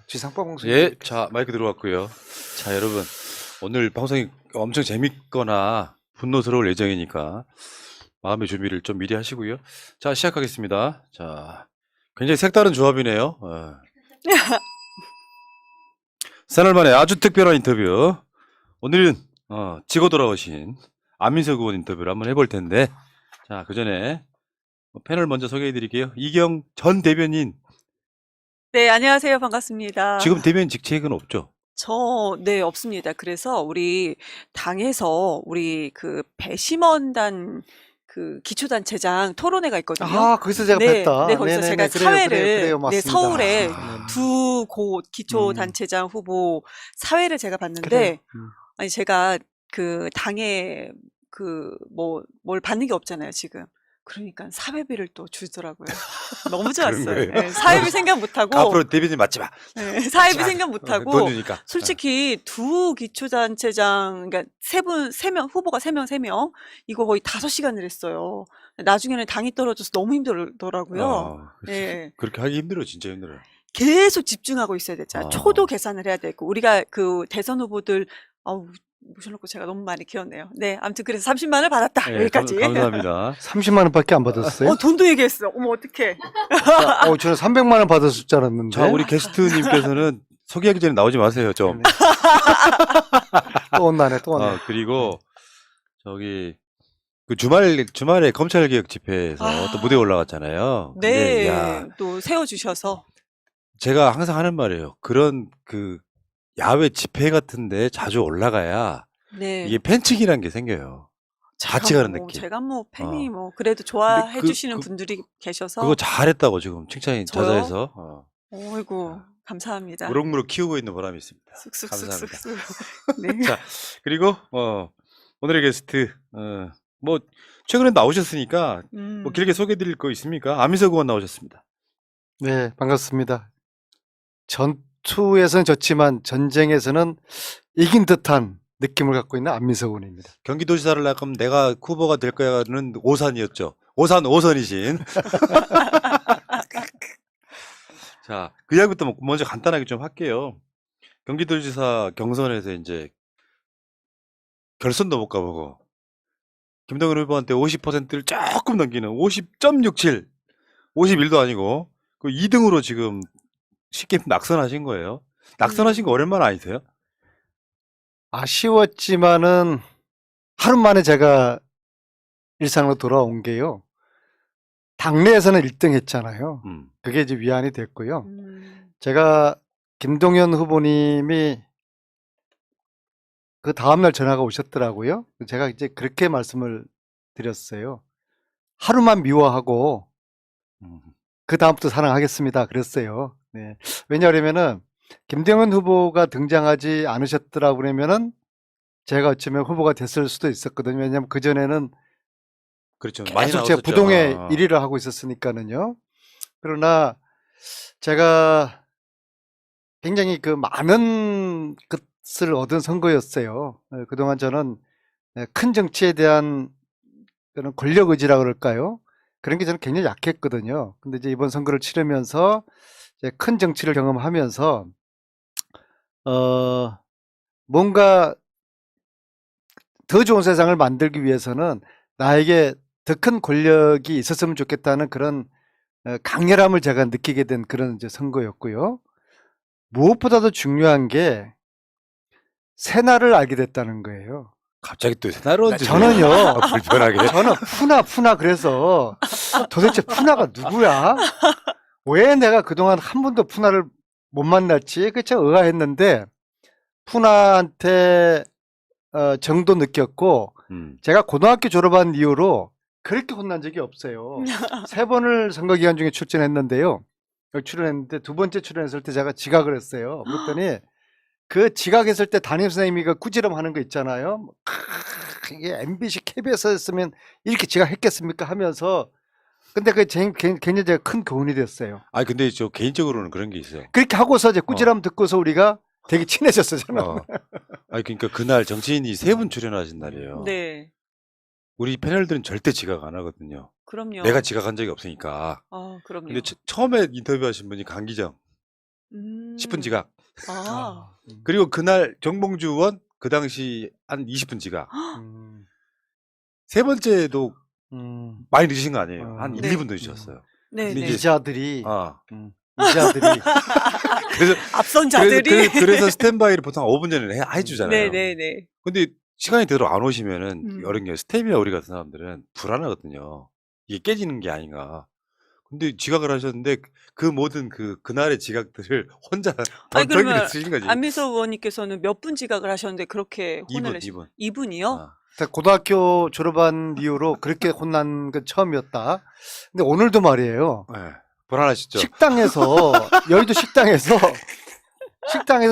지상파 방송. 예, 자, 마이크 들어왔고요. 자, 여러분, 오늘 방송이 엄청 재밌거나 분노스러울 예정이니까 마음의 준비를 좀 미리 하시고요. 자, 시작하겠습니다. 자, 굉장히 색다른 조합이네요. 새날 만에 아주 특별한 인터뷰. 오늘은 지고 돌아오신 안민석 의원 인터뷰를 한번 해볼 텐데, 자, 그 전에 패널 먼저 소개해 드릴게요. 이경 전 대변인. 네, 안녕하세요. 반갑습니다. 지금 대변인 직책은 없죠? 네, 없습니다. 그래서 우리 당에서 우리 그 배심원단 그 기초단체장 토론회가 있거든요. 아, 거기서 제가 네, 뵀다. 네, 거기서 네네네, 제가 그래요, 사회를, 그래요, 네, 맞습니다. 서울에 아, 두 기초단체장 후보 사회를 제가 봤는데, 그래요. 아니, 제가 그 당에 뭘 받는 게 없잖아요, 지금. 그러니까 사회비를 또 주더라고요. 너무 좋았어요. 거예요? 네, 사회비 생각 못하고. 앞으로 대변인 맞지 마. 네, 사회비 마. 생각 돈 못하고. 주니까. 솔직히 두 기초단체장, 그러니까 세 명, 후보가 세 명, 이거 거의 5시간을 했어요. 나중에는 당이 떨어져서 너무 힘들더라고요. 예. 그렇게 하기 힘들어, 진짜 힘들어요. 계속 집중하고 있어야 되잖아요. 아. 초도 계산을 해야 되고, 우리가 그 대선 후보들, 모셔놓고 제가 너무 많이 키웠네요. 네, 아무튼 그래서 30만을 받았다. 네, 여기까지. 감사합니다. 30만 원밖에 안 받았어요? 돈도 얘기했어. 어머, 어떡해. 저는 300만 원 받았을 줄 알았는데. 자, 우리 게스트님께서는 소개하기 전에 나오지 마세요, 좀. 또 온다네, 또 온다. 그리고 저기 그 주말에 검찰개혁 집회에서 또 무대에 올라갔잖아요. 근데 네, 야, 또 세워주셔서. 제가 항상 하는 말이에요. 그런 그 야외 집회 같은데 자주 올라가야 네. 이게 팬층이라는 게 생겨요. 같이 가는 느낌. 제가 팬이 그래도 좋아해 근데 주시는 분들이 계셔서. 그거 잘했다고 지금 칭찬이 저요? 자자해서. 어이구, 감사합니다. 무럭무럭 키우고 있는 보람이 있습니다. 감사합니다. 쑥쑥쑥쑥. 네. 자, 그리고 오늘의 게스트 뭐 최근에 나오셨으니까 뭐 길게 소개드릴 거 있습니까? 안민석 의원 나오셨습니다. 네, 반갑습니다. 전투에서는 졌지만 전쟁에서는 이긴 듯한 느낌을 갖고 있는 안민석 의원입니다. 경기도지사를 나가면 내가 후보가 될 거야는 오산이었죠. 오선이신. 자, 그 이야기부터 먼저 간단하게 좀 할게요. 경기도지사 경선에서 이제 결선도 못 가보고 김동연 후보한테 50%를 조금 넘기는 50.67, 51도 아니고 그 2등으로 지금 쉽게 낙선하신 거예요. 낙선하신 거 오랜만 아니세요? 아쉬웠지만은 하루 만에 제가 일상으로 돌아온 게요. 당내에서는 1등 했잖아요. 그게 이제 위안이 됐고요. 제가 김동연 후보님이 그 다음날 전화가 오셨더라고요. 제가 이제 그렇게 말씀을 드렸어요. 하루만 미워하고 그 다음부터 사랑하겠습니다. 그랬어요. 네. 왜냐하면은 김동연 후보가 등장하지 않으셨더라고 그러면은 제가 어쩌면 후보가 됐을 수도 있었거든요. 왜냐하면 그전에는 그렇죠. 많이 계속 제가 나왔었죠. 부동의 1위를 하고 있었으니까는요. 그러나 제가 굉장히 그 많은 것을 얻은 선거였어요. 그동안 저는 큰 정치에 대한 그런 권력 의지라 그럴까요? 그런 게 저는 굉장히 약했거든요. 근데 이제 이번 선거를 치르면서 이제 큰 정치를 경험하면서 뭔가 더 좋은 세상을 만들기 위해서는 나에게 더 큰 권력이 있었으면 좋겠다는 그런 강렬함을 제가 느끼게 된 그런 이제 선거였고요. 무엇보다도 중요한 게 새날을 알게 됐다는 거예요. 갑자기 또 새나로 얹으세요. 저는요. 불편하게. 저는 푸나 그래서 도대체 푸나가 누구야? 왜 내가 그동안 한 번도 푸나를 못 만났지? 그게 참 의아했는데 푸나한테 정도 느꼈고 제가 고등학교 졸업한 이후로 그렇게 혼난 적이 없어요. 3번을 선거기간 중에 출전했는데요. 출연했는데 2번째 출연했을 때 제가 지각을 했어요. 그랬더니 그 지각했을 때 담임선생님이 그 꾸지람 하는 거 있잖아요. 이게 MBC KBS였으면 이렇게 지각했겠습니까 하면서 근데 그게 굉장히 제가 큰 교훈이 됐어요. 아니 근데 저 개인적으로는 그런 게 있어요. 그렇게 하고서 이제 꾸지람 듣고서 우리가 되게 친해졌어요. 저는. 아니 그러니까 그날 정치인이 3분 출연하신 날이에요. 네. 우리 패널들은 절대 지각 안 하거든요. 그럼요. 내가 지각한 적이 없으니까. 그럼요. 근데 처음에 인터뷰하신 분이 강기정. 10분 지각. 아. 그리고 그날 정봉주 의원 그 당시 한 20분 지각. 세 번째도 많이 늦으신 거 아니에요. 한 1, 네. 2분 늦으셨어요. 네, 근데 네. 이제 이자들이 아. 이자들이 그래서 앞선 자들이. 그래서 스탠바이를 보통 5분 전에 해주잖아요. 네, 네, 네. 근데 시간이 되도록 안 오시면은 음. 여러 게 스태미나 우리 같은 사람들은 불안하거든요. 이게 깨지는 게 아닌가. 근데 지각을 하셨는데 그 모든 그날의 지각들을 혼자 아니, 덜기를 그러면 쓰신 거지. 안민석 의원님께서는 몇 분 지각을 하셨는데 그렇게 혼을 2분, 내신 2분. 2분이요? 아. 고등학교 졸업한 이후로 그렇게 혼난 건 처음이었다. 근데 오늘도 말이에요. 네. 불안하시죠? 식당에서 여의도 식당에서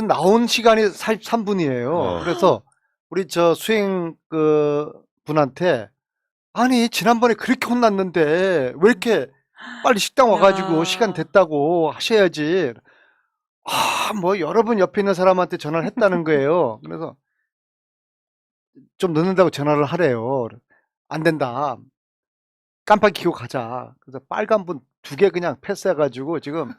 나온 시간이 43분이에요. 그래서 우리 저 수행 그 분한테 아니 지난번에 그렇게 혼났는데 왜 이렇게 빨리 식당 와가지고 야. 시간 됐다고 하셔야지. 뭐 여러분 옆에 있는 사람한테 전화를 했다는 거예요. 그래서 좀 늦는다고 전화를 하래요. 안 된다. 깜빡이 켜고 가자. 그래서 빨간 분 2개 그냥 패스해가지고 지금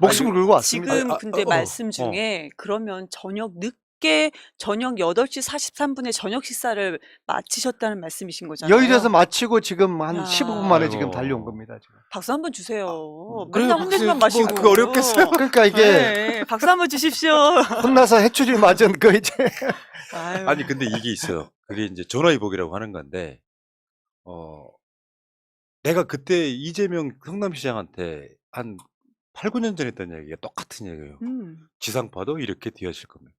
목숨을 걸고 왔습니다. 지금 근데 말씀 중에 그러면 늦게 저녁 8시 43분에 저녁 식사를 마치셨다는 말씀이신 거잖아요. 여의도에서 마치고 지금 한 야. 15분 만에 아이고. 지금 달려온 겁니다. 지금. 박수 한번 주세요. 그래요, 맨날 혼내기만 마시고. 그거 어렵겠어요? 그러니까 이게 네, 박수 한번 주십시오. 혼나서 해초리 맞은 거 이제. 아유. 아니 근데 이게 있어요. 그게 이제 전화위복이라고 하는 건데 내가 그때 이재명 성남시장한테 한 8, 9년 전에 했던 얘기가 똑같은 얘기예요. 지상파도 이렇게 뒤하실 겁니다.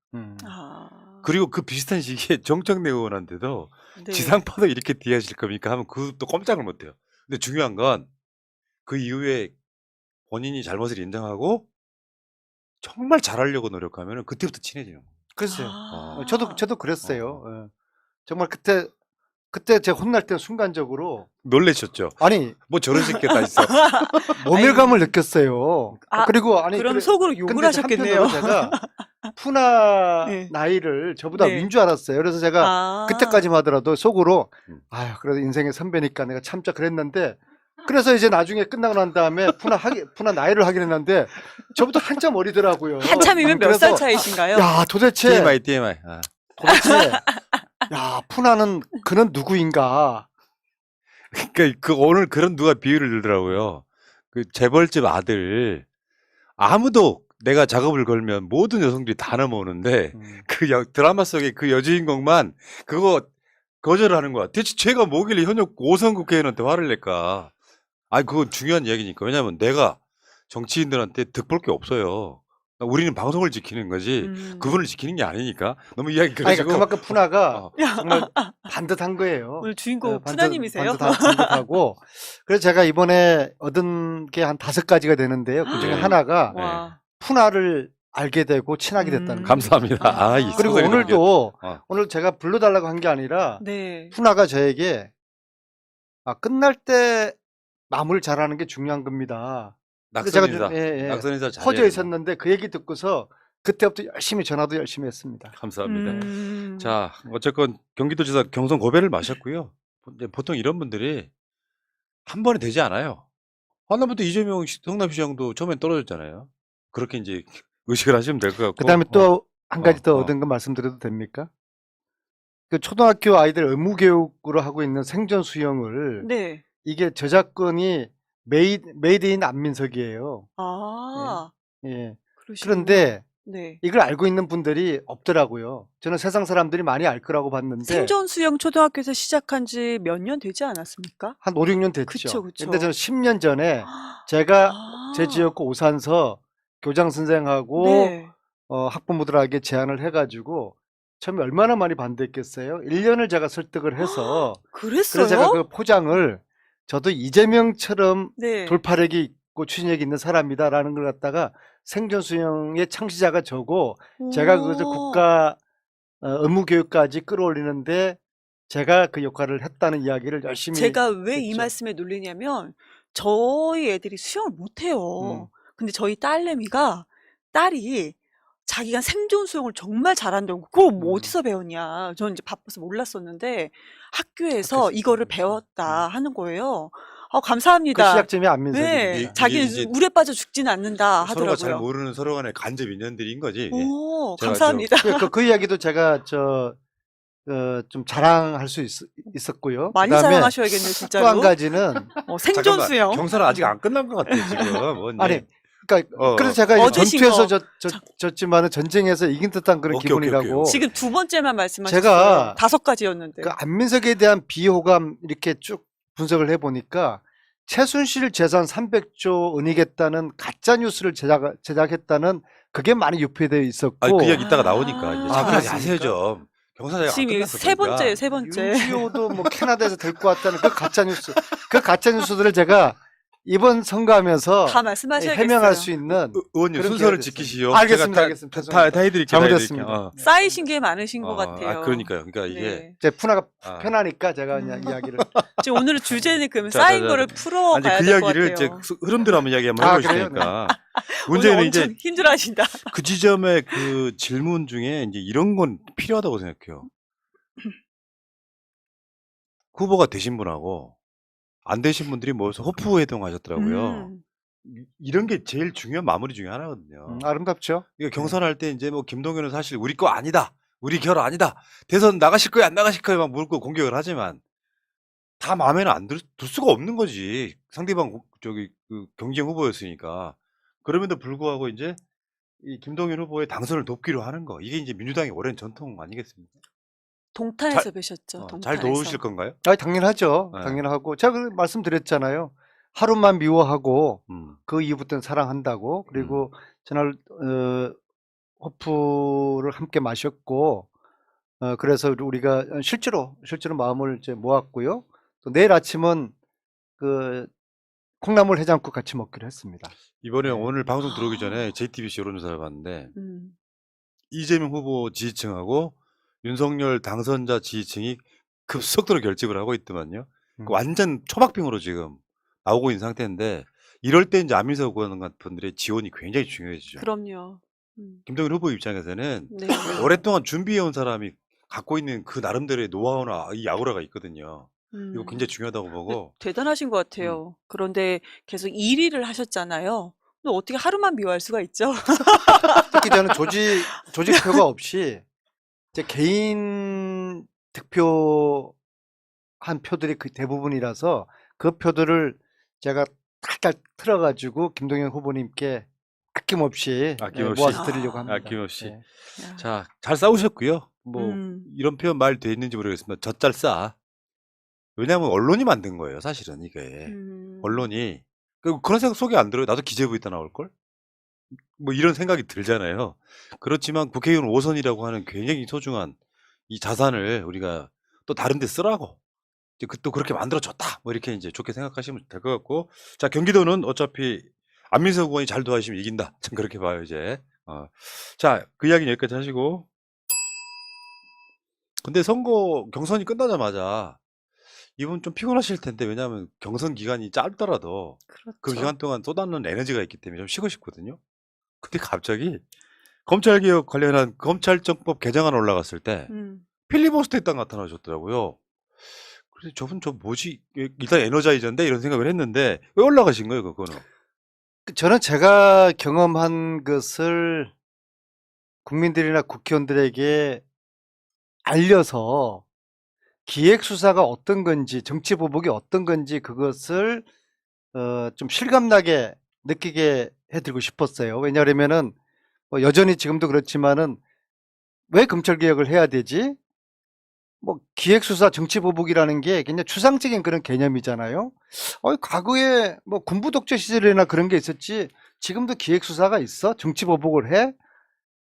아. 그리고 그 비슷한 시기에 정청래 의원한테도 네. 지상파도 이렇게 뒤하실 겁니까 하면 그것도 꼼짝을 못해요. 근데 중요한 건 그 이후에 본인이 잘못을 인정하고 정말 잘하려고 노력하면 그때부터 친해지는 거예요. 글쎄요. 아. 저도 그랬어요. 예. 정말 그때 제가 혼날 때 순간적으로 놀라셨죠? 아니 뭐 저런 새끼가 다 있어. 모멸감을 느꼈어요. 아, 그리고 아니 그럼 그래- 속으로 욕을 근데 하셨겠네요. 한편으로 제가 푸나 네. 나이를 저보다 네. 윈 줄 알았어요. 그래서 제가 아. 그때까지만 하더라도 속으로 음. 아휴 그래도 인생의 선배니까 내가 참자 그랬는데 그래서 이제 나중에 끝나고 난 다음에 푸나 나이를 하긴 했는데 저보다 한참 어리더라고요. 한참이면 몇 살 그래서 차이신가요? 야 도대체 TMI. 야 푸나는 그는 누구인가? 그러니까 오늘 그런 누가 비유를 들더라고요. 그 재벌집 아들 아무도 내가 작업을 걸면 모든 여성들이 다 넘어오는데 드라마 속의 그 여주인공만 그거 거절하는 거야. 대체 쟤가 뭐길래 현역 5선 국회의원한테 화를 낼까? 아니 그건 중요한 이야기니까. 왜냐면 내가 정치인들한테 득볼 게 없어요. 우리는 방송을 지키는 거지 그분을 지키는 게 아니니까. 너무 이야기 아니 그러시고. 그러니까 그만큼 푸나가 어. 정말 반듯한 거예요. 오늘 주인공 네, 푸나님이세요? 반듯하고 그래서 제가 이번에 얻은 게 한 5가지가 되는데요. 그 중에 네. 하나가 와. 푸나를 알게 되고 친하게 됐다는 거예요. 감사합니다. 아, 이 그리고 소설이 오늘도 어. 오늘 제가 불러달라고 한 게 아니라 네. 푸나가 저에게 끝날 때 마무리를 잘하는 게 중요한 겁니다. 근데 제가 낙선인사. 좀, 예, 예. 낙선 인사 잘해야 퍼져 된다. 있었는데 그 얘기 듣고서 그때부터 열심히 전화도 열심히 했습니다. 감사합니다. 자, 어쨌건 경기도지사 경선 고배를 마셨고요. 이제 보통 이런 분들이 한 번에 되지 않아요. 하나부터 이재명 성남시장도 처음엔 떨어졌잖아요. 그렇게 이제 의식을 하시면 될 것 같고. 그다음에 또 한 가지 더 어. 얻은 거 말씀드려도 됩니까? 그 초등학교 아이들 의무 교육으로 하고 있는 생존 수영을 네. 이게 저작권이 메이드인 안민석이에요. 아. 예. 그러시군요. 그런데 네. 이걸 알고 있는 분들이 없더라고요. 저는 세상 사람들이 많이 알 거라고 봤는데 생존 수영 초등학교에서 시작한 지 몇 년 되지 않았습니까? 한 5, 6년 됐죠. 그쵸, 그쵸. 근데 저는 10년 전에 제가 아. 제 지역구 오산서 교장 선생하고 네. 학부모들에게 제안을 해가지고 처음에 얼마나 많이 반대했겠어요. 1년을 제가 설득을 해서 그랬어요? 그래서 제가 그 포장을 저도 이재명처럼 네. 돌파력이 있고 추진력이 있는 사람이다라는 걸 갖다가 생존 수영의 창시자가 저고 제가 그것을 오. 국가 의무 교육까지 끌어올리는데 제가 그 역할을 했다는 이야기를 열심히 제가 왜 이 했죠. 말씀에 놀리냐면 저희 애들이 수영을 못해요. 근데 저희 딸이 자기가 생존 수영을 정말 잘한다고 그걸 뭐 어디서 배웠냐. 저는 이제 바빠서 몰랐었는데 학교에서 학교에서 이거를 배웠죠. 배웠다 하는 거예요. 그 감사합니다. 시작점이 안민석입니다. 네, 이게 자기는 이제 물에 빠져 죽지는 않는다 서로가 잘 하더라고요. 모르는 서로 간의 간접 인연들인 거지. 이게. 오, 제가 감사합니다. 그 이야기도 제가 좀 자랑할 수 있었고요. 많이 그다음에 자랑하셔야겠네요, 또 진짜로. 한 가지는 생존 잠깐만, 수영. 경사는 아직 안 끝난 것 같아 지금. 아니 그러니까 어, 그래서 제가 이제 얻으신 전투에서 거. 졌지만은 전쟁에서 이긴 듯한 그런 오케이, 오케이, 기분이라고. 오케이. 지금 두 번째만 말씀하셨어요. 제가 5가지였는데. 그 안민석에 대한 비호감 이렇게 쭉 분석을 해보니까 최순실 재산 300조 은이겠다는 가짜 뉴스를 제작했다는 그게 많이 유포되어 있었고. 아, 그 이야기 이따가 나오니까 이제 아, 잠깐 그렇습니까? 야세요 좀. 경사자가 지금 이게 세 번째예요, 세 번째. 윤지호도 뭐 캐나다에서 데리고 왔다는 그 가짜 뉴스, 그 가짜 뉴스들을 제가 이번 선거하면서 다 말씀하셔야겠어요. 해명할 수 있는 의원님 그런 순서를 기회가 지키시오. 알겠습니다, 제가 알겠습니다. 다 해드릴게요. 잘못했습니다. 다 해드릴게요. 쌓이신 게 많으신 것 같아요. 그러니까요. 그러니까 이게 네. 제 푸나가 아. 편하니까 제가 그냥 이야기를. 지금 오늘은 주제는 그러면 자, 쌓인 자, 거를 자. 풀어가야 그 될 것 이야기를 같아요. 이제 흐름대로 한번 이야기 한번 아, 해볼 그래요? 테니까. 오늘 문제는 엄청 이제 힘들어하신다. 그 지점의 그 질문 중에 이제 이런 건 필요하다고 생각해요. 후보가 되신 분하고 안 되신 분들이 모여서 호프 회동하셨더라고요. 음. 이런 게 제일 중요한 마무리 중에 하나거든요. 아름답죠. 이게 경선할 때 이제 뭐 김동연은 사실 우리 거 아니다. 우리 결 아니다. 대선 나가실 거야 안 나가실 거야 막 물고 공격을 하지만 다 마음에는 안 둘 수가 없는 거지. 상대방 그 경쟁 후보였으니까. 그럼에도 불구하고 이제 이 김동연 후보의 당선을 돕기로 하는 거. 이게 이제 민주당의 오랜 전통 아니겠습니까? 동탄에서 뵈셨죠. 잘 동탄에서. 도우실 건가요? 당연하죠. 네. 당연하고. 제가 그 말씀드렸잖아요. 하루만 미워하고 음. 그 이후부터는 사랑한다고. 그리고 전날 호프를 함께 마셨고 그래서 우리가 실제로 마음을 이제 모았고요. 또 내일 아침은 그 콩나물 해장국 같이 먹기로 했습니다. 이번에 네. 오늘 방송 들어오기 전에 JTBC 여론조사를 봤는데 음. 이재명 후보 지지층하고 윤석열 당선자 지지층이 급속도로 결집을 하고 있더만요. 그 완전 초박빙으로 지금 나오고 있는 상태인데 이럴 때 이제 안민석 의원 같은 분들의 지원이 굉장히 중요해지죠. 그럼요. 김동연 후보 입장에서는 네. 오랫동안 준비해온 사람이 갖고 있는 그 나름대로의 노하우나 이 아우라가 있거든요. 이거 굉장히 중요하다고 보고. 대단하신 것 같아요. 그런데 계속 1위를 하셨잖아요. 근데 어떻게 하루만 미워할 수가 있죠? 특히 저는 조직표가 없이 제 개인 득표한 표들이 그 대부분이라서 그 표들을 제가 탈탈 틀어가지고 김동연 후보님께 아낌없이 모아서 드리려고 합니다. 아낌없이. 네. 자, 잘 싸우셨고요. 뭐 이런 표현 말 돼 있는지 모르겠습니다. 젖잘 싸. 왜냐하면 언론이 만든 거예요. 사실은 이게. 언론이. 그런 생각 속에 안 들어요. 나도 기재부 있다 나올걸? 뭐 이런 생각이 들잖아요. 그렇지만 국회의원 5선이라고 하는 굉장히 소중한 이 자산을 우리가 또 다른 데 쓰라고. 이제 또 그렇게 만들어줬다. 뭐 이렇게 이제 좋게 생각하시면 될 것 같고. 자, 경기도는 어차피 안민석 의원이 잘 도와주시면 이긴다. 전 그렇게 봐요, 이제. 자, 그 이야기는 여기까지 하시고. 근데 경선이 끝나자마자 이분 좀 피곤하실 텐데, 왜냐하면 경선 기간이 짧더라도 그렇죠. 그 기간 동안 쏟아놓는 에너지가 있기 때문에 좀 쉬고 싶거든요. 근데 갑자기 검찰개혁 관련한 검찰정법 개정안 올라갔을 때 필리버스터 했다 나타나셨더라고요. 그래서 저분 뭐지? 일단 에너자이저인데 이런 생각을 했는데 왜 올라가신 거예요, 그거는? 저는 제가 경험한 것을 국민들이나 국회의원들에게 알려서 기획수사가 어떤 건지 정치보복이 어떤 건지 그것을 좀 실감나게 느끼게 해드리고 싶었어요. 왜냐하면은 여전히 지금도 그렇지만은 왜 검찰개혁을 해야 되지? 뭐 기획수사 정치보복이라는 게 그냥 추상적인 그런 개념이잖아요. 과거에 뭐 군부 독재 시절이나 그런 게 있었지 지금도 기획수사가 있어? 정치보복을 해?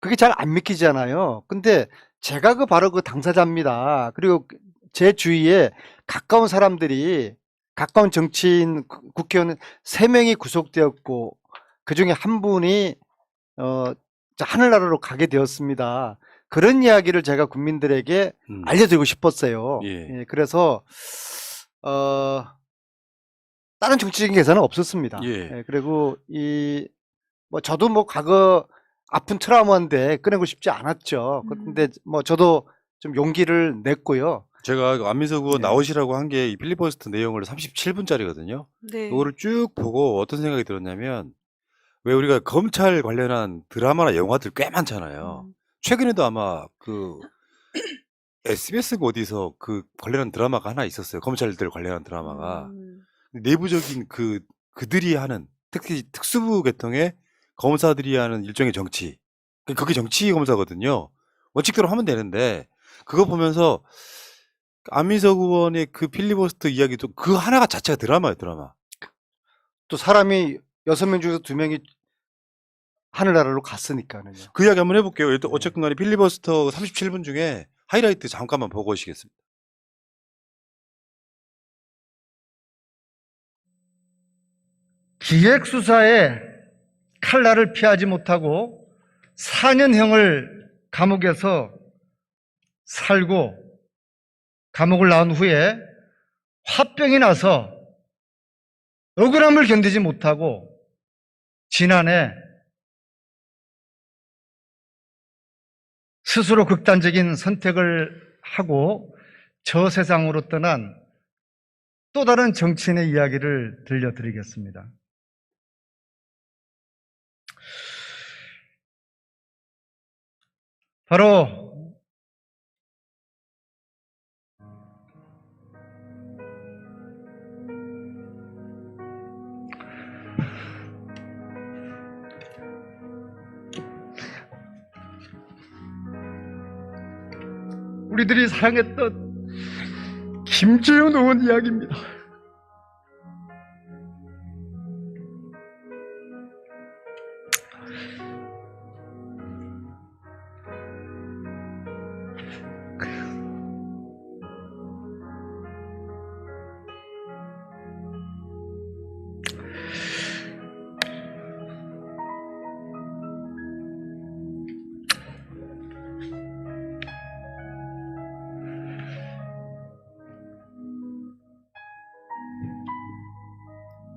그게 잘 안 믿기잖아요. 근데 제가 바로 그 당사자입니다. 그리고 제 주위에 가까운 사람들이 가까운 정치인 국회의원 3명이 구속되었고 그중에 한 분이 하늘나라로 가게 되었습니다. 그런 이야기를 제가 국민들에게 알려드리고 싶었어요. 예. 그래서 다른 정치적인 계산은 없었습니다. 예. 그리고 저도 과거 아픈 트라우마인데 꺼내고 싶지 않았죠. 근데 저도 좀 용기를 냈고요. 제가 그 안민석 의원 네. 나오시라고 한 게 이 필리버스터 내용을 37분짜리거든요. 네. 그거를 쭉 보고 어떤 생각이 들었냐면 왜 우리가 검찰 관련한 드라마나 영화들 꽤 많잖아요. 음. 최근에도 아마 그 SBS가 어디서 그 관련한 드라마가 하나 있었어요. 검찰들 관련한 드라마가. 음. 내부적인 그들이 하는 특히 특수부 계통의 검사들이 하는 일종의 정치. 그게 정치 검사거든요. 원칙대로 하면 되는데 그거 보면서 안민석 의원의 그 필리버스터 이야기도 그 하나가 자체가 드라마예요, 드라마. 또 사람이 6명 중에서 2명이 하늘나라로 갔으니까는요. 그 이야기 한번 해볼게요. 네. 어쨌든 간에 필리버스터 37분 중에 하이라이트 잠깐만 보고 오시겠습니다. 기획수사에 칼날을 피하지 못하고 4년형을 감옥에서 살고 감옥을 나온 후에 화병이 나서 억울함을 견디지 못하고 지난해 스스로 극단적인 선택을 하고 저 세상으로 떠난 또 다른 정치인의 이야기를 들려드리겠습니다. 바로 우리들이 사랑했던 김재훈 의원 이야기입니다.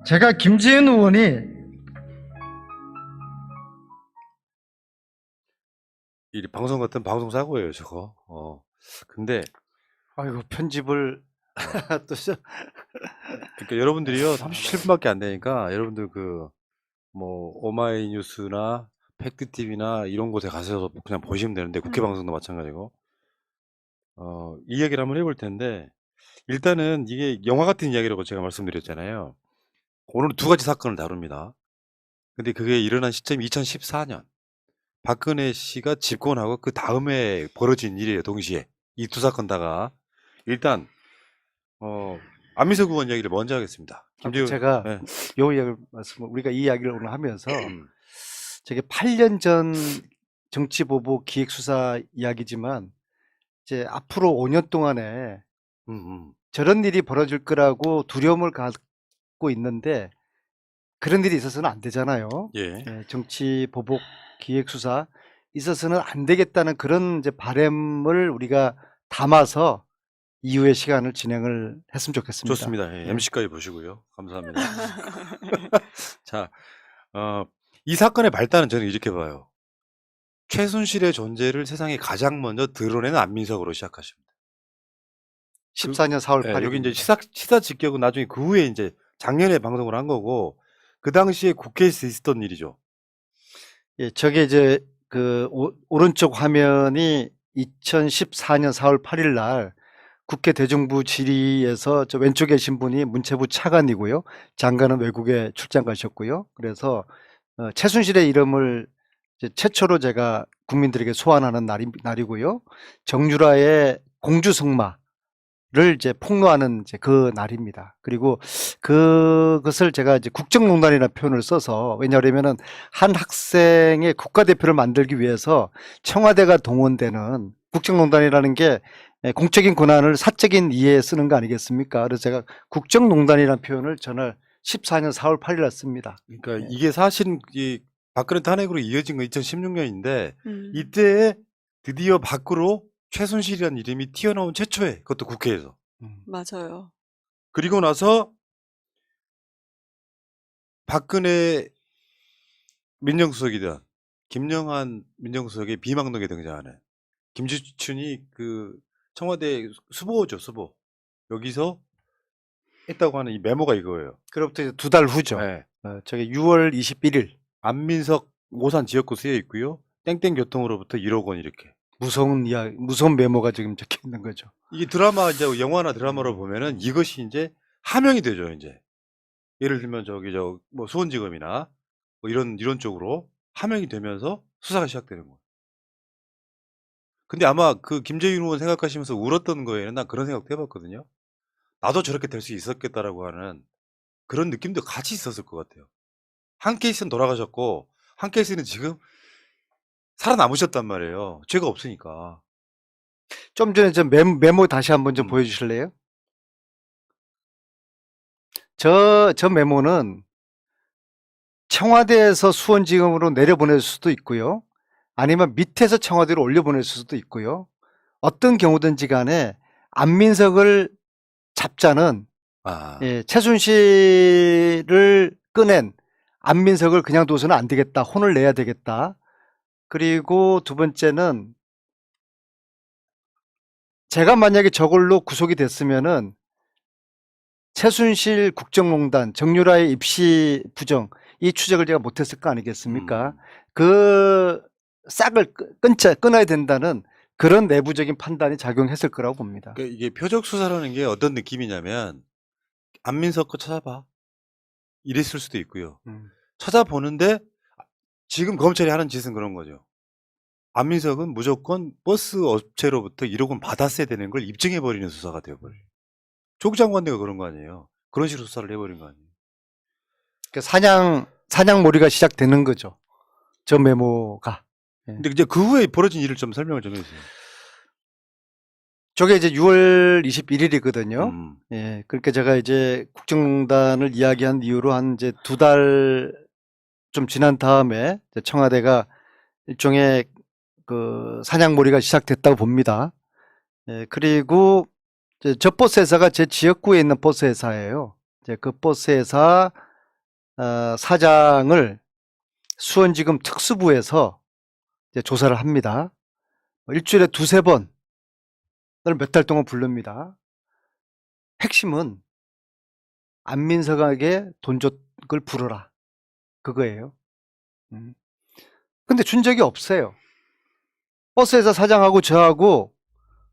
제가 김재현 의원이 이 방송 같은 방송 사고예요, 저거. 근데 아이고 편집을 또 그러니까 여러분들이요 37분밖에 안 되니까 여러분들 그 뭐 오마이뉴스나 팩트TV나 이런 곳에 가셔서 그냥 보시면 되는데 국회 방송도 마찬가지고 이 이야기를 한번 해볼 텐데 일단은 이게 영화 같은 이야기라고 제가 말씀드렸잖아요. 오늘은 두 가지 사건을 다룹니다. 근데 그게 일어난 시점이 2014년. 박근혜 씨가 집권하고 그 다음에 벌어진 일이에요, 동시에. 이 두 사건 다가. 일단, 안민석 의원 이야기를 먼저 하겠습니다. 김재훈, 제가 네. 요 이야기를 우리가 이 이야기를 오늘 하면서 저게 8년 전 정치보복 기획수사 이야기지만 이제 앞으로 5년 동안에 저런 일이 벌어질 거라고 두려움을 갖고 있는데 그런 일이 있어서는 안 되잖아요. 예. 정치보복 기획수사 있어서는 안 되겠다는 그런 이제 바람을 우리가 담아서 이후의 시간을 진행을 했으면 좋겠습니다. 좋습니다. 예, MC까지 보시고요. 감사합니다. 자, 이 사건의 발단은 저는 이렇게 봐요. 최순실의 존재를 세상에 가장 먼저 드러낸 안민석으로 시작하십니다. 14년 4월 예, 8일. 여기 이제 시사 직격은 나중에 그 후에 이제 작년에 방송을 한 거고 그 당시에 국회에서 있었던 일이죠. 예, 저게 이제 그 오른쪽 화면이 2014년 4월 8일 날 국회 대정부 질의에서 저 왼쪽에 계신 분이 문체부 차관이고요. 장관은 외국에 출장 가셨고요. 그래서 최순실의 이름을 이제 최초로 제가 국민들에게 소환하는 날이고요. 정유라의 공주승마를 이제 폭로하는 이제 그 날입니다. 그리고 그것을 제가 이제 국정농단이라는 표현을 써서, 왜냐하면은 한 학생의 국가대표를 만들기 위해서 청와대가 동원되는, 국정농단이라는 게 공적인 권한을 사적인 이해에 쓰는 거 아니겠습니까? 그래서 제가 국정농단이라는 표현을 전날 14년 4월 8일 날 씁니다. 그러니까 이게 사실은 이 박근혜 탄핵으로 이어진 건 2016년인데 이때 드디어 밖으로 최순실이라는 이름이 튀어나온 최초에, 그것도 국회에서. 맞아요. 그리고 나서 박근혜 민정수석이던 김영한 민정수석의 비망록에 등장하는 김주춘이 그 청와대 수보죠, 수보. 여기서 했다고 하는 이 메모가 이거예요. 그로부터 이제 2달 후죠. 네. 저게 6월 21일. 안민석 오산 지역구 쓰여 있고요. 땡땡 교통으로부터 1억 원 이렇게. 무서운 메모가 지금 적혀 있는 거죠. 이게 드라마 이제 영화나 드라마로 보면은 이것이 이제 함영이 되죠, 이제. 예를 들면 뭐 수원지검이나 뭐 이런 쪽으로 함영이 되면서 수사가 시작되는 거예요. 근데 아마 그 김재윤 의원 생각하시면서 울었던 거에는 난 그런 생각도 해봤거든요. 나도 저렇게 될 수 있었겠다라고 하는 그런 느낌도 같이 있었을 것 같아요. 한 케이스는 돌아가셨고 한 케이스는 지금 살아남으셨단 말이에요. 죄가 없으니까. 좀 전에 저 메모 다시 한번 좀 음. 보여주실래요? 저 메모는 청와대에서 수원지검으로 내려보낼 수도 있고요. 아니면 밑에서 청와대로 올려보낼 수도 있고요. 어떤 경우든지 간에 안민석을 잡자는 아, 최순실을 꺼낸 안민석을 그냥 둬서는 안 되겠다. 혼을 내야 되겠다. 그리고 두 번째는 제가 만약에 저걸로 구속이 됐으면은 최순실 국정농단, 정유라의 입시 부정 이 추적을 제가 못했을 거 아니겠습니까? 그 싹을 끊어야 된다는 그런 내부적인 판단이 작용했을 거라고 봅니다. 그러니까 이게 표적 수사라는 게 어떤 느낌이냐면 안민석 거 찾아봐. 이랬을 수도 있고요. 찾아보는데 지금 검찰이 하는 짓은 그런 거죠. 안민석은 무조건 버스 업체로부터 1억 원 받았어야 되는 걸 입증해버리는 수사가 되어버려요. 조국 장관대가 그런 거 아니에요. 그런 식으로 수사를 해버린 거 아니에요. 그러니까 사냥몰이가 시작되는 거죠. 저 메모가. 근데 이제 그 후에 벌어진 일을 좀 설명을 좀 해주세요. 저게 이제 6월 21일이거든요. 음. 그러니까 제가 이제 국정농단을 이야기한 이후로 한 이제 2달 좀 지난 다음에 이제 청와대가 일종의 그 사냥몰이가 시작됐다고 봅니다. 그리고 이제 저 버스 회사가 제 지역구에 있는 버스 회사예요. 이제 그 버스 회사 사장을 수원지검 특수부에서 이제 조사를 합니다. 일주일에 2~3번을 몇 달 동안 부릅니다. 핵심은 안민석에게 돈 줬을 부르라. 그거예요. 근데 준 적이 없어요. 버스회사 사장하고 저하고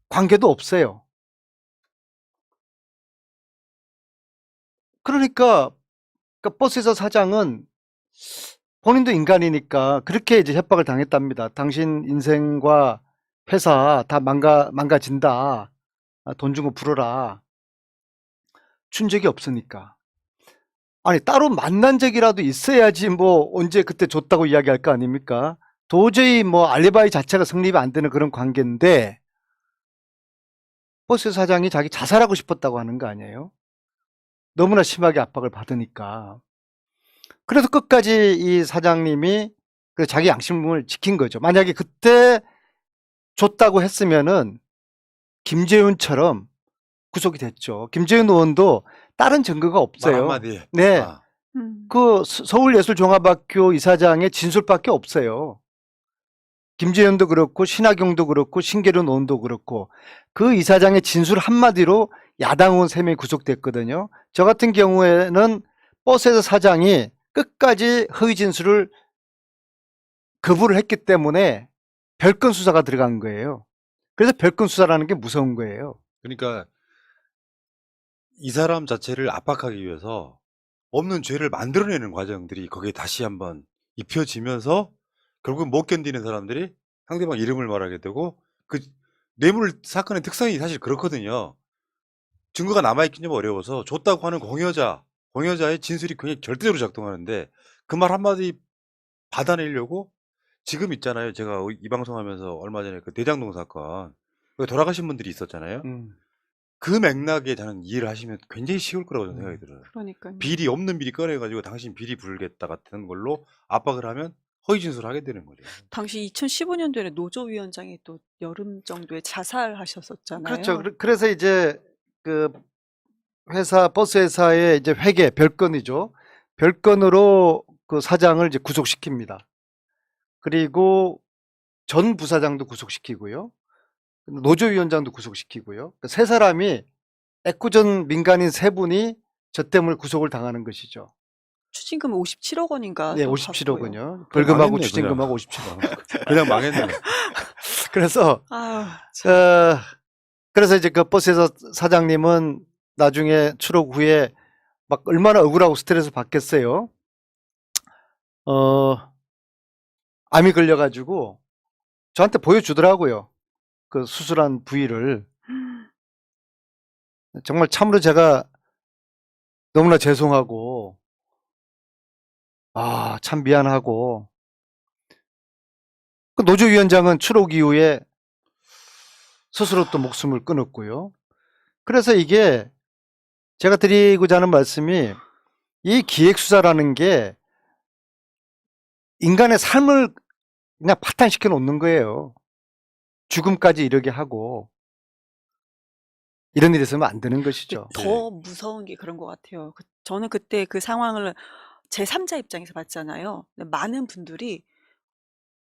관계도 없어요. 그러니까 버스회사 사장은 본인도 인간이니까 그렇게 이제 협박을 당했답니다. 당신 인생과 회사 다 망가진다. 돈 주고 부르라. 준 적이 없으니까. 아니 따로 만난 적이라도 있어야지 뭐 언제 그때 줬다고 이야기할 거 아닙니까? 도저히 뭐 알리바이 자체가 성립이 안 되는 그런 관계인데 버스 사장이 자기 자살하고 싶었다고 하는 거 아니에요? 너무나 심하게 압박을 받으니까. 그래서 끝까지 이 사장님이 자기 양심을 지킨 거죠. 만약에 그때 줬다고 했으면은 김재윤처럼 구속이 됐죠. 김재윤 의원도 다른 증거가 말 없어요. 한마디. 네. 아, 그 서울예술종합학교 이사장의 진술밖에 없어요. 김재윤도 그렇고 신하경도 그렇고 신계륜 의원도 그렇고 그 이사장의 진술 한마디로 야당 의원 3명이 구속됐거든요. 저 같은 경우에는 버스회사 사장이 끝까지 허위 진술을 거부를 했기 때문에 별건 수사가 들어간 거예요. 그래서 별건 수사라는 게 무서운 거예요. 그러니까 이 사람 자체를 압박하기 위해서 없는 죄를 만들어내는 과정들이 거기에 다시 한번 입혀지면서 결국 못 견디는 사람들이 상대방 이름을 말하게 되고 그 뇌물 사건의 특성이 사실 그렇거든요. 증거가 남아있긴 좀 어려워서 줬다고 하는 공여자의 진술이 굉장히 절대적으로 작동하는데 그 말 한마디 받아내려고 지금 있잖아요. 제가 이 방송하면서 얼마 전에 그 대장동 사건 거기 돌아가신 분들이 있었잖아요. 그 맥락에 저는 이해를 하시면 굉장히 쉬울 거라고 저는 생각이 들어요. 그러니까요. 비리 없는 비리 꺼내가지고 당신 비리 부르겠다 같은 걸로 압박을 하면 허위 진술을 하게 되는 거죠. 당시 2015년도에 노조위원장이 또 여름 정도에 자살하셨었잖아요. 그렇죠. 그래서 이제 그 버스 회사의 이제 회계 별건이죠. 별건으로 그 사장을 이제 구속시킵니다. 그리고 전 부사장도 구속시키고요. 노조위원장도 구속시키고요. 세 사람이 애꿎은 민간인 세 분이 저 때문에 구속을 당하는 것이죠. 추징금 57억 원인가 네, 또 57억 받고요. 원이요. 벌금하고 망했네, 추징금하고 57억. 그냥 망했네. 그래서 아유, 그래서 이제 그 버스에서 사장님은 나중에 추록 후에 막 얼마나 억울하고 스트레스 받겠어요. 암이 걸려가지고 저한테 보여주더라고요. 그 수술한 부위를. 정말 참으로 제가 너무나 죄송하고, 참 미안하고. 그 노조위원장은 추록 이후에 스스로 또 목숨을 끊었고요. 그래서 이게 제가 드리고자 하는 말씀이 이 기획수사라는 게 인간의 삶을 그냥 파탄시켜 놓는 거예요. 죽음까지 이르게 하고 이런 일이 있으면 안 되는 것이죠. 더 무서운 게 그런 것 같아요. 저는 그때 그 상황을 제3자 입장에서 봤잖아요. 근데 많은 분들이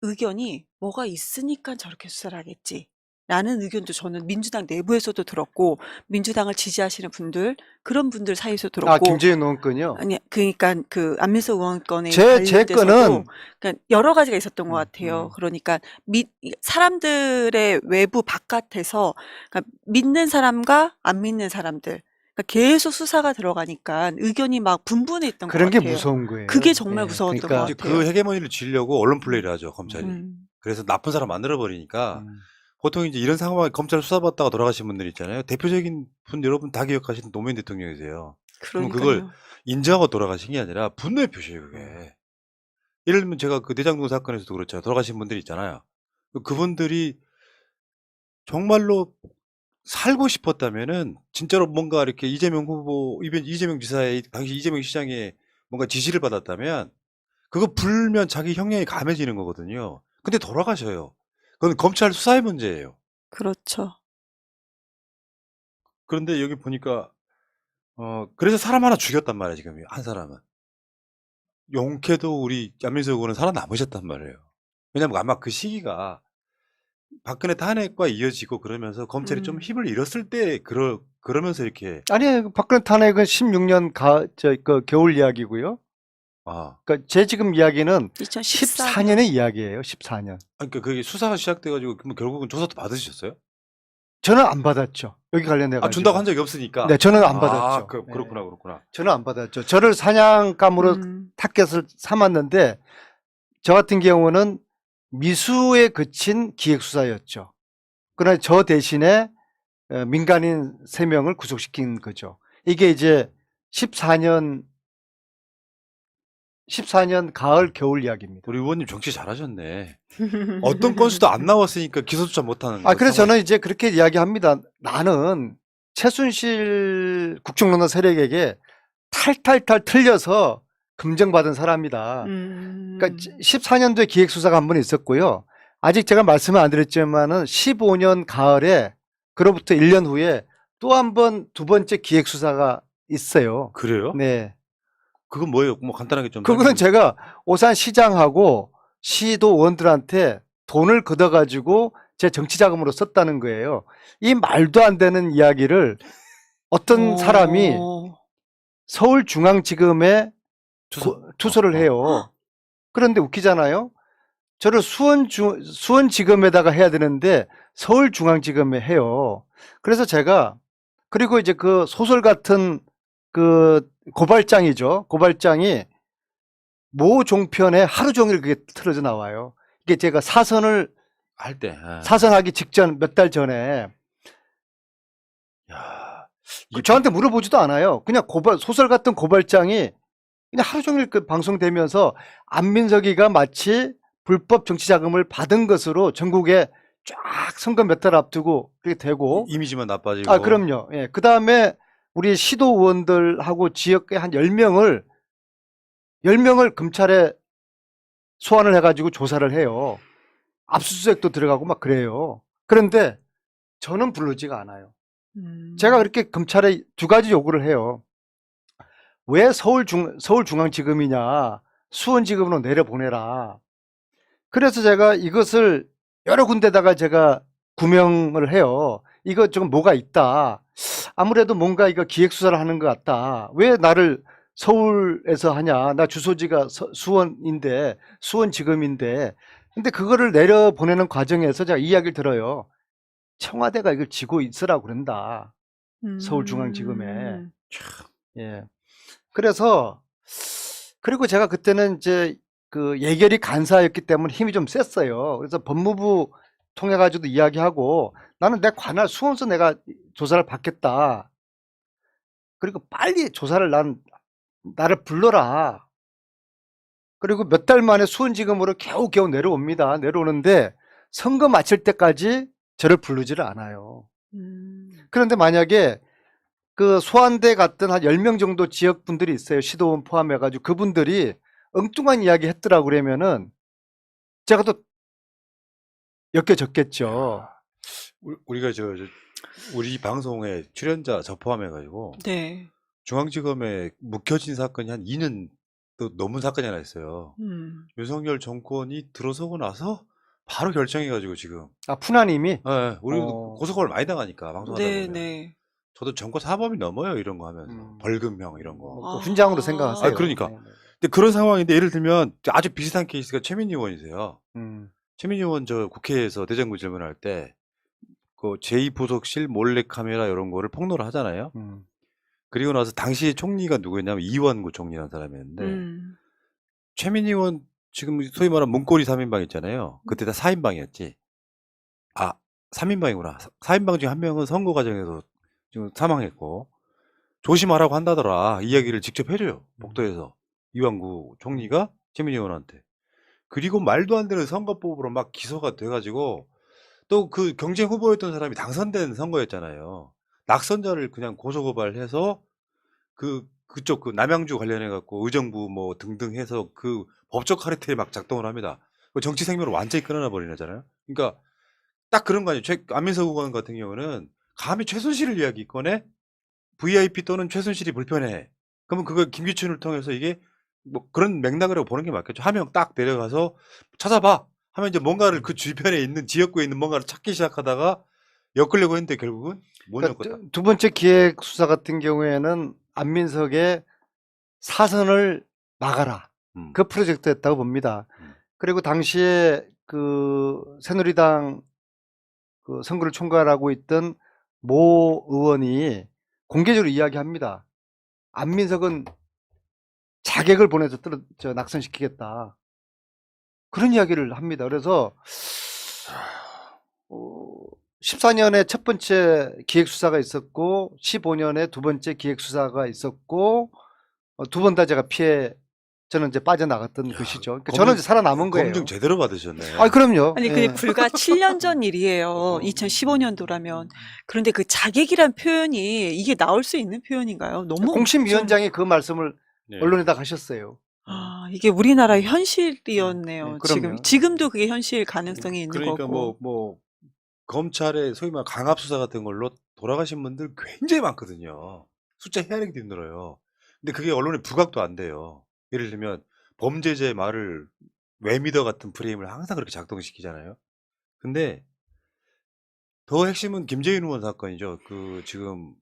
의견이 뭐가 있으니까 저렇게 수사를 하겠지. 라는 의견도 저는 민주당 내부에서도 들었고, 민주당을 지지하시는 분들, 그런 분들 사이에서 들었고. 김재현 의원건요. 아니, 그러니까 그 안민석 의원건에 제 관련돼서도 건은 그러니까 여러 가지가 있었던 것 같아요. 그러니까 사람들의 외부 바깥에서 그러니까 믿는 사람과 안 믿는 사람들, 그러니까 계속 수사가 들어가니까 의견이 막 분분했던 것 그런 게 같아요. 무서운 거예요. 그게 정말 네, 무서웠던 그러니까 것 이제 같아요. 그 헤게모니를 쥐려고 언론 플레이를 하죠, 검찰이. 음. 그래서 나쁜 사람 만들어버리니까 음. 보통 이제 이런 상황에 검찰 수사받다가 돌아가신 분들 있잖아요. 대표적인 분 여러분 다 기억하시는 노무현 대통령이세요. 그러면 그걸 그러니까요. 인정하고 돌아가신 게 아니라 분노의 표시예요, 그게. 예를 들면 제가 그 내장동 사건에서도 그렇죠. 돌아가신 분들이 있잖아요. 그분들이 정말로 살고 싶었다면은 진짜로 뭔가 이렇게 이재명 후보, 이재명 지사의 당시 이재명 시장의 뭔가 지시를 받았다면 그거 불면 자기 형량이 감해지는 거거든요. 근데 돌아가셔요. 그건 검찰 수사의 문제예요. 그렇죠. 그런데 여기 보니까 그래서 사람 하나 죽였단 말이에요, 지금 한 사람은. 용케도 우리 안민석 의원은 살아남으셨단 말이에요. 왜냐면 아마 그 시기가 박근혜 탄핵과 이어지고 그러면서 검찰이 좀 힘을 잃었을 때 그러면서 이렇게 아니, 박근혜 탄핵은 16년 겨울 이야기고요. 그러니까 제 지금 이야기는 14년의 이야기예요. 14년. 그러니까 그게 수사가 시작돼가지고 그럼 결국은 조사도 받으셨어요? 저는 안 받았죠. 여기 관련해가지고. 준다고 한 적이 없으니까. 네, 저는 안 받았죠. 그렇구나, 그렇구나. 저는 안 받았죠. 저를 사냥감으로 타겟을 삼았는데 저 같은 경우는 미수에 그친 기획수사였죠. 그러나 저 대신에 민간인 3명을 구속시킨 거죠. 이게 이제 14년 가을 겨울 이야기입니다. 우리 의원님 정치 잘하셨네. 어떤 건수도 안 나왔으니까 기소조차 못하는. 그래서 저는 이제 그렇게 이야기합니다. 나는 최순실 국정농단 세력에게 탈탈탈 틀려서 검증받은 사람이다. 그러니까 14년도에 기획수사가 한 번 있었고요. 아직 제가 말씀을 안 드렸지만은 15년 가을에 그로부터 1년 후에 또 한 번 두 번째 기획수사가 있어요. 그래요? 네. 그건 뭐예요? 뭐 간단하게 좀. 그거는 제가 오산시장하고 시도원들한테 돈을 걷어가지고 제 정치자금으로 썼다는 거예요. 이 말도 안 되는 이야기를 어떤 사람이 서울중앙지검에 투서를 해요. 그런데 웃기잖아요. 저를 수원지검에다가 해야 되는데 서울중앙지검에 해요. 그래서 제가 그리고 이제 그 소설 같은 그 고발장이죠. 고발장이 모 종편에 하루 종일 그게 틀어져 나와요. 이게 제가 사선을 할 때. 사선하기 직전 몇 달 전에 저한테 물어보지도 않아요. 그냥 소설 같은 고발장이 그냥 하루 종일 그 방송되면서 안민석이가 마치 불법 정치자금을 받은 것으로 전국에 쫙 선거 몇 달 앞두고 그렇게 되고 이미지만 나빠지고. 그럼요. 예. 그 다음에 우리 시도 의원들하고 지역에 한 10명을 검찰에 소환을 해가지고 조사를 해요. 압수수색도 들어가고 막 그래요. 그런데 저는 부르지가 않아요. 제가 그렇게 검찰에 두 가지 요구를 해요. 왜 서울중앙지검이냐, 수원지검으로 내려보내라. 그래서 제가 이것을 여러 군데다가 제가 구명을 해요. 이거 좀 뭐가 있다. 아무래도 뭔가 이거 기획 수사를 하는 것 같다. 왜 나를 서울에서 하냐? 나 주소지가 수원인데, 수원지검인데. 근데 그거를 내려보내는 과정에서 제가 이야기를 들어요. 청와대가 이걸 지고 있으라고 그런다. 서울중앙지검에. 음. 예. 그래서, 그리고 제가 그때는 이제 그 예결위 간사였기 때문에 힘이 좀 셌어요. 그래서 법무부 통해가지고도 이야기하고 나는 내 관할 수원서 내가 조사를 받겠다. 그리고 빨리 조사를 나를 불러라. 그리고 몇 달 만에 수원지검으로 겨우겨우 내려옵니다. 내려오는데 선거 마칠 때까지 저를 부르지를 않아요. 그런데 만약에 그 소환대 갔던 한 10명 정도 지역 분들이 있어요. 시도원 포함해가지고 그분들이 엉뚱한 이야기 했더라고 그러면은 제가 또 엮여졌겠죠. 우리가 우리 방송에 출연자 저 포함해가지고 네. 중앙지검에 묵혀진 사건이 한 2년 또 넘은 사건이 하나 있어요. 윤석열 정권이 들어서고 나서 바로 결정해가지고 지금. 아, 푸나님이? 예, 우리 어. 고소고발 많이 당하니까 방송하다 네, 보면. 네. 저도 정권 사범이 넘어요 이런 거 하면서 벌금형 이런 거. 뭐 훈장으로 아. 생각하세요. 아, 그러니까. 네, 네. 근데 그런 상황인데 예를 들면 아주 비슷한 케이스가 최민희 의원이세요. 음. 최민희 의원 저 국회에서 대정부 질문할 때 그 제2부속실 몰래카메라 이런 거를 폭로를 하잖아요. 그리고 나서 당시 총리가 누구였냐면 이완구 총리라는 사람이었는데 최민희 의원 지금 소위 말하는 문고리 3인방 있잖아요. 그때 다 4인방이었지. 아, 3인방이구나. 4인방 중에 한 명은 선거 과정에서 지금 사망했고 조심하라고 한다더라. 이야기를 직접 해줘요. 복도에서. 이완구 총리가 최민희 의원한테. 그리고 말도 안 되는 선거법으로 막 기소가 돼가지고 또 그 경쟁 후보였던 사람이 당선된 선거였잖아요. 낙선자를 그냥 고소고발해서 그쪽 그 남양주 관련해 갖고 의정부 뭐 등등 해서 그 법적 카르텔이 막 작동을 합니다. 그 정치 생명을 완전히 끊어놔 버리잖아요. 그러니까 딱 그런 거 아니에요. 안민석 의원 같은 경우는 감히 최순실을 이야기 꺼내 VIP 또는 최순실이 불편해. 그러면 그거 김기춘을 통해서 이게 뭐 그런 맥락으로 보는 게 맞겠죠. 한 명 딱 내려가서 찾아봐 하면 이제 뭔가를 그 주변에 있는 지역구에 있는 뭔가를 찾기 시작하다가 엮으려고 했는데 결국은 못 엮었다. 그러니까 두 번째 기획 수사 같은 경우에는 안민석의 사선을 막아라. 그 프로젝트였다고 봅니다. 그리고 당시에 그 새누리당 그 선거를 총괄하고 있던 모 의원이 공개적으로 이야기합니다. 안민석은 자객을 보내서 낙선시키겠다. 그런 이야기를 합니다. 그래서 14년에 첫 번째 기획수사가 있었고 15년에 두 번째 기획수사가 있었고 두 번 다 제가 저는 이제 빠져나갔던 것이죠. 그러니까 저는 이제 살아남은 거예요. 검증 제대로 받으셨네. 아, 그럼요. 아니, 예. 그게 불과 7년 전 일이에요. 2015년도라면. 그런데 그 자객이란 표현이 이게 나올 수 있는 표현인가요? 너무 공심위원장이 그 말씀을 네. 언론에다 하셨어요. 이게 우리나라의 현실이었네요. 네, 그럼요. 지금도 그게 현실 가능성이 있는 그러니까 거고. 뭐 검찰의 소위 말 강압 수사 같은 걸로 돌아가신 분들 굉장히 많거든요. 숫자 헤아리기도 힘들어요. 근데 그게 언론에 부각도 안 돼요. 예를 들면 범죄자의 말을 왜 믿어 같은 프레임을 항상 그렇게 작동시키잖아요. 근데 더 핵심은 김재인 의원 사건이죠. 그 지금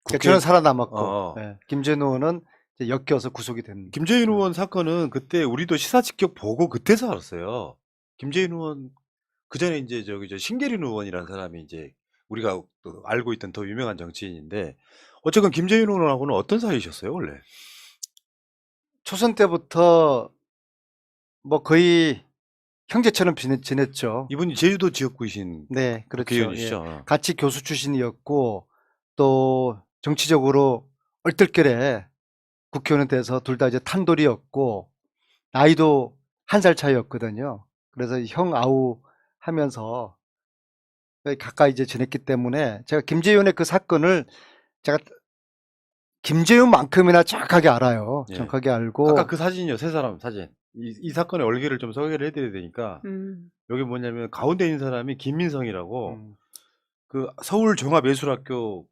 그러니까 저는 살아남았고 어. 예. 김재노 의원은 이제 엮여서 구속이 된. 김재인 의원 사건은 그때 우리도 시사 직격 보고 그때서 알았어요. 김재인 의원 그 전에 이제 저 신계린 의원이라는 사람이 이제 우리가 또 알고 있던 더 유명한 정치인인데 어쨌건 김재인 의원하고는 어떤 사이셨어요 원래? 초선 때부터 뭐 거의 형제처럼 지냈죠. 이분이 제주도 지역구이신 네, 그렇죠. 국회의원이시죠. 예. 같이 교수 출신이었고 또 정치적으로 얼떨결에 국회의원 돼서 둘 다 이제 탄돌이었고 나이도 1살 차이였거든요. 그래서 형 아우 하면서 가까이 이제 지냈기 때문에 제가 김재윤의 그 사건을 제가 김재윤만큼이나 정확하게 알아요. 예. 정확하게 알고. 아까 그 사진이요, 세 사람 사진. 이 사건의 얼개를 좀 소개를 해드려야 되니까 여기 뭐냐면 가운데 있는 사람이 김민성이라고 그 서울 종합예술학교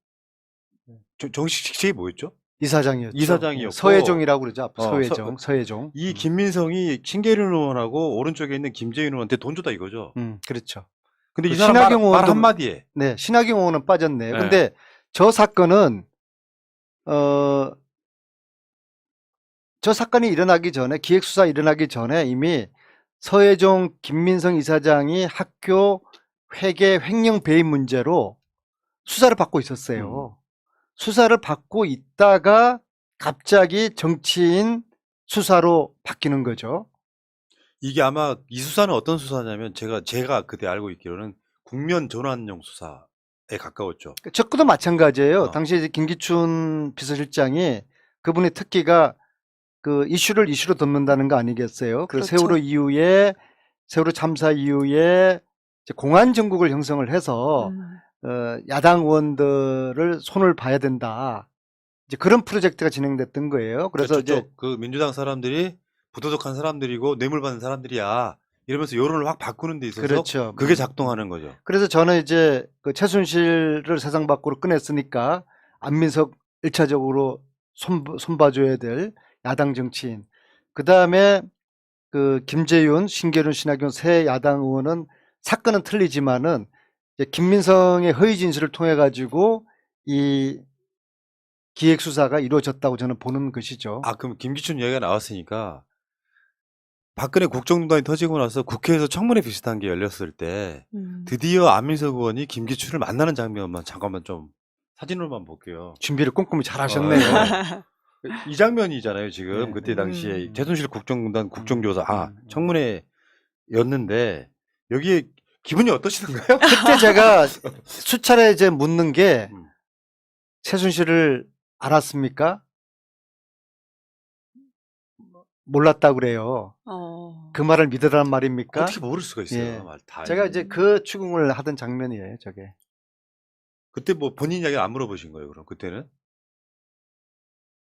정식 직책이 뭐였죠? 이사장이었죠. 이사장이었고 서혜종이라고 그러죠. 서혜종. 서혜종. 이 김민성이 신계륜 의원하고 오른쪽에 있는 김재윤 의원한테 돈 줬다 이거죠. 그렇죠. 근데 그 이 사람 말 신하경 의원도 한마디에 네, 신하경 의원은 빠졌네요. 네. 근데 저 사건은 어, 저 사건이 일어나기 전에 기획수사 일어나기 전에 이미 서혜종 김민성 이사장이 학교 회계 횡령 배임 문제로 수사를 받고 있었어요. 수사를 받고 있다가 갑자기 정치인 수사로 바뀌는 거죠. 이게 아마 이 수사는 어떤 수사냐면 제가 그때 알고 있기로는 국면 전환용 수사에 가까웠죠. 적구도 마찬가지예요. 어. 당시에 이제 김기춘 비서실장이 그분의 특기가 그 이슈로 덮는다는 거 아니겠어요? 그 그렇죠. 세월호 참사 이후에 이제 공안 정국을 형성을 해서 야당 의원들을 손을 봐야 된다. 이제 그런 프로젝트가 진행됐던 거예요. 그래서 이제 저쪽 그 민주당 사람들이 부도덕한 사람들이고 뇌물 받는 사람들이야 이러면서 여론을 확 바꾸는 데 있어서 그렇죠. 그게 작동하는 거죠. 그래서 저는 이제 그 최순실을 세상 밖으로 꺼냈으니까 안민석 1차적으로 손봐줘야 될 야당 정치인. 그 다음에 그 김재윤, 신계륜, 신하균 세 야당 의원은 사건은 틀리지만은 이제 김민성의 허위 진술을 통해 가지고 이 기획 수사가 이루어졌다고 저는 보는 것이죠. 아, 그럼 김기춘 얘기가 나왔으니까 박근혜 국정농단이 터지고 나서 국회에서 청문회 비슷한 게 열렸을 때 드디어 안민석 의원이 김기춘을 만나는 장면만 잠깐만 좀 사진으로만 볼게요. 준비를 꼼꼼히 잘 하셨네요. 이 장면이잖아요, 지금. 네. 그때 당시에 최순실 국정농단 국정조사, 청문회였는데, 여기에 기분이 어떠시던가요? 그때 제가 수차례 이제 묻는 게 최순실을 알았습니까? 몰랐다고 그래요. 그 말을 믿으라는 말입니까? 어떻게 모를 수가 있어요. 예. 다 제가 이제 그 추궁을 하던 장면이에요, 저게. 그때 뭐 본인 이야기 안 물어보신 거예요, 그럼 그때는?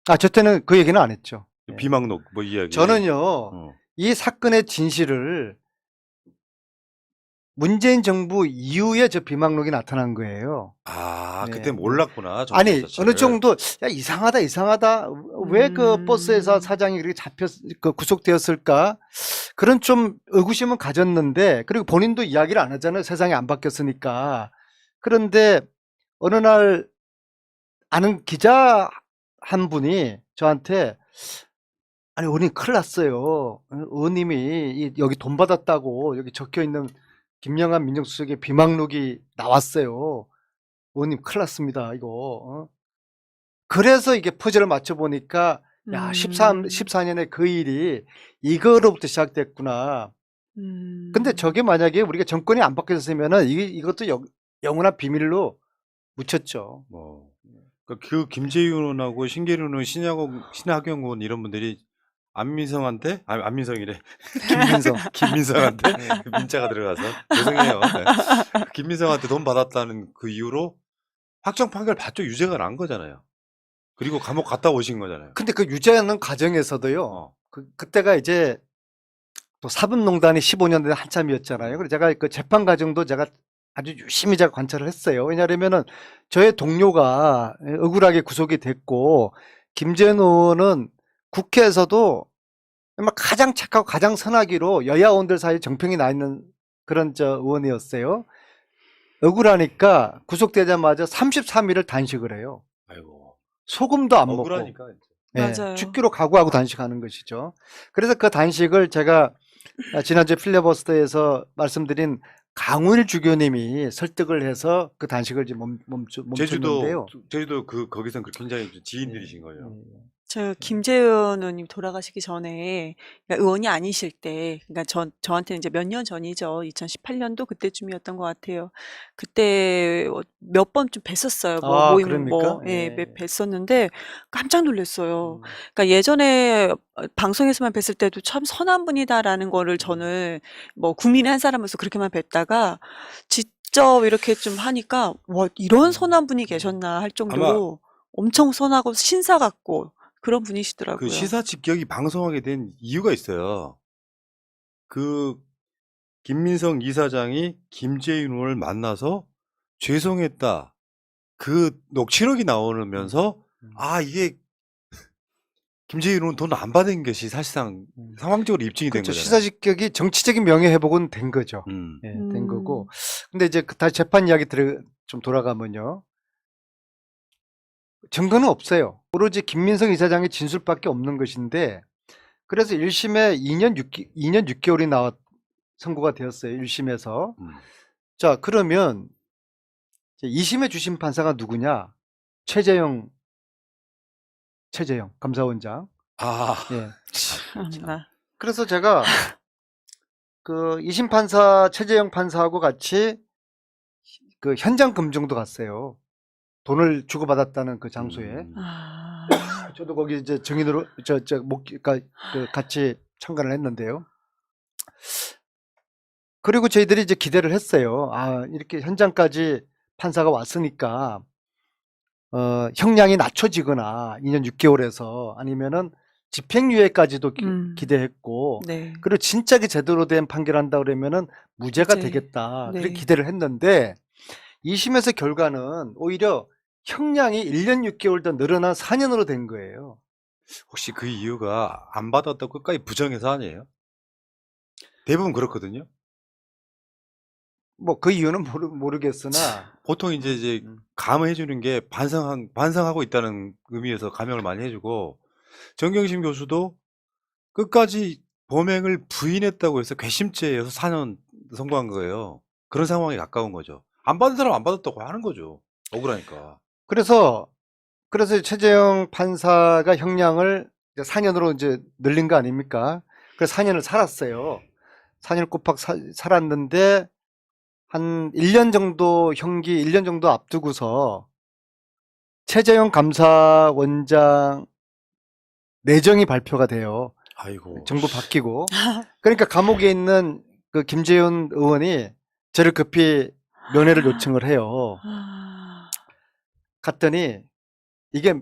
아, 저 때는 그 얘기는 안 했죠. 예. 비망록 뭐 이야기. 저는요, 이 사건의 진실을 문재인 정부 이후에 저 비망록이 나타난 거예요. 아, 네. 그때 몰랐구나. 정보 아니, 자체를. 어느 정도, 야, 이상하다. 왜 그 버스에서 사장이 그렇게 구속되었을까? 그런 좀 의구심은 가졌는데, 그리고 본인도 이야기를 안 하잖아요. 세상이 안 바뀌었으니까. 그런데 어느 날 아는 기자 한 분이 저한테, 아니, 의원님 큰일 났어요. 의원님이 여기 돈 받았다고 여기 적혀 있는 김영한 민정수석의 비망록이 나왔어요. 의원님 큰일 났습니다. 이거. 그래서 이게 퍼즐을 맞춰보니까 야 14년에 그 일이 이거로부터 시작됐구나. 근데 저게 만약에 우리가 정권이 안 바뀌었으면은 이것도 영원한 비밀로 묻혔죠. 그 김재윤하고 신계륜은 신하경 의원 이런 분들이 안민성한테 안민성이래 김민성한테 민자가 들어가서 죄송해요. 네. 김민성한테 돈 받았다는 그 이유로 확정 판결 받죠. 유죄가 난 거잖아요. 그리고 감옥 갔다 오신 거잖아요. 근데 그 유죄하는 과정에서도요. 그때가 이제 또 사법농단이 15년 된 한참이었잖아요. 그래서 제가 그 재판 과정도 제가 아주 유심히 제가 관찰을 했어요. 왜냐하면은 저의 동료가 억울하게 구속이 됐고 김재현 의원은 국회에서도 가장 착하고 가장 선하기로 여야 의원들 사이에 정평이 나 있는 그런 의원이었어요. 억울하니까 구속되자마자 33일을 단식을 해요. 아이고. 소금도 안 억울하니까. 먹고. 맞아요. 죽기로 각오하고 단식하는 것이죠. 그래서 그 단식을 제가 지난주 필리버스터에서 말씀드린 강훈일 주교님이 설득을 해서 그 단식을 이제 멈췄는데요. 제주도 거기선 굉장히 지인들이신 거예요. 저 김재현 의원님 돌아가시기 전에 그러니까 의원이 아니실 때, 그러니까 저한테는 이제 몇 년 전이죠. 2018년도 그때쯤이었던 것 같아요. 그때 몇 번 좀 뵀었어요. 뭐 모임 그럽니까? 뵀었는데 깜짝 놀랐어요. 그러니까 예전에 방송에서만 뵀을 때도 참 선한 분이다라는 거를 저는 뭐 국민의 한 사람으로서 그렇게만 뵀다가 직접 이렇게 좀 하니까 와, 이런 선한 분이 계셨나 할 정도로 엄청 선하고 신사 같고 그런 분이시더라고요. 그 시사 직격이 방송하게 된 이유가 있어요. 그 김민성 이사장이 김재윤 의원을 만나서 죄송했다. 그 녹취록이 나오면서 이게 김재윤은 돈 안 받은 것이 사실상 상황적으로 입증이 된 그렇죠. 거잖아요. 시사직격이 정치적인 명예 회복은 된 거죠. 예, 된 거고. 근데 이제 다시 재판 이야기 좀 돌아가면요. 증거는 없어요. 오로지 김민석 이사장의 진술밖에 없는 것인데, 그래서 1심에 2년 6개월이 선고가 되었어요. 1심에서. 자, 그러면 2심에 주심 판사가 누구냐? 최재형 감사원장. 아, 예. 참나. 그래서 제가 그 2심 판사 최재형 판사하고 같이 그 현장 검증도 갔어요. 돈을 주고받았다는 그 장소에. 아, 저도 거기 이제 증인으로 그러니까 그 같이 참관을 했는데요. 그리고 저희들이 이제 기대를 했어요. 아, 이렇게 현장까지 판사가 왔으니까 형량이 낮춰지거나 2년 6개월에서 아니면은 집행유예까지도 기대했고, 네. 그리고 진짜게 제대로 된 판결한다 그러면은 무죄가 무죄. 되겠다. 네. 그렇게 기대를 했는데 2심에서 결과는 오히려 형량이 1년 6개월 더 늘어난 4년으로 된 거예요. 혹시 그 이유가 안 받았다고 끝까지 부정해서 아니에요? 대부분 그렇거든요. 뭐 그 이유는 모르겠으나 보통 이제 감을 해주는 게 반성하고 있다는 의미에서 감형을 많이 해주고, 정경심 교수도 끝까지 범행을 부인했다고 해서 괘씸죄에서 4년 선고한 거예요. 그런 상황에 가까운 거죠. 안 받은 사람 안 받았다고 하는 거죠. 억울하니까. 그래서 최재형 판사가 형량을 4년으로 이제 늘린 거 아닙니까? 그래서 4년을 살았어요. 4년을 꼬박 살았는데 한 1년 정도 1년 정도 앞두고서 최재형 감사원장 내정이 발표가 돼요. 아이고. 정부 바뀌고. 그러니까 감옥에 있는 그 김재윤 의원이 저를 급히 면회를 요청을 해요. 아, 갔더니 이게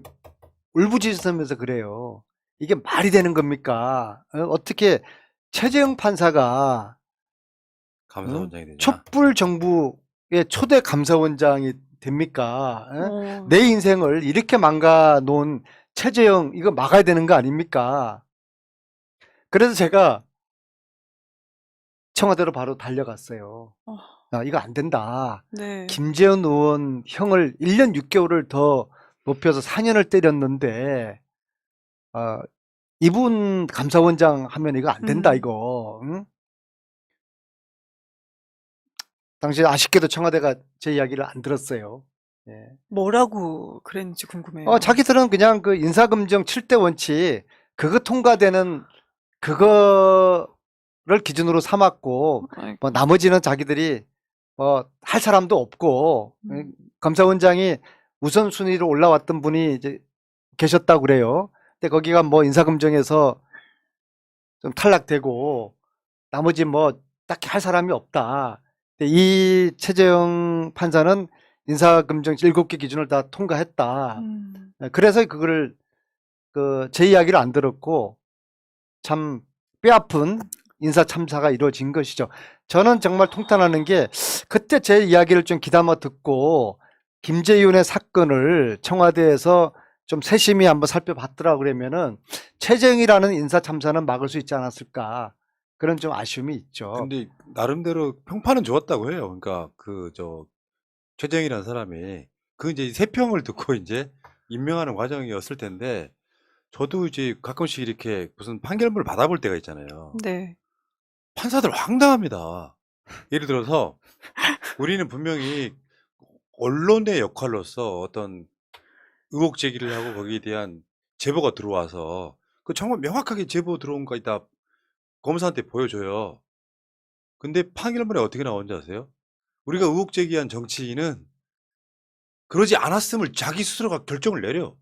울부짖으면서 그래요. 이게 말이 되는 겁니까? 어떻게 최재형 판사가 감사원장이 되냐? 촛불 정부의 초대 감사원장이 됩니까? 어, 내 인생을 이렇게 망가 놓은 최재형 이거 막아야 되는 거 아닙니까? 그래서 제가 청와대로 바로 달려갔어요. 어. 이거 안 된다. 네. 김재현 의원 형을 1년 6개월을 더 높여서 4년을 때렸는데 이분 감사원장 하면 이거 안 된다 이거. 응? 당시 아쉽게도 청와대가 제 이야기를 안 들었어요. 예. 뭐라고 그랬는지 궁금해요. 자기들은 그냥 그 인사검증 7대 원칙 그거 통과되는 그거를 기준으로 삼았고 아이고. 뭐 나머지는 자기들이 할 사람도 없고 감사원장이 우선순위로 올라왔던 분이 이제 계셨다고 그래요. 근데 거기가 뭐 인사검증에서 좀 탈락되고 나머지 뭐 딱히 할 사람이 없다. 근데 이 최재형 판사는 인사검증 7개 기준을 다 통과했다. 그래서 그거를 제 이야기를 안 들었고 참 뼈아픈 인사 참사가 이루어진 것이죠. 저는 정말 통탄하는 게 그때 제 이야기를 좀 귀담아 듣고 김재윤의 사건을 청와대에서 좀 세심히 한번 살펴봤더라 그러면은 최재형이라는 인사 참사는 막을 수 있지 않았을까 그런 좀 아쉬움이 있죠. 근데 나름대로 평판은 좋았다고 해요. 그러니까 최재형이라는 사람이 이제 세 평을 듣고 이제 임명하는 과정이었을 텐데, 저도 이제 가끔씩 이렇게 무슨 판결문을 받아볼 때가 있잖아요. 네. 판사들 황당합니다. 예를 들어서 우리는 분명히 언론의 역할로서 어떤 의혹 제기를 하고 거기에 대한 제보가 들어와서 정말 명확하게 제보 들어온 거 있다 검사한테 보여줘요. 근데 판결문에 어떻게 나오는지 아세요? 우리가 의혹 제기한 정치인은 그러지 않았음을 자기 스스로가 결정을 내려.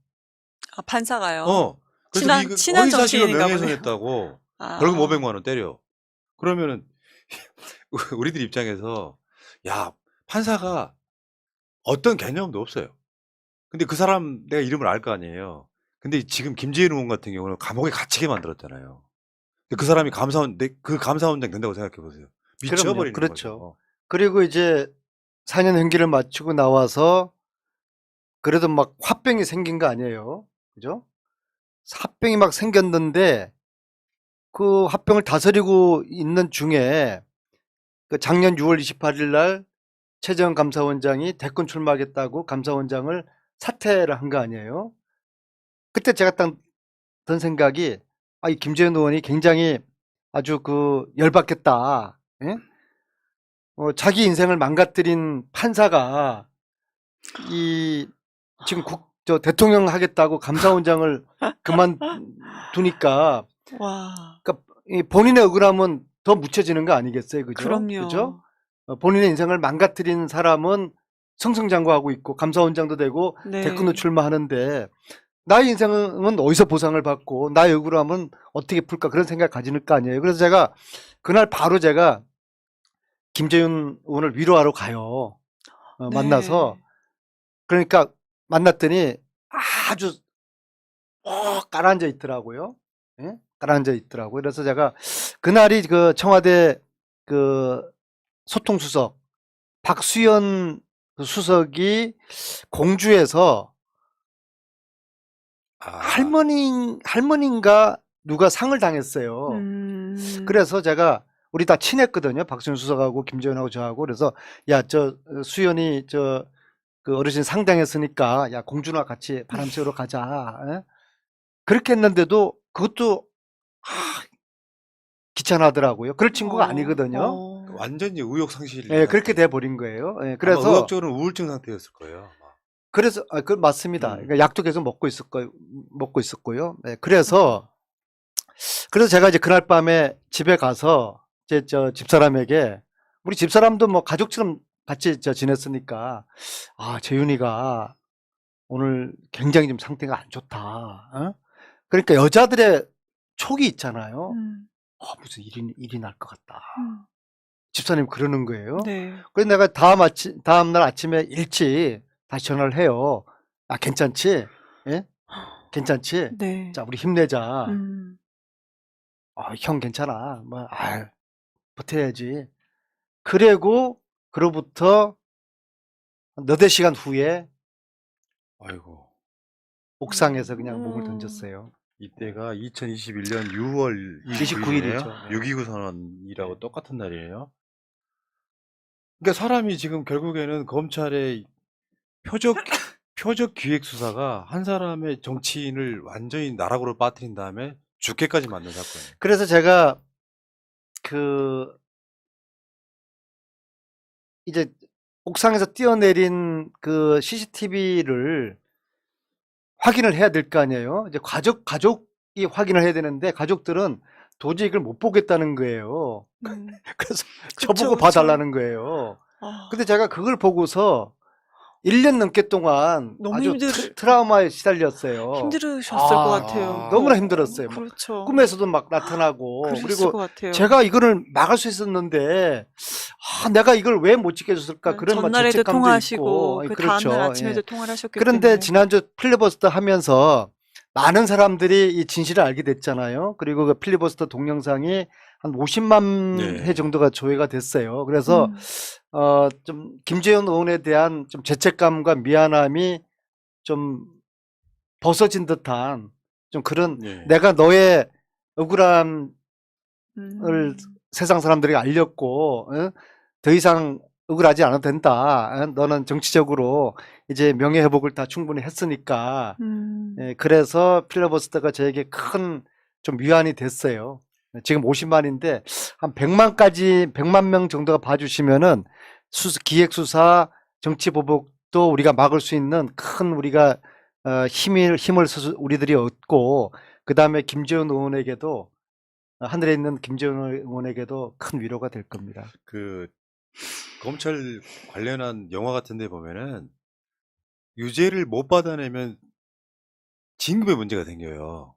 아, 판사가요? 그래서 친한 허위사실로 정치인인가 보네요. 명예훼손했다고 아, 벌금 500만 원 때려. 그러면은 우리들 입장에서 야, 판사가 어떤 개념도 없어요. 근데 그 사람 내가 이름을 알 거 아니에요. 근데 지금 김재인 의원 같은 경우는 감옥에 갇히게 만들었잖아요. 근데 그 사람이 그 감사원장 된다고 생각해 보세요. 미쳐버리는 그렇죠. 거죠. 그리고 이제 4년 형기를 마치고 나와서 그래도 막 화병이 생긴 거 아니에요. 그죠? 합병이 막 생겼는데 그 합병을 다스리고 있는 중에 그 작년 6월 28일 날 최재형 감사원장이 대권 출마하겠다고 감사원장을 사퇴를 한 거 아니에요. 그때 제가 딱 든 생각이 이 김재현 의원이 굉장히 아주 그 열받겠다. 예? 자기 인생을 망가뜨린 판사가 이 지금 저 대통령 하겠다고 감사원장을 그만두니까 와. 그러니까 이 본인의 억울함은 더 묻혀지는 거 아니겠어요, 그죠? 그럼요. 그죠? 본인의 인생을 망가뜨린 사람은 승승장구하고 있고 감사원장도 되고 대권도 네. 출마하는데 나의 인생은 어디서 보상을 받고 나의 억울함은 어떻게 풀까 그런 생각 가지는 거 아니에요. 그래서 제가 그날 바로 제가 김재윤 의원을 위로하러 가요. 만나서 네. 그러니까 만났더니 아주 깔아앉아 있더라고요. 예? 깔아앉아 있더라고요. 그래서 제가 그날이 그 청와대 그 소통수석 박수현 그 수석이 공주에서 아, 할머니인가 누가 상을 당했어요. 그래서 제가 우리 다 친했거든요. 박수현 수석하고 김재현하고 저하고. 그래서 야, 저 수현이 저 그 어르신 상 당했으니까 야, 공주나 같이 바람 쐬러 가자. 예? 그렇게 했는데도 그것도 귀찮아하더라고요. 그럴 친구가 아니거든요. 완전히 의욕 상실. 예, 그렇게 돼 버린 거예요. 예, 아마 그래서 의학적으로는 우울증 상태였을 거예요. 아마. 그래서 그 맞습니다. 그러니까 약도 계속 먹고 있었고요. 네, 그래서 제가 이제 그날 밤에 집에 가서 제 저 집사람에게 우리 집사람도 뭐 가족처럼 같이 지냈으니까 재윤이가 오늘 굉장히 좀 상태가 안 좋다. 어? 그러니까 여자들의 촉이 있잖아요. 무슨 일이 날 것 같다. 집사님 그러는 거예요. 네. 그래서 내가 다음 날 아침에 일찍 다시 전화를 해요. 괜찮지? 예? 괜찮지? 네. 자, 우리 힘내자. 형 괜찮아. 뭐, 버텨야지. 그로부터 너댓 시간 후에 아이고. 옥상에서 그냥 몸을 던졌어요. 이때가 2021년 6월 29일이죠. 29일이네요. 6.29 선언이라고 똑같은 날이에요. 그러니까 사람이 지금 결국에는 검찰의 표적 기획 수사가 한 사람의 정치인을 완전히 나락으로 빠뜨린 다음에 죽게까지 만든 사건이에요. 그래서 제가 이제 옥상에서 뛰어내린 그 CCTV를 확인을 해야 될 거 아니에요. 이제 가족이 확인을 해야 되는데 가족들은 도저히 이걸 못 보겠다는 거예요. 그래서 저보고 봐달라는 거예요. 근데 제가 그걸 보고서 1년 넘게 동안 너무 아주 트라우마에 시달렸어요. 힘들으셨을 것 같아요. 너무나 힘들었어요. 그렇죠. 꿈에서도 막 나타나고. 그랬을 그리고 것 같아요. 제가 이거를 막을 수 있었는데 내가 이걸 왜 못 지켜줬을까 그런 전날에도 죄책감도 통화하시고 있고. 그 그렇죠. 다음날 아침에도 통화를 하셨기 그런데 때문에. 지난주 필리버스터 하면서 많은 사람들이 이 진실을 알게 됐잖아요. 그리고 그 필리버스터 동영상이 한 50만 회 정도가 조회가 됐어요. 그래서 좀 김재현 의원에 대한 좀 죄책감과 미안함이 좀 벗어진 듯한 좀 그런 내가 너의 억울함을 세상 사람들에게 알렸고 더 이상 억울하지 않아도 된다. 너는 정치적으로 이제 명예회복을 다 충분히 했으니까. 그래서 필리버스터가 저에게 큰 좀 위안이 됐어요. 지금 50만인데 한 100만 명 정도가 봐주시면은 기획수사, 정치보복도 우리가 막을 수 있는 큰 우리가 힘을 우리들이 얻고 그 다음에 김재현 의원에게도 하늘에 있는 김재현 의원에게도 큰 위로가 될 겁니다. 그 검찰 관련한 영화 같은 데 보면은 유죄를 못 받아내면 진급에 문제가 생겨요.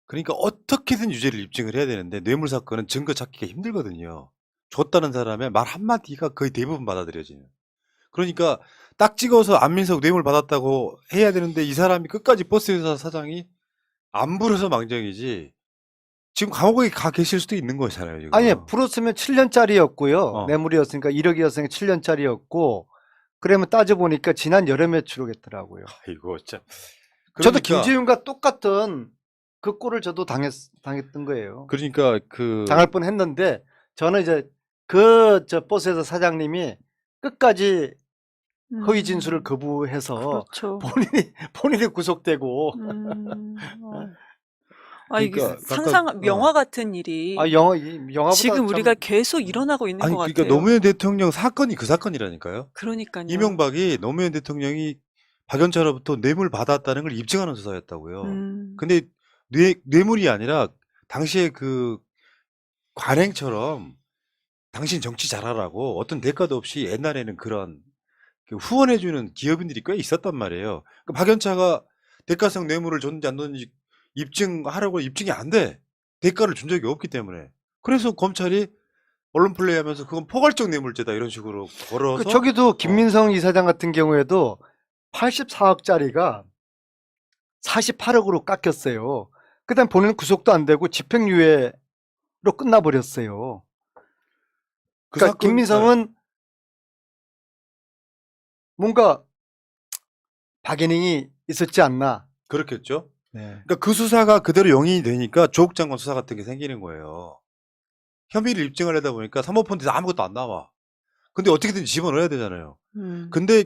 그러니까 어떻게든 유죄를 입증을 해야 되는데 뇌물 사건은 증거 찾기가 힘들거든요. 줬다는 사람의 말 한마디가 거의 대부분 받아들여지는. 그러니까 딱 찍어서 안민석 뇌물 받았다고 해야 되는데 이 사람이 끝까지 버스회사 사장이 안 부려서 망정이지 지금 감옥에 가 계실 수도 있는 거잖아요. 지금. 아니, 불었으면 7년짜리였고요. 뇌물이었으니까 1억이었으니까 7년짜리였고 그러면 따져보니까 지난 여름에 출국했더라고요. 아이고 참. 저도 김재윤과 똑같은 그 꼴을 저도 당했던 거예요. 그러니까 그 당할 뻔했는데 저는 이제 저 버스에서 사장님이 끝까지 허위 진술을 음, 거부해서 그렇죠. 본인이 구속되고 이게 그러니까 상상 영화 같은 일이 영화보다 지금 우리가 참 계속 일어나고 있는 아니 것 그러니까 같아요. 노무현 대통령 사건이 그 사건이라니까요. 그러니까요. 이명박이 노무현 대통령이 박연차로부터 뇌물 받았다는 걸 입증하는 수사였다고요. 음, 근데 뇌물이 아니라 당시에 그 관행처럼 당신 정치 잘하라고 어떤 대가도 없이 옛날에는 그런 그 후원해주는 기업인들이 꽤 있었단 말이에요. 그 박연차가 대가성 뇌물을 줬는지 안 줬는지 입증하라고 입증이 안 돼. 대가를 준 적이 없기 때문에. 그래서 검찰이 언론 플레이하면서 그건 포괄적 뇌물죄다 이런 식으로 걸어서 저기도 김민성 이사장 같은 경우에도 84억짜리가 48억으로 깎였어요. 그다음 본인은 구속도 안 되고 집행유예로 끝나버렸어요. 그 그러니까 사건 김민성은 뭔가 박예닝이 있었지 않나. 그렇겠죠. 네. 그러니까 그 수사가 그대로 용인이 되니까 조국 장관 수사 같은 게 생기는 거예요. 혐의를 입증하려다 보니까 사모펀드에서 아무것도 안 나와. 근데 어떻게든 집어넣어야 되잖아요. 근데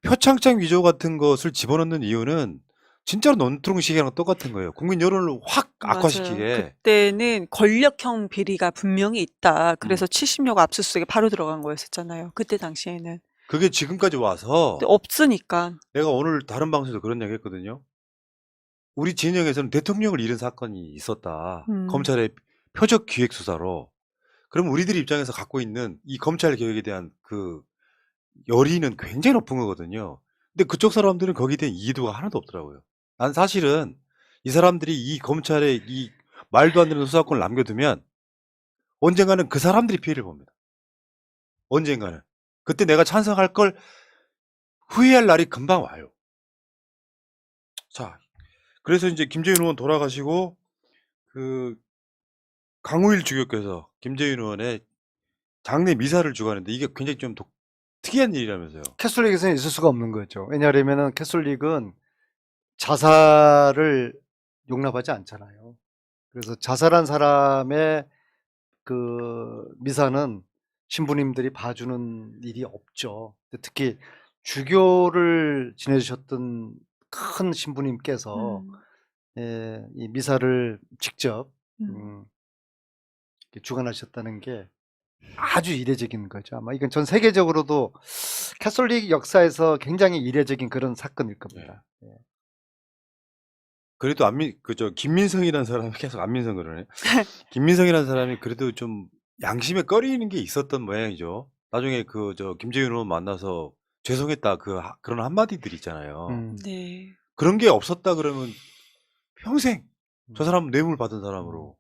표창장 위조 같은 것을 집어넣는 이유는 진짜로 논두렁식이랑 똑같은 거예요. 국민 여론을 확 맞아요. 악화시키게. 그때는 권력형 비리가 분명히 있다. 그래서 70여 가 압수수색에 바로 들어간 거였었잖아요. 그때 당시에는. 그게 지금까지 와서 근데 없으니까. 내가 오늘 다른 방송에서 그런 얘기 했거든요. 우리 진영에서는 대통령을 잃은 사건이 있었다. 검찰의 표적 기획 수사로. 그럼 우리들 입장에서 갖고 있는 이 검찰 개혁에 대한 그 열의는 굉장히 높은 거거든요. 근데 그쪽 사람들은 거기에 대한 이해도가 하나도 없더라고요. 난 사실은 이 사람들이 이 검찰의 이 말도 안 되는 수사권을 남겨두면 언젠가는 그 사람들이 피해를 봅니다. 언젠가는. 그때 내가 찬성할 걸 후회할 날이 금방 와요. 자, 그래서 이제 김재윤 의원 돌아가시고 그 강우일 주교께서 김재윤 의원의 장례 미사를 주관했는데 이게 굉장히 좀 특이한 일이라면서요. 캐톨릭에서는 있을 수가 없는 거죠. 왜냐하면은 캐톨릭은 자살을 용납하지 않잖아요. 그래서 자살한 사람의 그 미사는 신부님들이 봐주는 일이 없죠. 특히 주교를 지내주셨던 큰 신부님께서 이 미사를 직접 이렇게 주관하셨다는 게 아주 이례적인 거죠. 아마 이건 전 세계적으로도 캐톨릭 역사에서 굉장히 이례적인 그런 사건일 겁니다. 예. 그래도 김민성이라는 사람이 계속 안민성 그러네. 김민성이라는 사람이 그래도 좀 양심에 꺼리는 게 있었던 모양이죠. 나중에 김재윤 의원 만나서 죄송했다 그런 한마디들 있잖아요. 네. 그런 게 없었다 그러면 평생 저 사람은 뇌물 받은 사람으로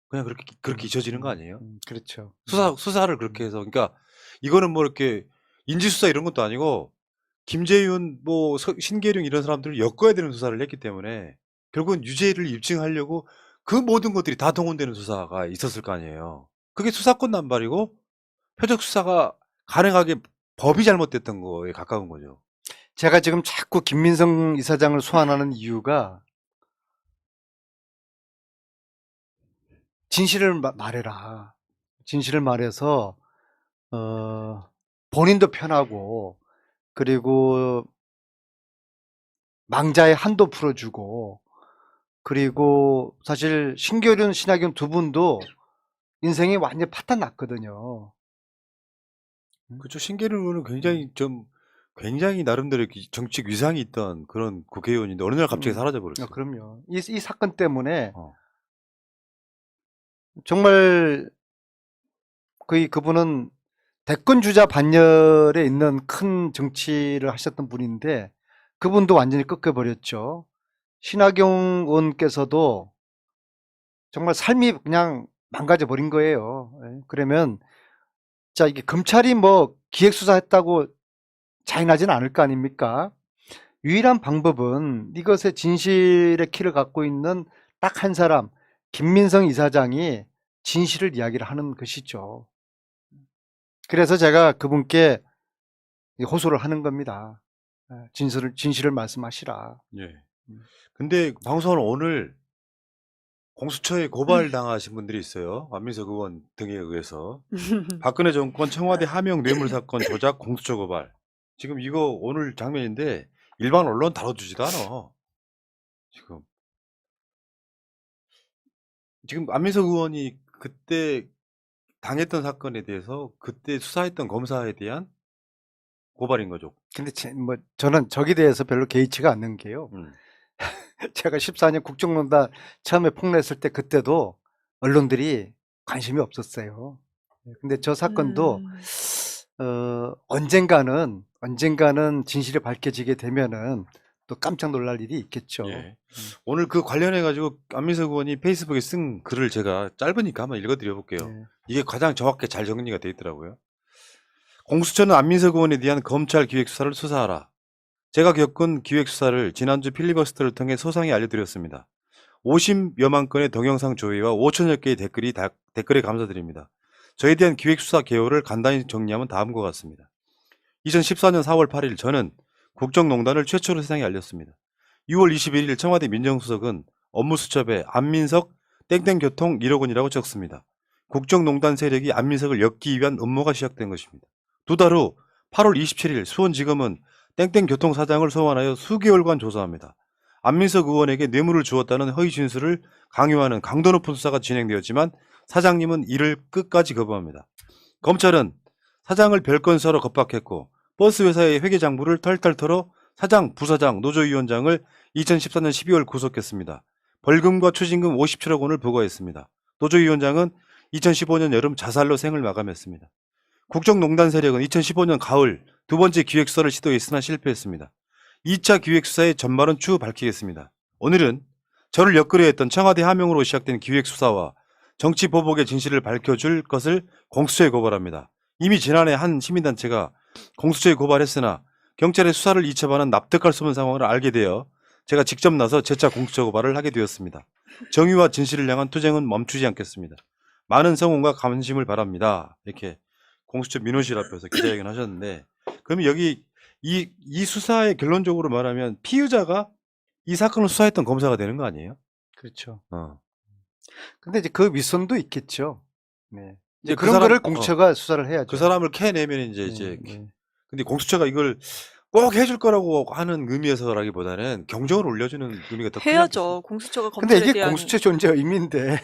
그냥 그렇게 잊혀지는 거 아니에요? 그렇죠. 수사를 그렇게 해서 그러니까 이거는 뭐 이렇게 인지수사 이런 것도 아니고 김재윤 뭐 신계룡 이런 사람들을 엮어야 되는 수사를 했기 때문에 결국은 유죄를 입증하려고 그 모든 것들이 다 동원되는 수사가 있었을 거 아니에요. 그게 수사권 남발이고 표적 수사가 가능하게 법이 잘못됐던 거에 가까운 거죠. 제가 지금 자꾸 김민성 이사장을 소환하는 이유가 진실을 말해라. 진실을 말해서 본인도 편하고 그리고 망자의 한도 풀어주고 그리고 사실 신교륜 신학연 두 분도 인생이 완전 파탄 났거든요. 그렇죠. 신계룡은 굉장히 나름대로 정치 위상이 있던 그런 국회의원인데 어느 날 갑자기 사라져 버렸어요. 그럼요. 이 사건 때문에 어. 정말 그분은 대권 주자 반열에 있는 큰 정치를 하셨던 분인데 그분도 완전히 꺾여버렸죠. 신하경 의원께서도 정말 삶이 그냥 망가져 버린 거예요. 그러면 자 이게 검찰이 뭐 기획수사했다고 자인하지는 않을 거 아닙니까? 유일한 방법은 이것의 진실의 키를 갖고 있는 딱 한 사람 김민성 이사장이 진실을 이야기를 하는 것이죠. 그래서 제가 그분께 호소를 하는 겁니다. 진실을 말씀하시라. 예. 근데 방송은 오늘 공수처에 고발당하신 분들이 있어요. 안민석 의원 등에 의해서. 박근혜 정권 청와대 하명 뇌물 사건 조작 공수처 고발. 지금 이거 오늘 장면인데 일반 언론 다뤄주지도 않아. 지금 안민석 의원이 그때 당했던 사건에 대해서 그때 수사했던 검사에 대한 고발인 거죠. 근데 뭐 저는 저기에 대해서 별로 개의치가 않는 게요. 제가 14년 국정농단 처음에 폭로했을 때 그때도 언론들이 관심이 없었어요. 근데 저 사건도 언젠가는 진실이 밝혀지게 되면은 또 깜짝 놀랄 일이 있겠죠. 예. 오늘 그 관련해 가지고 안민석 의원이 페이스북에 쓴 글을 제가 짧으니까 한번 읽어드려 볼게요. 네. 이게 가장 정확하게 잘 정리가 돼 있더라고요. 공수처는 안민석 의원에 대한 검찰 기획 수사를 수사하라. 제가 겪은 기획 수사를 지난주 필리버스터를 통해 소상히 알려드렸습니다. 50여만 건의 동영상 조회와 5천여 개의 댓글에 감사드립니다. 저에 대한 기획 수사 개요를 간단히 정리하면 다음과 같습니다. 2014년 4월 8일 저는 국정농단을 최초로 세상에 알렸습니다. 6월 21일 청와대 민정수석은 업무수첩에 안민석 땡땡교통 1억 원이라고 적습니다. 국정농단 세력이 안민석을 엮기 위한 음모가 시작된 것입니다. 두 달 후 8월 27일 수원지검은 땡땡교통 사장을 소환하여 수개월간 조사합니다. 안민석 의원에게 뇌물을 주었다는 허위 진술을 강요하는 강도 높은 수사가 진행되었지만 사장님은 이를 끝까지 거부합니다. 검찰은 사장을 별건 수사로 겁박했고 버스 회사의 회계장부를 털털 털어 사장, 부사장, 노조위원장을 2014년 12월 구속했습니다. 벌금과 추징금 57억 원을 부과했습니다. 노조위원장은 2015년 여름 자살로 생을 마감했습니다. 국정농단 세력은 2015년 가을 두 번째 기획수사를 시도했으나 실패했습니다. 2차 기획수사의 전말은 추후 밝히겠습니다. 오늘은 저를 엮으려 했던 청와대 하명으로 시작된 기획수사와 정치보복의 진실을 밝혀줄 것을 공수처에 고발합니다. 이미 지난해 한 시민단체가 공수처에 고발했으나 경찰의 수사를 이첩하는 납득할 수 없는 상황을 알게 되어 제가 직접 나서 재차 공수처 고발을 하게 되었습니다. 정의와 진실을 향한 투쟁은 멈추지 않겠습니다. 많은 성원과 관심을 바랍니다. 이렇게 공수처 민원실 앞에서 기자회견 하셨는데, 그러면 여기 이 수사의 결론적으로 말하면 피의자가 이 사건을 수사했던 검사가 되는 거 아니에요? 그렇죠. 어. 근데 이제 그 윗선도 있겠죠. 네. 이제 그런 거를 공수처가 수사를 해야죠. 그 사람을 캐내면 이제 근데 공수처가 이걸 꼭 해줄 거라고 하는 의미에서라기보다는 경종을 울려주는 의미가 더 크지 해야죠. 않겠어요? 공수처가 근데 검찰에 이게 대한 공수처 존재 의미인데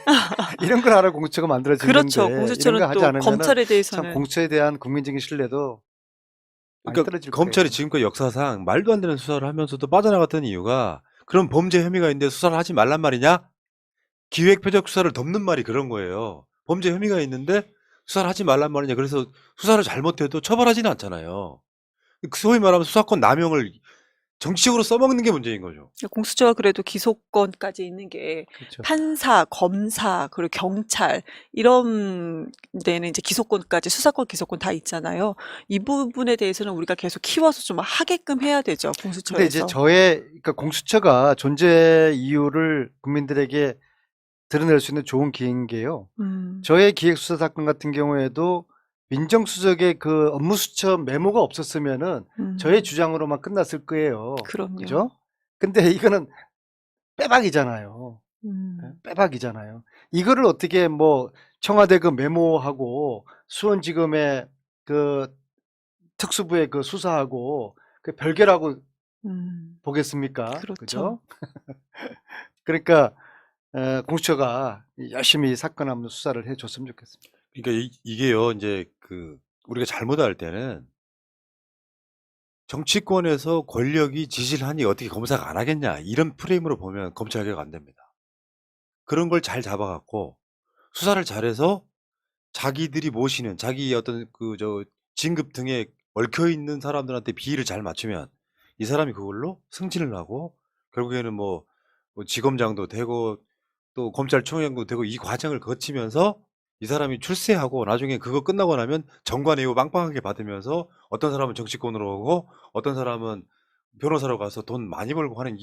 이런 걸 알아 공수처가 만들어지는데 그렇죠. 이런 공수처는 거 하지 또 않으면 검찰에 참 대해서는 공수처에 대한 국민적인 신뢰도 많이 그러니까 떨어질 검찰이 거예요. 지금까지 역사상 말도 안 되는 수사를 하면서도 빠져나갔던 이유가 그런 범죄 혐의가 있는데 수사를 하지 말란 말이냐? 기획 표적 수사를 덮는 말이 그런 거예요. 범죄 혐의가 있는데 수사를 하지 말란 말이냐? 그래서 수사를 잘못해도 처벌하지는 않잖아요. 소위 말하면 수사권 남용을 정치적으로 써먹는 게 문제인 거죠. 공수처가 그래도 기소권까지 있는 게 그렇죠. 판사, 검사, 그리고 경찰 이런 데는 이제 기소권까지 수사권, 기소권 다 있잖아요. 이 부분에 대해서는 우리가 계속 키워서 좀 하게끔 해야 되죠. 근데 이제 공수처에서. 그러니까 공수처가 존재 이유를 국민들에게 드러낼 수 있는 좋은 기회인 게요. 저의 기획수사 사건 같은 경우에도 민정수석의 그 업무수첩 메모가 없었으면은 저의 주장으로만 끝났을 거예요. 그럼요. 그죠? 근데 이거는 빼박이잖아요. 음. 빼박이잖아요. 이거를 어떻게 뭐 청와대 그 메모하고 수원지검의 그 특수부의 그 수사하고 그 별개라고 보겠습니까? 그렇죠. 그죠? 그러니까 공수처가 열심히 사건 한번 수사를 해줬으면 좋겠습니다. 그러니까 이게요, 이제 우리가 잘못할 때는 정치권에서 권력이 지시를 하니 어떻게 검사가 안 하겠냐 이런 프레임으로 보면 검찰 개혁 안 됩니다. 그런 걸 잘 잡아갖고 수사를 잘해서 자기들이 모시는 자기 어떤 진급 등에 얽혀 있는 사람들한테 비위를 잘 맞추면 이 사람이 그걸로 승진을 하고 결국에는 뭐 지검장도 되고 또 검찰총장도 되고 이 과정을 거치면서 이 사람이 출세하고 나중에 그거 끝나고 나면 정관예우 빵빵하게 받으면서 어떤 사람은 정치권으로 오고 어떤 사람은 변호사로 가서 돈 많이 벌고 하는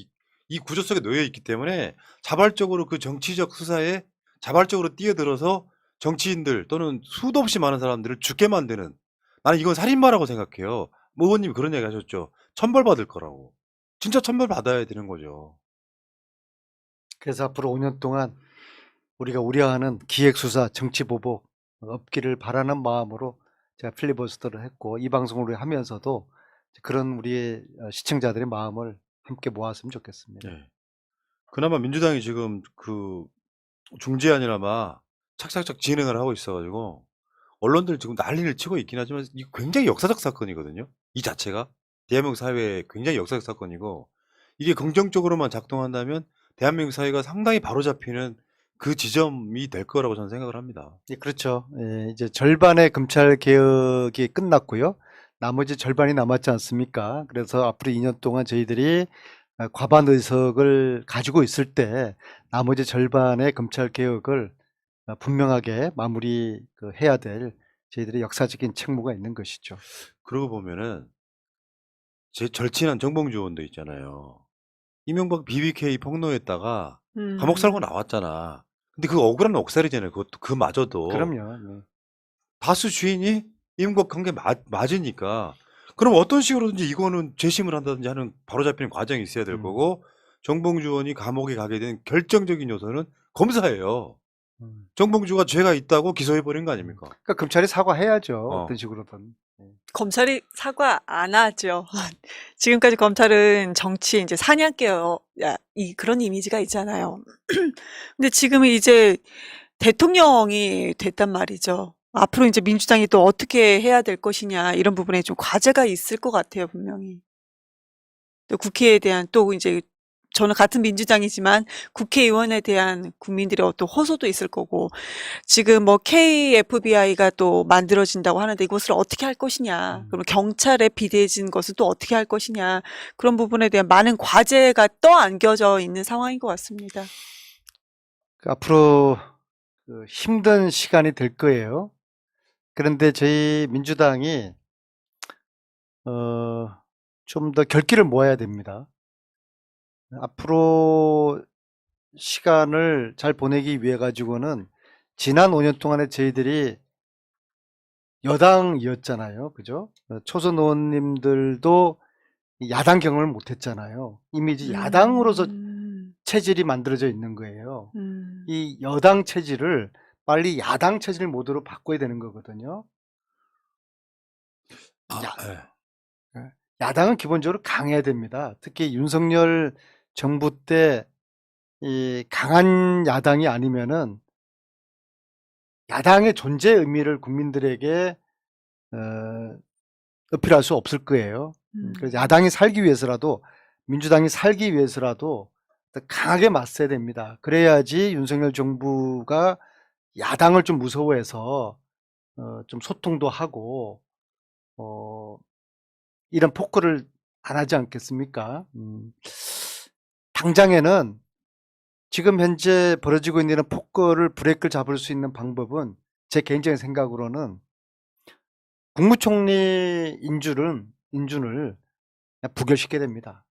이 구조 속에 놓여 있기 때문에 자발적으로 그 정치적 수사에 자발적으로 뛰어들어서 정치인들 또는 수도 없이 많은 사람들을 죽게 만드는, 나는 이건 살인마라고 생각해요. 뭐 의원님이 그런 얘기 하셨죠. 천벌받을 거라고. 진짜 천벌받아야 되는 거죠. 그래서 앞으로 5년 동안 우리가 우려하는 기획수사, 정치보복 없기를 바라는 마음으로 제가 필리버스터를 했고 이 방송을 하면서도 그런 우리의 시청자들의 마음을 함께 모았으면 좋겠습니다. 네. 그나마 민주당이 지금 그 중재안이나마 착착착 진행을 하고 있어가지고 언론들 지금 난리를 치고 있긴 하지만 이거 굉장히 역사적 사건이거든요. 이 자체가 대한민국 사회에 굉장히 역사적 사건이고 이게 긍정적으로만 작동한다면 대한민국 사회가 상당히 바로잡히는 그 지점이 될 거라고 저는 생각을 합니다. 예, 그렇죠. 예, 이제 절반의 검찰 개혁이 끝났고요. 나머지 절반이 남았지 않습니까? 그래서 앞으로 2년 동안 저희들이 과반 의석을 가지고 있을 때 나머지 절반의 검찰 개혁을 분명하게 마무리 해야 될 저희들의 역사적인 책무가 있는 것이죠. 그러고 보면은 제 절친한 정봉주 의원도 있잖아요. 이명박 BBK 폭로했다가 감옥 살고 나왔잖아. 근데 그 억울한 옥살이잖아요. 그것도 그마저도. 그럼요. 네. 다수 주인이 이명박 관계 맞으니까 그럼 어떤 식으로든지 이거는 재심을 한다든지 하는 바로잡히는 과정이 있어야 될 거고 정봉주 의원이 감옥에 가게 된 결정적인 요소는 검사예요. 정봉주가 죄가 있다고 기소해버린 거 아닙니까? 그러니까 검찰이 사과해야죠. 어떤 식으로든. 검찰이 사과 안 하죠. 지금까지 검찰은 정치 이제 사냥개요. 그런 이미지가 있잖아요. 근데 지금은 이제 대통령이 됐단 말이죠. 앞으로 이제 민주당이 또 어떻게 해야 될 것이냐 이런 부분에 좀 과제가 있을 것 같아요, 분명히. 또 국회에 대한 또 이제 저는 같은 민주당이지만 국회의원에 대한 국민들의 어떤 호소도 있을 거고 지금 뭐 KFBI가 또 만들어진다고 하는데 이것을 어떻게 할 것이냐 그럼 경찰에 비대해진 것을 또 어떻게 할 것이냐 그런 부분에 대한 많은 과제가 떠안겨져 있는 상황인 것 같습니다. 앞으로 힘든 시간이 될 거예요. 그런데 저희 민주당이 좀 더 결기를 모아야 됩니다. 앞으로 시간을 잘 보내기 위해 가지고는 지난 5년 동안에 저희들이 여당이었잖아요. 그죠? 초선 의원님들도 야당 경험을 못 했잖아요. 이미 이제 야당으로서 체질이 만들어져 있는 거예요. 이 여당 체질을 빨리 야당 체질 모드로 바꿔야 되는 거거든요. 야당은 기본적으로 강해야 됩니다. 특히 윤석열 정부 때 이 강한 야당이 아니면은 야당의 존재 의미를 국민들에게 어필할 수 없을 거예요. 그래서 야당이 살기 위해서라도 민주당이 살기 위해서라도 강하게 맞서야 됩니다. 그래야지 윤석열 정부가 야당을 좀 무서워해서 좀 소통도 하고 이런 포크를 안 하지 않겠습니까? 당장에는 지금 현재 벌어지고 있는 이런 폭거를 브레이크를 잡을 수 있는 방법은 제 개인적인 생각으로는 국무총리 인준을 부결시켜야 됩니다.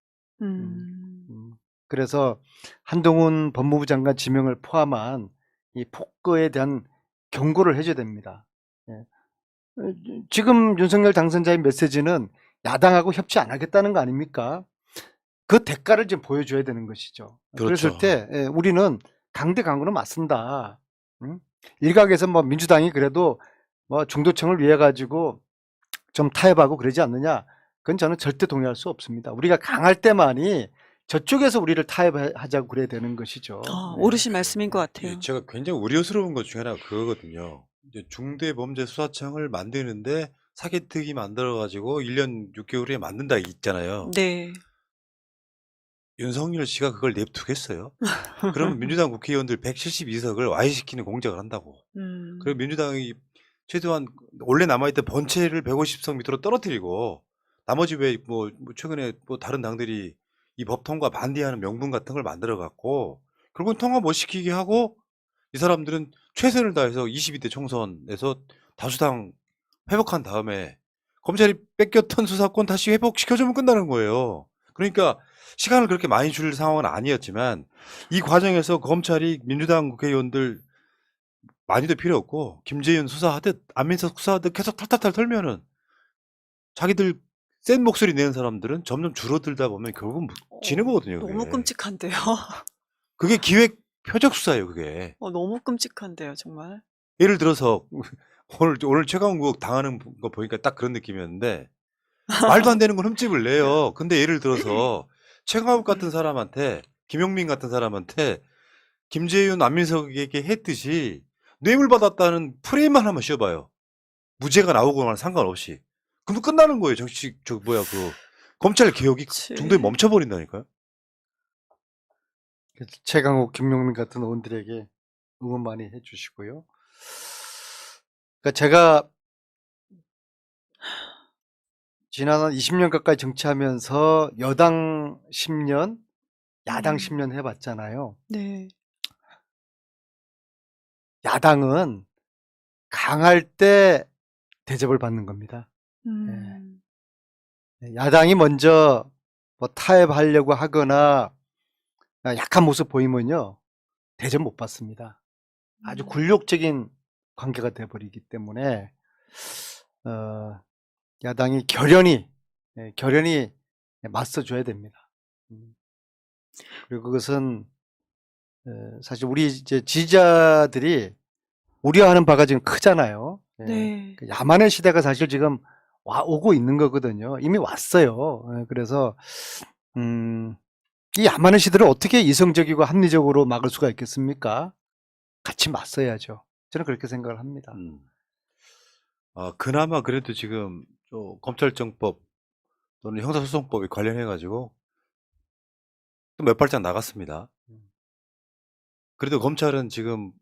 그래서 한동훈 법무부 장관 지명을 포함한 이 폭거에 대한 경고를 해줘야 됩니다. 지금 윤석열 당선자의 메시지는 야당하고 협치 안 하겠다는 거 아닙니까? 그 대가를 좀 보여줘야 되는 것이죠. 그렇죠. 그랬을 때 우리는 강대강으로 맞선다. 일각에서 뭐 민주당이 그래도 뭐 중도층을 위해 가지고 좀 타협하고 그러지 않느냐? 그건 저는 절대 동의할 수 없습니다. 우리가 강할 때만이 저쪽에서 우리를 타협하자고 그래야 되는 것이죠. 옳으신 말씀인 것 같아요. 제가 굉장히 우려스러운 것 중에 하나가 그거거든요. 이제 중대범죄수사청을 만드는데 사기특위 만들어가지고 1년 6개월에 만든다 있잖아요. 네. 윤석열 씨가 그걸 냅두겠어요? 그러면 민주당 국회의원들 172석을 와해시키는 공작을 한다고. 그리고 민주당이 최소한 원래 남아있던 본체를 150석 밑으로 떨어뜨리고 나머지 왜 뭐 최근에 뭐 다른 당들이 이 법 통과 반대하는 명분 같은 걸 만들어 갖고 결국은 통과 못 시키게 하고 이 사람들은 최선을 다해서 22대 총선에서 다수당 회복한 다음에 검찰이 뺏겼던 수사권 다시 회복시켜주면 끝나는 거예요. 그러니까 시간을 그렇게 많이 줄 상황은 아니었지만 이 과정에서 검찰이 민주당 국회의원들 많이도 필요 없고 김재현 수사하듯 안민석 수사하듯 계속 탈탈탈 털면은 자기들 센 목소리 내는 사람들은 점점 줄어들다 보면 결국은 지는 거거든요. 그게. 너무 끔찍한데요. 그게 기획 표적 수사예요, 그게. 너무 끔찍한데요, 정말. 예를 들어서 오늘 최강욱 당하는 거 보니까 딱 그런 느낌이었는데 말도 안 되는 건 흠집을 내요. 근데 예를 들어서 최강욱 같은 사람한테 김용민 같은 사람한테 김재윤, 안민석에게 했듯이 뇌물 받았다는 프레임만 하나만 씌워봐요. 무죄가 나오거나 상관없이. 그럼 끝나는 거예요. 정치 검찰 개혁이 그치. 중도에 멈춰버린다니까요. 그래서 최강욱, 김용민 같은 의원들에게 응원 많이 해주시고요. 그러니까 제가 지난 한 20년 가까이 정치하면서 여당 10년, 야당 10년 해봤잖아요. 네. 야당은 강할 때 대접을 받는 겁니다. 음. 야당이 먼저 뭐 타협하려고 하거나 약한 모습 보이면요, 대접 못 받습니다. 아주 굴욕적인 관계가 돼버리기 때문에 야당이 결연히 맞서줘야 됩니다. 그리고 그것은 사실 우리 이제 지지자들이 우려하는 바가 지금 크잖아요. 네. 그 야만의 시대가 사실 지금 오고 있는 거거든요. 이미 왔어요. 그래서 이 야만의 시대를 어떻게 이성적이고 합리적으로 막을 수가 있겠습니까? 같이 맞서야죠. 저는 그렇게 생각을 합니다. 그나마 그래도 지금 검찰청법 또는 형사소송법에 관련해가지고 또 몇 발짝 나갔습니다. 그래도 검찰은 지금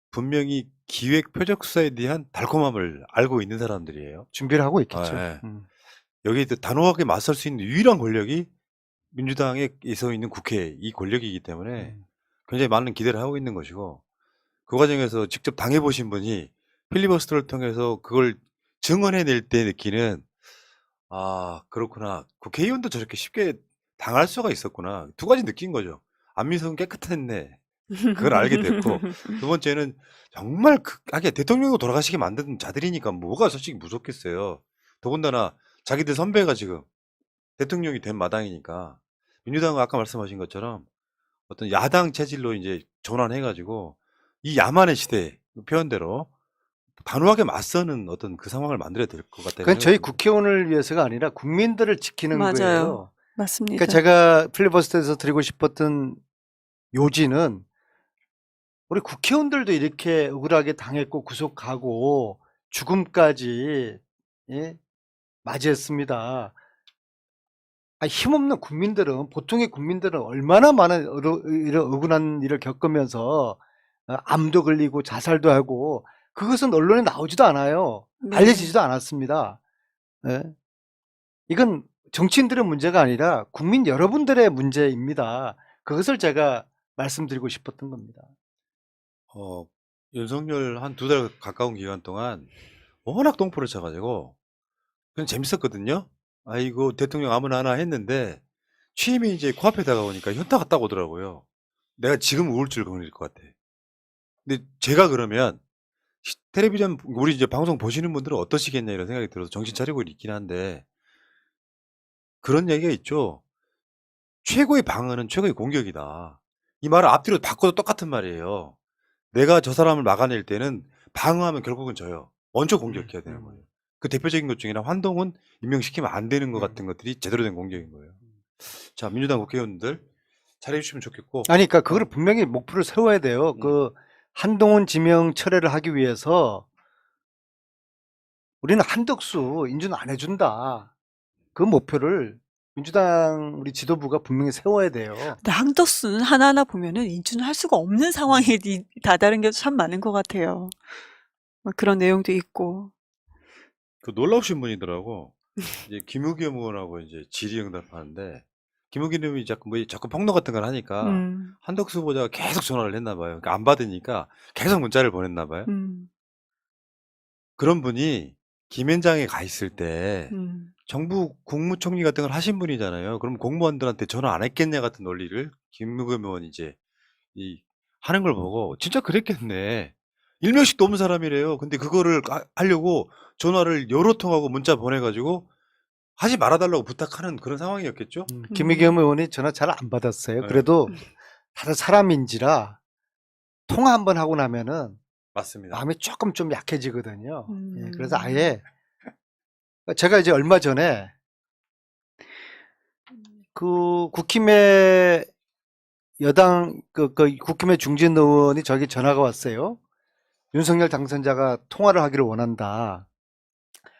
분명히 기획 표적 수사에 대한 달콤함을 알고 있는 사람들이에요. 준비를 하고 있겠죠. 네. 여기에 단호하게 맞설 수 있는 유일한 권력이 민주당에서 있는 국회 이 권력이기 때문에 굉장히 많은 기대를 하고 있는 것이고, 그 과정에서 직접 당해보신 분이 필리버스터를 통해서 그걸 증언해낼 때 느끼는, 그렇구나, 국회의원도 저렇게 쉽게 당할 수가 있었구나, 두 가지 느낀 거죠. 안민석은 깨끗했네, 그걸 알게 됐고, 두 번째는 정말 대통령도 돌아가시게 만든 자들이니까 뭐가 솔직히 무섭겠어요. 더군다나 자기들 선배가 지금 대통령이 된 마당이니까, 민주당은 아까 말씀하신 것처럼 어떤 야당 체질로 이제 전환해가지고 이 야만의 시대 표현대로 단호하게 맞서는 어떤 그 상황을 만들어야 될 것 같다는 그건 저희 생각이 듭니다. 국회의원을 위해서가 아니라 국민들을 지키는 맞아요. 거예요. 맞습니다. 그러니까 제가 필리버스터에서 드리고 싶었던 요지는, 우리 국회의원들도 이렇게 억울하게 당했고 구속하고 죽음까지 맞이했습니다. 힘없는 국민들은, 보통의 국민들은 얼마나 많은 이런 억울한 일을 겪으면서 암도 걸리고 자살도 하고, 그것은 언론에 나오지도 않아요. 네. 알려지지도 않았습니다. 이건 정치인들의 문제가 아니라 국민 여러분들의 문제입니다. 그것을 제가 말씀드리고 싶었던 겁니다. 윤석열 한 2달 가까운 기간 동안 워낙 똥포를 쳐가지고 그냥 재밌었거든요. 아이고 대통령 아무나 하나 했는데 취임이 이제 코앞에 다가오니까 현타가 딱 오더라고요. 내가 지금 우울증 걸릴 것 같아. 근데 제가 그러면 텔레비전 우리 이제 방송 보시는 분들은 어떠시겠냐 이런 생각이 들어서 정신 차리고 있긴 한데, 그런 얘기가 있죠. 최고의 방어는 최고의 공격이다. 이 말을 앞뒤로 바꿔도 똑같은 말이에요. 내가 저 사람을 막아낼 때는 방어하면 결국은 져요. 먼저 공격해야 되는 거예요. 그 대표적인 것 중에는 환동은 임명시키면 안 되는 것 같은 것들이 제대로 된 공격인 거예요. 자, 민주당 국회의원들 잘해주시면 좋겠고. 아니, 그러니까 그거를 분명히 목표를 세워야 돼요. 그 한동훈 지명 철회를 하기 위해서 우리는 한덕수 인준 안 해준다. 그 목표를 민주당 우리 지도부가 분명히 세워야 돼요. 근데 한덕수는 하나하나 보면은 인준을 할 수가 없는 상황에 다다른 게 참 많은 것 같아요. 그런 내용도 있고. 그 놀라우신 분이더라고. 이제 김우겸 의원하고 이제 질의응답하는데, 김우겸 의원이 자꾸 폭로 같은 걸 하니까 한덕수 후보자가 계속 전화를 했나 봐요. 그러니까 안 받으니까 계속 문자를 보냈나 봐요. 그런 분이 김현장에 가 있을 때 정부 국무총리 같은 걸 하신 분이잖아요. 그럼 공무원들한테 전화 안 했겠냐 같은 논리를 김우겸 의원이 이제 하는 걸 보고 진짜 그랬겠네. 일명씩 넘은 사람이래요. 근데 그거를 하려고 전화를 여러 통하고 문자 보내가지고 하지 말아달라고 부탁하는 그런 상황이었겠죠? 김의겸 의원이 전화 잘 안 받았어요. 네. 그래도 다들 사람인지라 통화 한번 하고 나면은 맞습니다. 마음이 조금 좀 약해지거든요. 예, 그래서 음. 아예 제가 이제 얼마 전에 그 국힘의 여당 그 국힘의 중진 의원이 저기 전화가 왔어요. 윤석열 당선자가 통화를 하기를 원한다.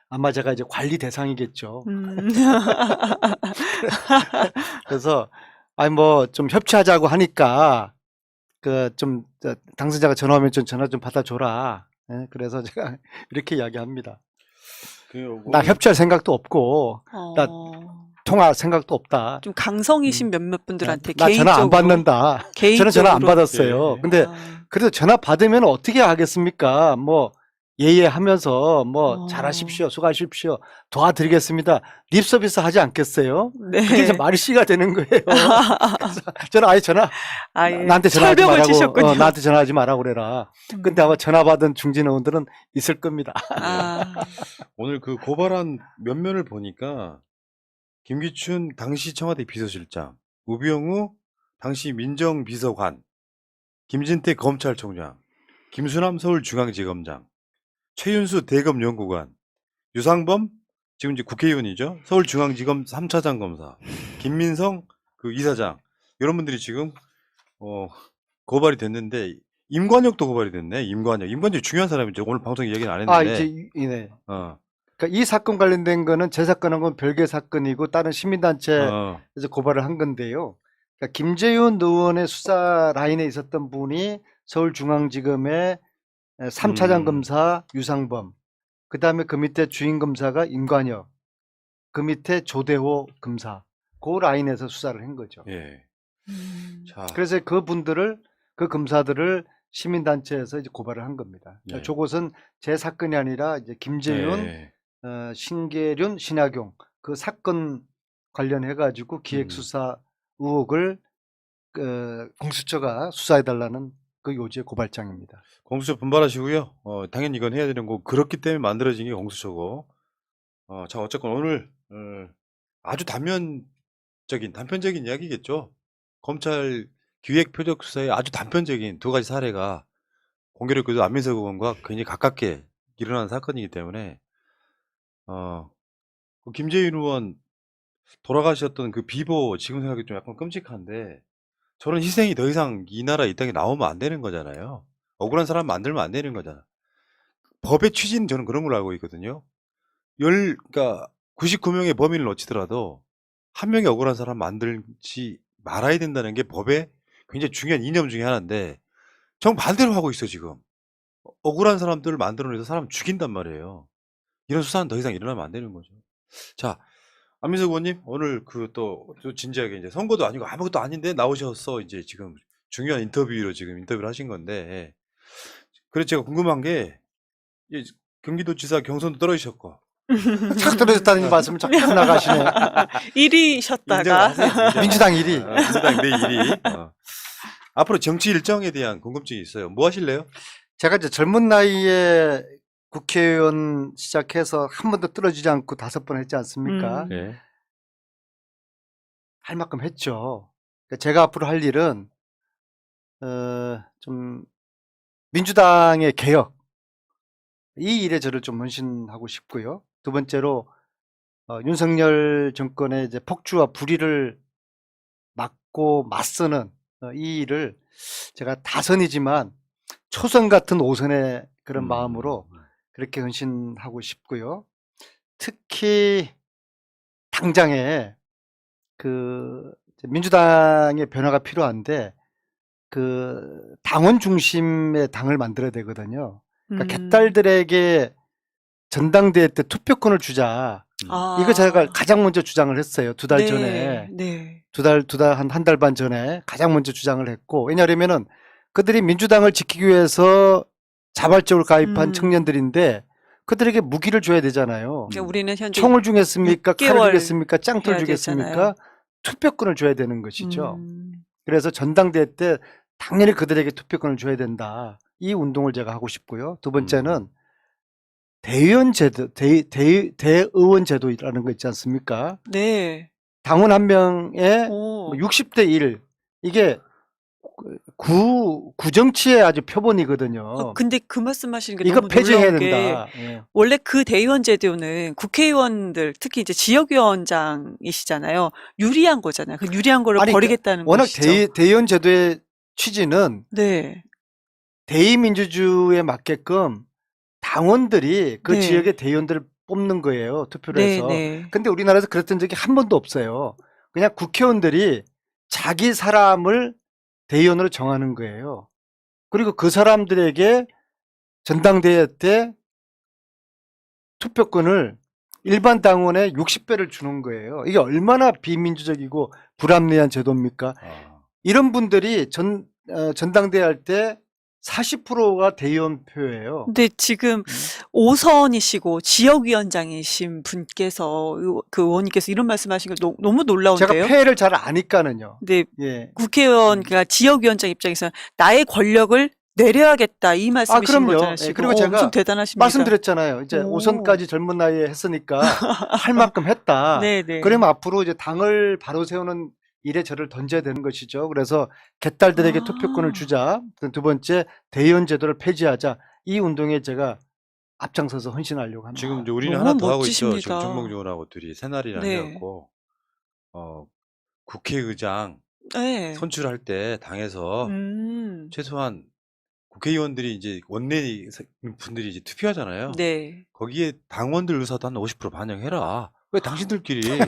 아마 제가 이제 관리 대상이겠죠. 음. 그래서 아니 뭐 좀 협치하자고 하니까 그 좀 당선자가 전화오면 좀 전화 좀 받아줘라. 예, 그래서 제가 이렇게 이야기합니다. 나 협치할 생각도 없고 나 어. 통화할 생각도 없다. 좀 강성이신 몇몇 분들한테 나 전화 안 개인적으로 받는다. 저는 전화 안 개인적으로 받았어요. 예. 근데 아. 그래도 전화 받으면 어떻게 하겠습니까? 뭐 예예하면서 뭐 잘하십시오, 어. 수고하십시오, 도와드리겠습니다. 립 서비스 하지 않겠어요? 그게 이제 네. 말이 씨가 되는 거예요. 그래서 저는 아예 전화 아예 나한테 전화하지 철벽을 말라고 치셨군요. 나한테 전화하지 말라고 그래라. 근데 아마 전화 받은 중진 의원들은 있을 겁니다. 아. 오늘 그 고발한 면면을 보니까 김기춘 당시 청와대 비서실장, 우병우 당시 민정비서관, 김진태 검찰총장, 김수남 서울중앙지검장, 최윤수 대검연구관, 유상범 지금 이제 국회의원이죠. 서울중앙지검 3차장 검사, 김민성 그 이사장 이런 분들이 지금 고발이 됐는데 임관혁도 고발이 됐네. 임관혁 중요한 사람이죠. 오늘 방송 얘기는 안 아 했는데. 이제 네. 어. 그러니까 이 사건 관련된 거는 제 사건하고는 별개의 사건이고 다른 시민단체에서 고발을 한 건데요. 그러니까 김재윤 의원의 수사 라인에 있었던 분이 서울중앙지검의 3차장 검사 유상범, 그 다음에 그 밑에 주임 검사가 임관혁, 그 밑에 조대호 검사, 그 라인에서 수사를 한 거죠. 예. 자, 그래서 그 검사들을 시민단체에서 이제 고발을 한 겁니다. 그러니까 예. 저것은 제 사건이 아니라 이제 김재윤, 예. 신계륜, 신하경 그 사건 관련해 가지고 기획수사 의혹을 공수처가 수사해달라는 그 요지의 고발장입니다. 공수처 분발하시고요. 당연히 이건 해야 되는 거고 그렇기 때문에 만들어진 게 공수처고. 자, 어쨌건 오늘 아주 단편적인 이야기겠죠. 검찰 기획 표적 수사의 아주 단편적인 두 가지 사례가 공교롭게도 안민석 의원과 굉장히 가깝게 일어난 사건이기 때문에 그 김재윤 의원 돌아가셨던 그 비보 지금 생각이 좀 약간 끔찍한데 저런 희생이 더 이상 이 나라 이 땅에 나오면 안 되는 거잖아요. 억울한 사람 만들면 안 되는 거잖아. 법의 취지는 저는 그런 걸로 알고 있거든요. 그러니까 99명의 범인을 놓치더라도 한 명의 억울한 사람 만들지 말아야 된다는 게 법의 굉장히 중요한 이념 중에 하나인데 정반대로 하고 있어 지금. 억울한 사람들을 만들어내서 사람 죽인단 말이에요. 이런 수사는 더 이상 일어나면 안 되는 거죠. 자, 안민석 의원님 오늘 또 진지하게 이제 선거도 아니고 아무것도 아닌데 나오셔서 이제 지금 중요한 인터뷰로 지금 인터뷰를 하신 건데 그래서 제가 궁금한 게 경기도지사 경선도 떨어지셨고 착 떨어졌다는 말씀을 자꾸 나가시네요. 1위셨다가 민주당 1위. 민주당 내 1위. 앞으로 정치 일정에 대한 궁금증이 있어요. 뭐 하실래요? 제가 이제 젊은 나이에 국회의원 시작해서 한 번도 떨어지지 않고 5번 했지 않습니까? 예. 할 만큼 했죠. 그러니까 제가 앞으로 할 일은 좀 민주당의 개혁 이 일에 저를 좀 헌신하고 싶고요. 두 번째로 윤석열 정권의 이제 폭주와 불의를 막고 맞서는 이 일을 제가 다선이지만 초선 같은 5선의 그런 마음으로 그렇게 헌신하고 싶고요. 특히 당장에 그 민주당의 변화가 필요한데 그 당원 중심의 당을 만들어야 되거든요. 그러니까 개딸들에게 전당대회 때 투표권을 주자. 이거 제가 가장 먼저 주장을 했어요. 2달 전에. 네. 한 달 반 전에 가장 먼저 주장을 했고, 왜냐하면은 그들이 민주당을 지키기 위해서 자발적으로 가입한 청년들인데 그들에게 무기를 줘야 되잖아요. 그러니까 우리는 현재 총을 주겠습니까? 칼을 6개월 주겠습니까? 짱돌 해야 주겠습니까? 되잖아요. 투표권을 줘야 되는 것이죠. 그래서 전당대회 때 당연히 그들에게 투표권을 줘야 된다. 이 운동을 제가 하고 싶고요. 두 번째는 대의원 제도, 대의원 제도라는 거 있지 않습니까? 네. 당원 한 명에 오. 60대 1 이게 구정치의 아주 표본이거든요. 근데 그 말씀하시는 게 이거 너무 폐지해야 놀라운 게 된다. 예. 원래 그 대의원 제도는 국회의원들 특히 이제 지역위원장이시잖아요. 유리한 거잖아요. 그 유리한 거를 아니, 버리겠다는 워낙 것이죠. 대의원 제도의 취지는 네. 대의민주주의에 맞게끔 당원들이 그 네. 지역의 대의원들을 뽑는 거예요. 투표를 네, 해서. 네. 근데 우리나라에서 그랬던 적이 한 번도 없어요. 그냥 국회의원들이 자기 사람을 대의원으로 정하는 거예요. 그리고 그 사람들에게 전당대회 때 투표권을 일반 당원의 60배를 주는 거예요. 이게 얼마나 비민주적이고 불합리한 제도입니까? 아, 이런 분들이 전당대회 할 때 40%가 대의원 표예요. 근데 지금 5선이시고 지역위원장이신 분께서 그 의원님께서 이런 말씀하신 게 너무 제가 놀라운데요. 폐해를 잘 아니까는요. 근데 예. 국회의원, 그러니까 지역위원장 입장에서 나의 권력을 내려야겠다 이 말씀이신 그럼요. 거잖아요. 예, 지금. 그리고 제가 엄청 대단하십니다. 말씀드렸잖아요. 이제 오. 5선까지 젊은 나이에 했으니까 할 만큼 했다. 네네. 그러면 앞으로 이제 당을 바로 세우는 일에 저를 던져야 되는 것이죠. 그래서 개딸들에게 투표권을 주자. 두 번째, 대의원 제도를 폐지하자. 이 운동에 제가 앞장서서 헌신하려고 합니다. 지금 이제 우리는 너무 하나 더 하고 있죠. 지금 멋지십니다. 정몽준하고 둘이 새날이랑 네. 해갖고 국회의장 네. 선출할 때 당에서 최소한 국회의원들이 이제 원내 분들이 이제 투표하잖아요. 네. 거기에 당원들 의사도 한 50% 반영해라. 왜 당신들끼리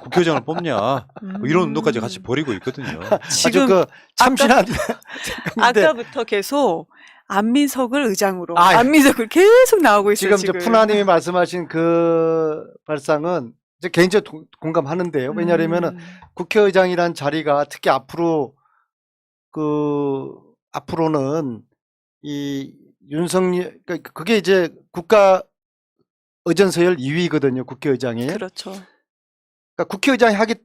국회의장을 뽑냐? 뭐 이런 운동까지 같이 벌이고 있거든요. 지금 아주 참신한 생각인데 아까부터 계속 안민석을 의장으로 아, 안민석을 계속 나오고 있어요. 지금 푸나님이 말씀하신 그 발상은 이제 개인적으로 공감하는데요. 왜냐하면은 국회의장이란 자리가 특히 앞으로는 이 윤석열 그게 이제 국가 의전 서열 2위거든요. 국회의장이. 그렇죠. 그러니까 국회의장이 하기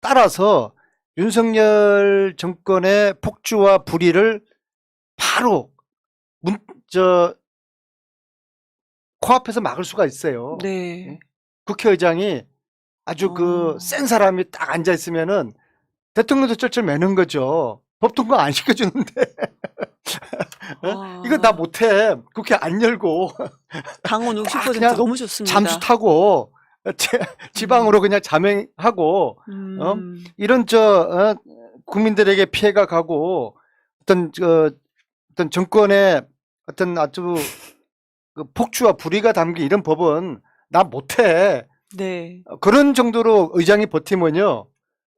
따라서 윤석열 정권의 폭주와 불의를 바로 코앞에서 막을 수가 있어요. 네. 국회의장이 아주 센 사람이 딱 앉아 있으면은 대통령도 쩔쩔 매는 거죠. 법 통과 안 시켜주는데. 이거 나 못해. 국회 안 열고. 당원 딱 60% 그냥 너무 좋습니다. 잠수 타고 지방으로 그냥 자맹하고 이런 국민들에게 피해가 가고 어떤 정권의 어떤 아주 그 폭주와 불의가 담긴 이런 법은 나 못해. 네. 그런 정도로 의장이 버티면요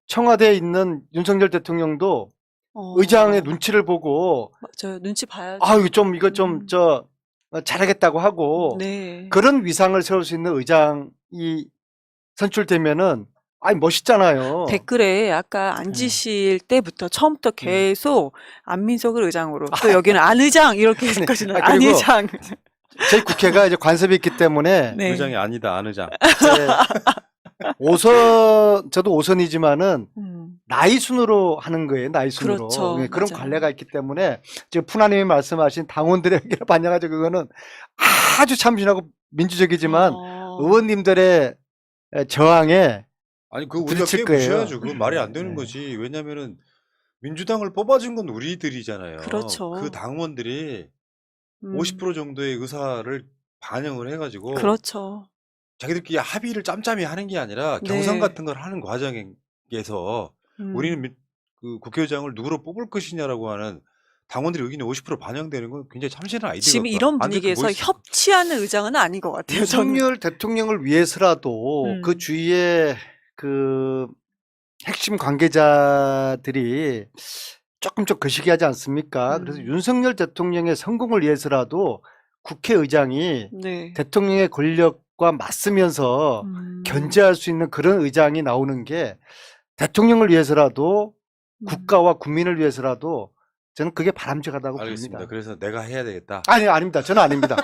청와대에 있는 윤석열 대통령도 의장의 눈치를 보고 맞아요. 눈치 봐야죠. 이거 좀 잘하겠다고 하고 네. 그런 위상을 세울 수 있는 의장이 선출되면은 멋있잖아요. 댓글에 아까 앉으실 때부터 처음부터 계속 안민석을 의장으로 또 여기는 안 의장 이렇게 해서까지는 안 그리고 의장. 저희 국회가 이제 관습이 있기 때문에 네. 의장이 아니다, 안 의장. 저도 5선이지만은 나이 순으로 하는 거예요. 나이 순으로. 그렇죠. 그런 맞아요. 관례가 있기 때문에 지금 푸나님이 말씀하신 당원들의 의견을 반영하죠. 그거는 아주 참신하고 민주적이지만 의원님들의 저항에 아니 우리가 부딪힐 꽤 거예요. 무시해야죠. 그건 말이 안 되는 네. 거지. 왜냐면은 민주당을 뽑아준 건 우리들이잖아요. 그렇죠. 그 당원들이 50% 정도의 의사를 반영을 해가지고 그렇죠. 자기들끼리 합의를 짬짬이 하는 게 아니라 네. 경선 같은 걸 하는 과정에서 우리는 그 국회의장을 누구로 뽑을 것이냐라고 하는 당원들의 의견이 50% 반영되는 건 굉장히 참신한 아이디어가 지금 이런 분위기에서 협치하는 의장은 아닌 것 같아요. 저는. 윤석열 대통령을 위해서라도 그 주위에 그 핵심 관계자들이 조금 거시기하지 않습니까? 그래서 윤석열 대통령의 성공을 위해서라도 국회의장이 네. 대통령의 권력과 맞서면서 견제할 수 있는 그런 의장이 나오는 게 대통령을 위해서라도 국가와 국민을 위해서라도 저는 그게 바람직하다고 알겠습니다. 봅니다. 그래서 내가 해야 되겠다. 아닙니다. 저는 아닙니다.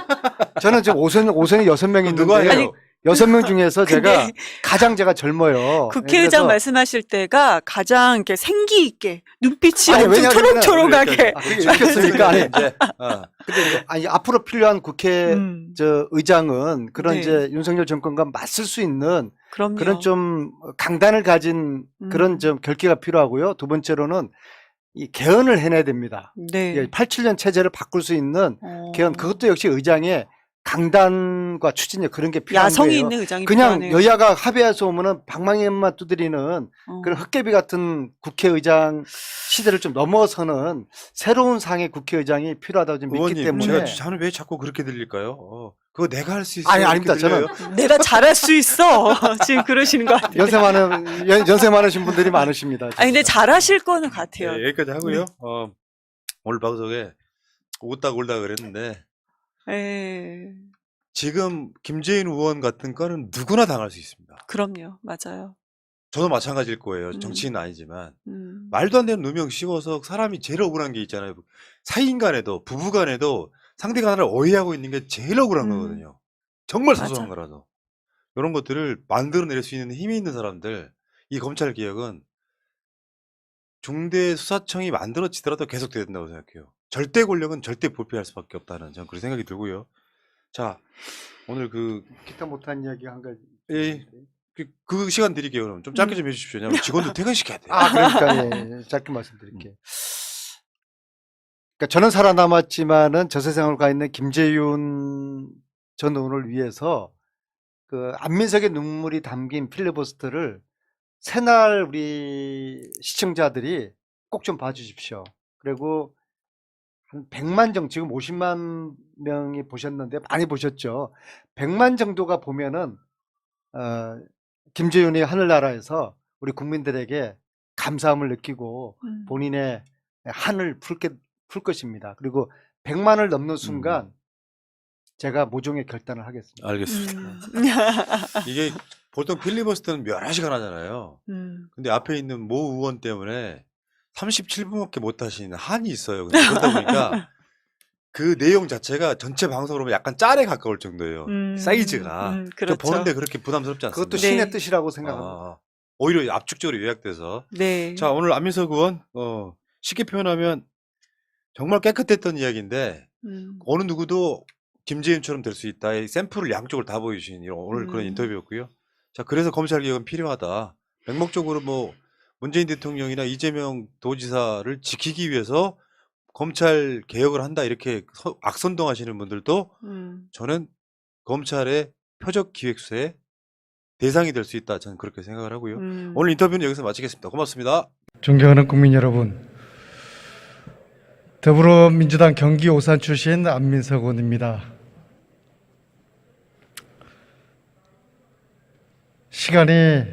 저는 지금 5선이 6명이 누가 있는데 해요? 6명 중에서 제가 근데 가장 젊어요. 국회의장 그래서 말씀하실 때가 가장 이렇게 생기 있게 눈빛이 아니, 엄청 왜냐하면은 초록초록하게. 그게 읽혔으니까 아니. 이제 근데 앞으로 필요한 국회 의장은 그런 네. 이제 윤석열 정권과 맞설 수 있는 그럼요. 그런 좀 강단을 가진 그런 좀 결기가 필요하고요. 두 번째로는 이 개헌을 해내야 됩니다. 네. 87년 체제를 바꿀 수 있는 개헌, 그것도 역시 의장의 강단과 추진력 그런 게 필요한 야성이 거예요. 있는 의장이 그냥 필요하네요. 여야가 합의해서 오면은 방망이만 두드리는 그런 어. 헛개비 같은 국회의장 시대를 좀 넘어서는 새로운 상의 국회의장이 필요하다고 좀 믿기 의원님, 때문에. 저는 왜 자꾸 그렇게 들릴까요? 그거 내가 할 수 있어. 아니, 아닙니다. 저는 내가 잘할 수 있어. 지금 그러시는 것 같아요. 연세 많으신 분들이 많으십니다. 아니 근데 잘하실 거는 같아요. 네, 여기까지 하고요. 오늘 방송에 웃다 골다 그랬는데 예. 지금 김재인 의원 같은 거는 누구나 당할 수 있습니다. 그럼요. 맞아요. 저도 마찬가지일 거예요. 정치인은 아니지만. 음. 말도 안 되는 누명 씌워서 사람이 제일 억울한 게 있잖아요. 사이인 간에도 부부 간에도 상대가 나를 오해하고 있는 게 제일 억울한 거거든요. 정말 사소한 맞아. 거라도. 이런 것들을 만들어낼 수 있는 힘이 있는 사람들, 이 검찰개혁은 중대수사청이 만들어지더라도 계속돼야 된다고 생각해요. 절대 권력은 절대 불패할 수밖에 없다는 저는 그런 생각이 들고요. 자, 오늘 기타 못한 이야기 한 가지. 그 시간 드릴게요. 그럼 좀 짧게 좀 해주십시오. 왜냐면 직원들 퇴근시켜야 돼요. 그러니까 짧게 말씀드릴게요. 그러니까 저는 살아남았지만은 저 세상을 가 있는 김재윤 전 의원을 위해서 그 안민석의 눈물이 담긴 필리버스터를 새날 우리 시청자들이 꼭 좀 봐주십시오. 그리고 한 100만 정도, 지금 50만 명이 보셨는데 많이 보셨죠. 100만 정도가 보면은 김재윤이 하늘나라에서 우리 국민들에게 감사함을 느끼고 본인의 한을 풀 것입니다. 그리고 100만을 넘는 순간 제가 모종의 결단을 하겠습니다. 알겠습니다. 이게 보통 필리버스터는 몇 시간 하잖아요. 근데 앞에 있는 모 의원 때문에 37분밖에 못 하시는 한이 있어요. 근데 그러다 보니까 그 내용 자체가 전체 방송으로 보면 약간 짤에 가까울 정도예요. 사이즈가. 그렇죠. 좀 보는데 그렇게 부담스럽지 않습니다. 그것도 신의 뜻이라고 생각합니다. 오히려 압축적으로 요약돼서. 네. 자, 오늘 안민석 의원 쉽게 표현하면 정말 깨끗했던 이야기인데 어느 누구도 김재윤처럼 될 수 있다. 이 샘플을 양쪽을 다 보여주신 오늘 그런 인터뷰였고요. 자, 그래서 검찰개혁은 필요하다. 맹목적으로 뭐 문재인 대통령이나 이재명 도지사를 지키기 위해서 검찰 개혁을 한다 이렇게 악선동하시는 분들도 저는 검찰의 표적기획수의 대상이 될 수 있다. 저는 그렇게 생각을 하고요. 오늘 인터뷰는 여기서 마치겠습니다. 고맙습니다. 존경하는 국민 여러분, 더불어민주당 경기 오산 출신 안민석 의원입니다. 시간이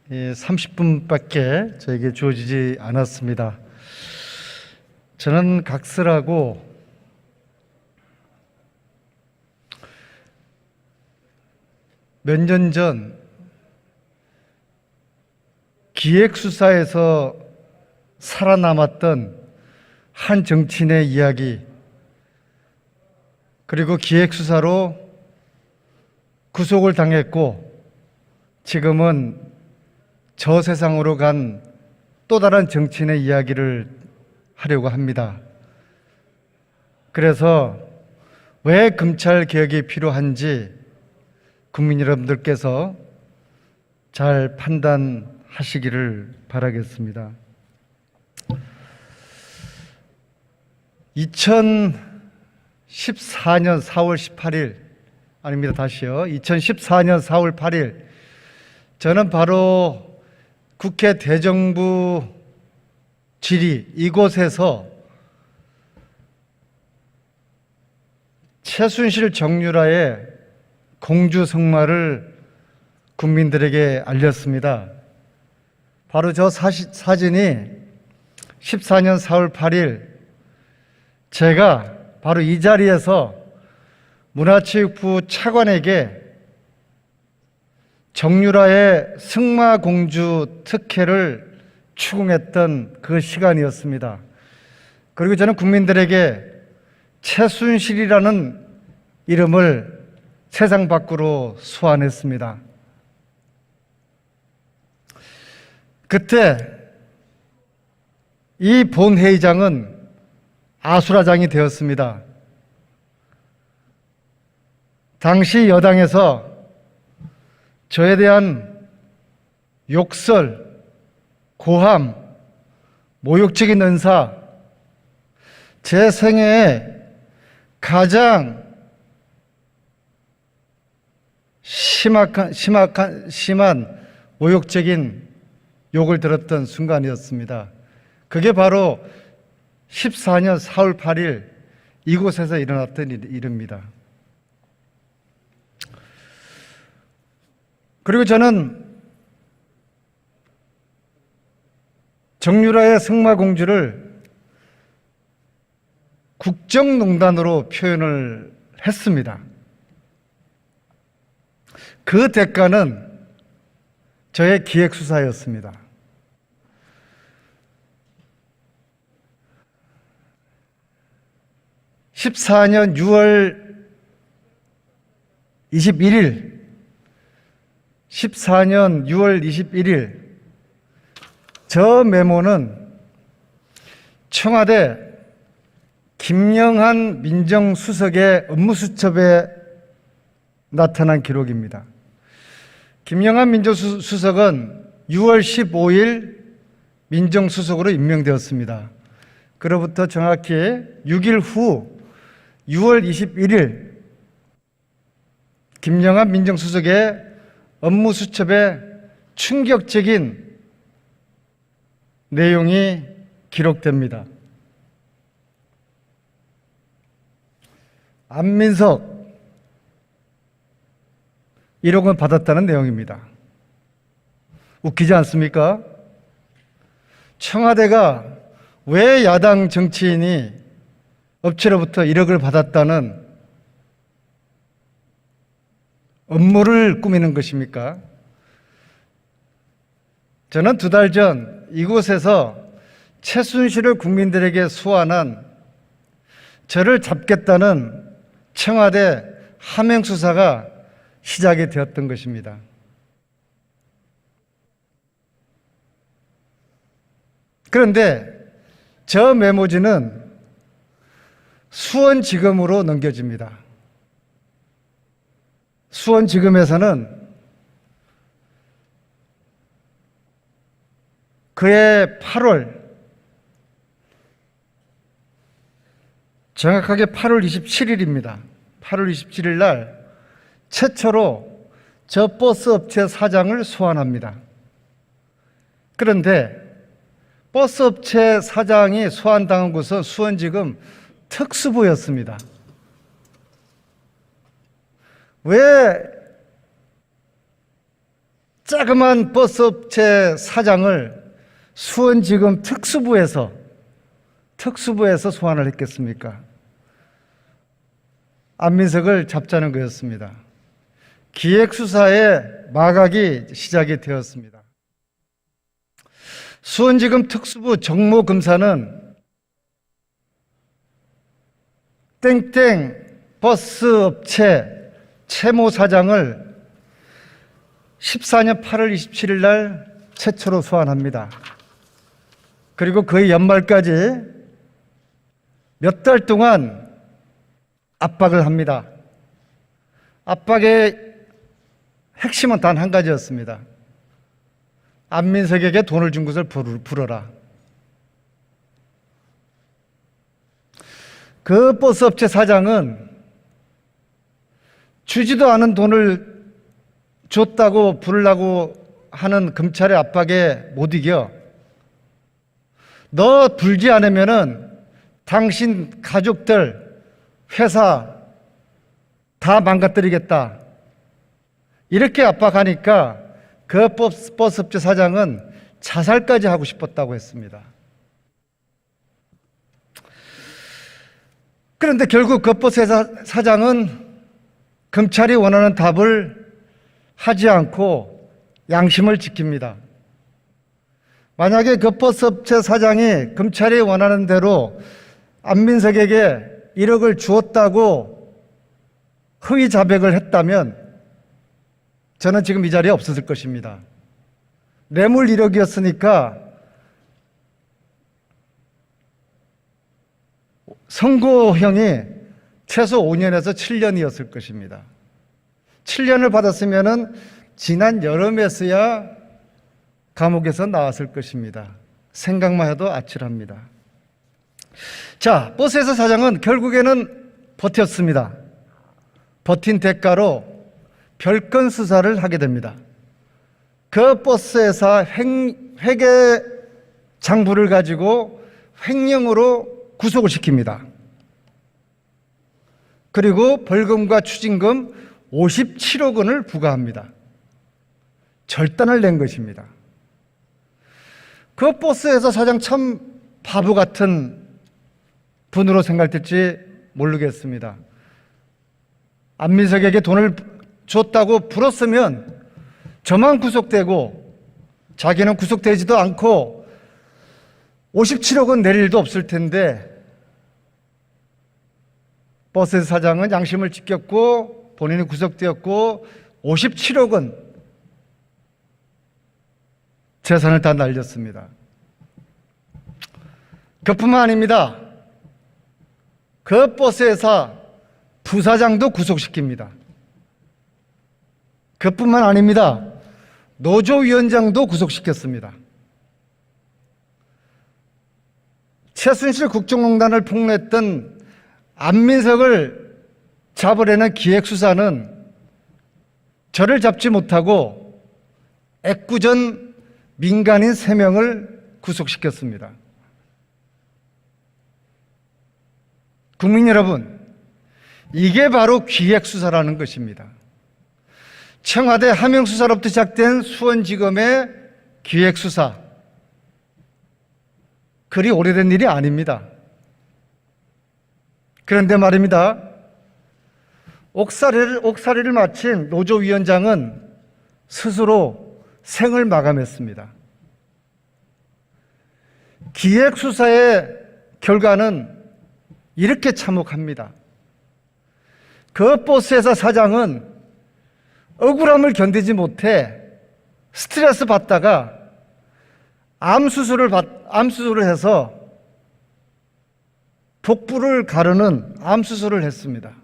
30분밖에 저에게 주어지지 않았습니다. 저는 각설하고 몇 년 전 기획수사에서 살아남았던 한 정치인의 이야기, 그리고 기획수사로 구속을 당했고 지금은 저 세상으로 간 또 다른 정치인의 이야기를 하려고 합니다. 그래서 왜 검찰 개혁이 필요한지 국민 여러분들께서 잘 판단하시기를 바라겠습니다. 2014년 4월 18일 아닙니다. 다시요. 2014년 4월 8일 저는 바로 국회 대정부 질의 이곳에서 최순실 정유라의 공주성마를 국민들에게 알렸습니다. 바로 저 사진이 14년 4월 8일 제가 바로 이 자리에서 문화체육부 차관에게 정유라의 승마공주 특혜를 추궁했던 그 시간이었습니다. 그리고 저는 국민들에게 최순실이라는 이름을 세상 밖으로 소환했습니다. 그때 이 본회의장은 아수라장이 되었습니다. 당시 여당에서 저에 대한 욕설, 고함, 모욕적인 언사, 제 생애에 가장 심한 모욕적인 욕을 들었던 순간이었습니다. 그게 바로 14년 4월 8일 이곳에서 일어났던 일입니다. 그리고 저는 정유라의 승마공주를 국정농단으로 표현을 했습니다. 그 대가는 저의 기획수사였습니다. (14년 6월 21일) 14년 6월 21일 저 메모는 청와대 김영한 민정수석의 업무수첩에 나타난 기록입니다. 김영한 민정수석은 6월 15일 민정수석으로 임명되었습니다. 그로부터 정확히 6일 후 6월 21일 김영한 민정수석의 업무수첩에 충격적인 내용이 기록됩니다. 안민석 1억 원 받았다는 내용입니다. 웃기지 않습니까? 청와대가 왜 야당 정치인이 업체로부터 1억을 받았다는 업무를 꾸미는 것입니까? 저는 2달 전 이곳에서 최순실을 국민들에게 소환한 저를 잡겠다는 청와대 하명수사가 시작이 되었던 것입니다. 그런데 저 메모지는 수원지검으로 넘겨집니다. 수원지검에서는 그해 8월, 정확하게 8월 27일입니다. 8월 27일 날 최초로 저 버스 업체 사장을 소환합니다. 그런데 버스 업체 사장이 소환당한 곳은 수원지검 특수부였습니다. 왜 자그만 버스 업체 사장을 수원지검 특수부에서 소환을 했겠습니까? 안민석을 잡자는 거였습니다. 기획수사의 마각이 시작이 되었습니다. 수원지검 특수부 정모검사는 땡땡 버스 업체 채모 사장을 14년 8월 27일 날 최초로 소환합니다. 그리고 거의 연말까지 몇 달 동안 압박을 합니다. 압박의 핵심은 단 한 가지였습니다. 안민석에게 돈을 준 것을 풀어라. 그 버스업체 사장은 주지도 않은 돈을 줬다고 부르려고 하는 검찰의 압박에 못 이겨 너 불지 않으면은 당신 가족들, 회사 다 망가뜨리겠다. 이렇게 압박하니까 그 버스업체 사장은 자살까지 하고 싶었다고 했습니다. 그런데 결국 그 버스 사장은 검찰이 원하는 답을 하지 않고 양심을 지킵니다. 만약에 그 버스업체 사장이 검찰이 원하는 대로 안민석에게 1억을 주었다고 허위 자백을 했다면 저는 지금 이 자리에 없었을 것입니다. 뇌물 1억이었으니까 선고형이 최소 5년에서 7년이었을 것입니다. 7년을 받았으면은 지난 여름에서야 감옥에서 나왔을 것입니다. 생각만 해도 아찔합니다. 자, 버스회사 사장은 결국에는 버텼습니다. 버틴 대가로 별건 수사를 하게 됩니다. 그 버스회사 회계 장부를 가지고 횡령으로 구속을 시킵니다. 그리고 벌금과 추징금 57억 원을 부과합니다. 절단을 낸 것입니다. 그 버스회사 사장 참 바보 같은 분으로 생각될지 모르겠습니다. 안민석에게 돈을 줬다고 불었으면 저만 구속되고 자기는 구속되지도 않고 57억 원 낼 일도 없을 텐데 버스 사장은 양심을 지켰고 본인이 구속되었고 57억 원 재산을 다 날렸습니다. 그뿐만 아닙니다. 그 버스 회사 부사장도 구속시킵니다. 그뿐만 아닙니다. 노조위원장도 구속시켰습니다. 최순실 국정농단을 폭로했던 안민석을 잡으려는 기획수사는 저를 잡지 못하고 애꿎은 민간인 3명을 구속시켰습니다. 국민 여러분, 이게 바로 기획수사라는 것입니다. 청와대 하명수사로부터 시작된 수원지검의 기획수사, 그리 오래된 일이 아닙니다. 그런데 말입니다. 옥살이를 마친 노조위원장은 스스로 생을 마감했습니다. 기획수사의 결과는 이렇게 참혹합니다. 그 버스회사 사장은 억울함을 견디지 못해 스트레스 받다가 암수술을 해서 복부를 가르는 암수술을 했습니다.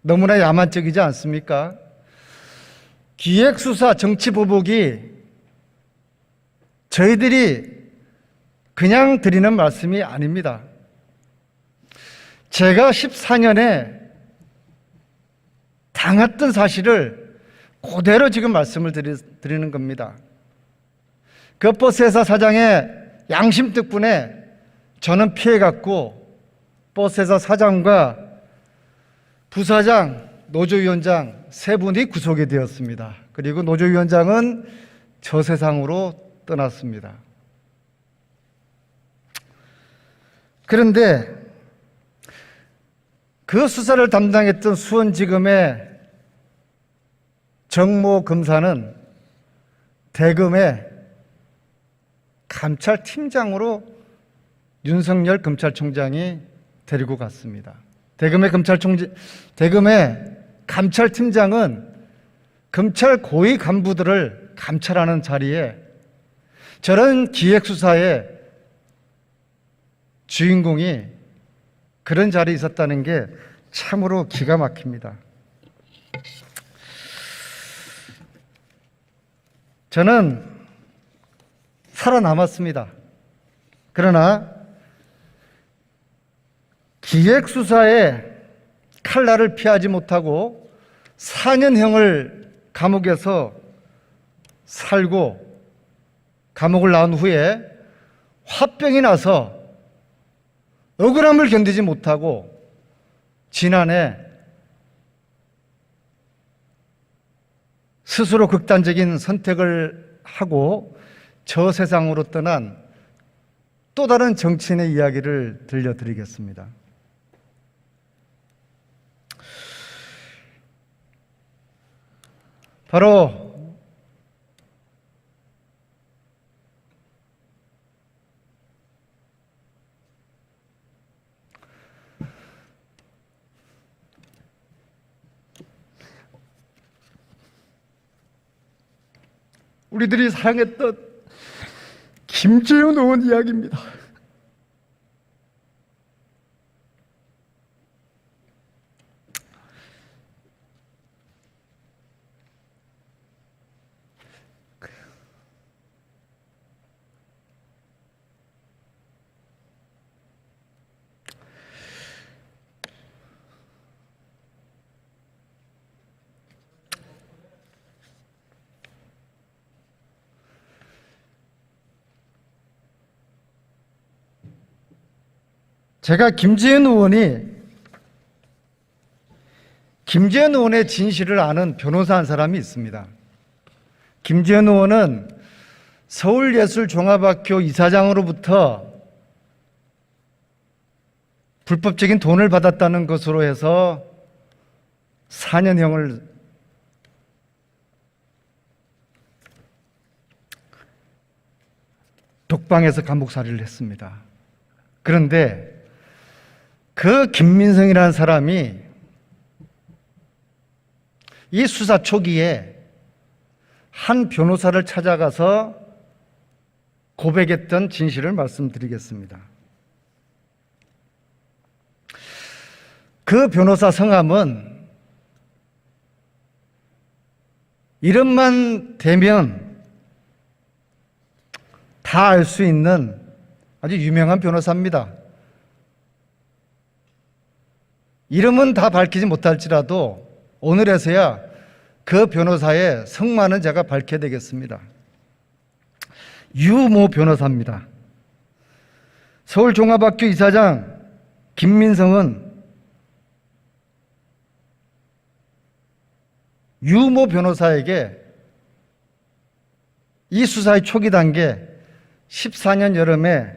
너무나 야만적이지 않습니까? 기획수사 정치보복이 저희들이 그냥 드리는 말씀이 아닙니다. 제가 14년에 당했던 사실을 그대로 지금 말씀을 드리는 겁니다. 그 버스회사 사장의 양심 덕분에 저는 피해갔고 버스회사 사장과 부사장, 노조위원장 3분이 구속이 되었습니다. 그리고 노조위원장은 저 세상으로 떠났습니다. 그런데 그 수사를 담당했던 수원지검의 정모 검사는 대검의 감찰팀장으로 윤석열 검찰총장이 데리고 갔습니다. 대검의 감찰팀장은 검찰 고위 간부들을 감찰하는 자리에 저런 기획수사의 주인공이 그런 자리에 있었다는 게 참으로 기가 막힙니다. 저는 살아남았습니다. 그러나 기획수사의 칼날을 피하지 못하고 4년형을 감옥에서 살고 감옥을 나온 후에 화병이 나서 억울함을 견디지 못하고 지난해 스스로 극단적인 선택을 하고 저 세상으로 떠난 또 다른 정치인의 이야기를 들려드리겠습니다. 바로 우리들이 사랑했던 김재훈 의원 이야기입니다. 제가 김재현 의원의 진실을 아는 변호사 한 사람이 있습니다. 김재현 의원은 서울예술종합학교 이사장으로부터 불법적인 돈을 받았다는 것으로 해서 4년형을 독방에서 감옥살이를 했습니다. 그런데 그 김민성이라는 사람이 이 수사 초기에 한 변호사를 찾아가서 고백했던 진실을 말씀드리겠습니다. 그 변호사 성함은 이름만 대면 다 알 수 있는 아주 유명한 변호사입니다. 이름은 다 밝히지 못할지라도 오늘에서야 그 변호사의 성만은 제가 밝혀야 되겠습니다. 유모 변호사입니다. 서울종합학교 이사장 김민성은 유모 변호사에게 이 수사의 초기 단계 14년 여름에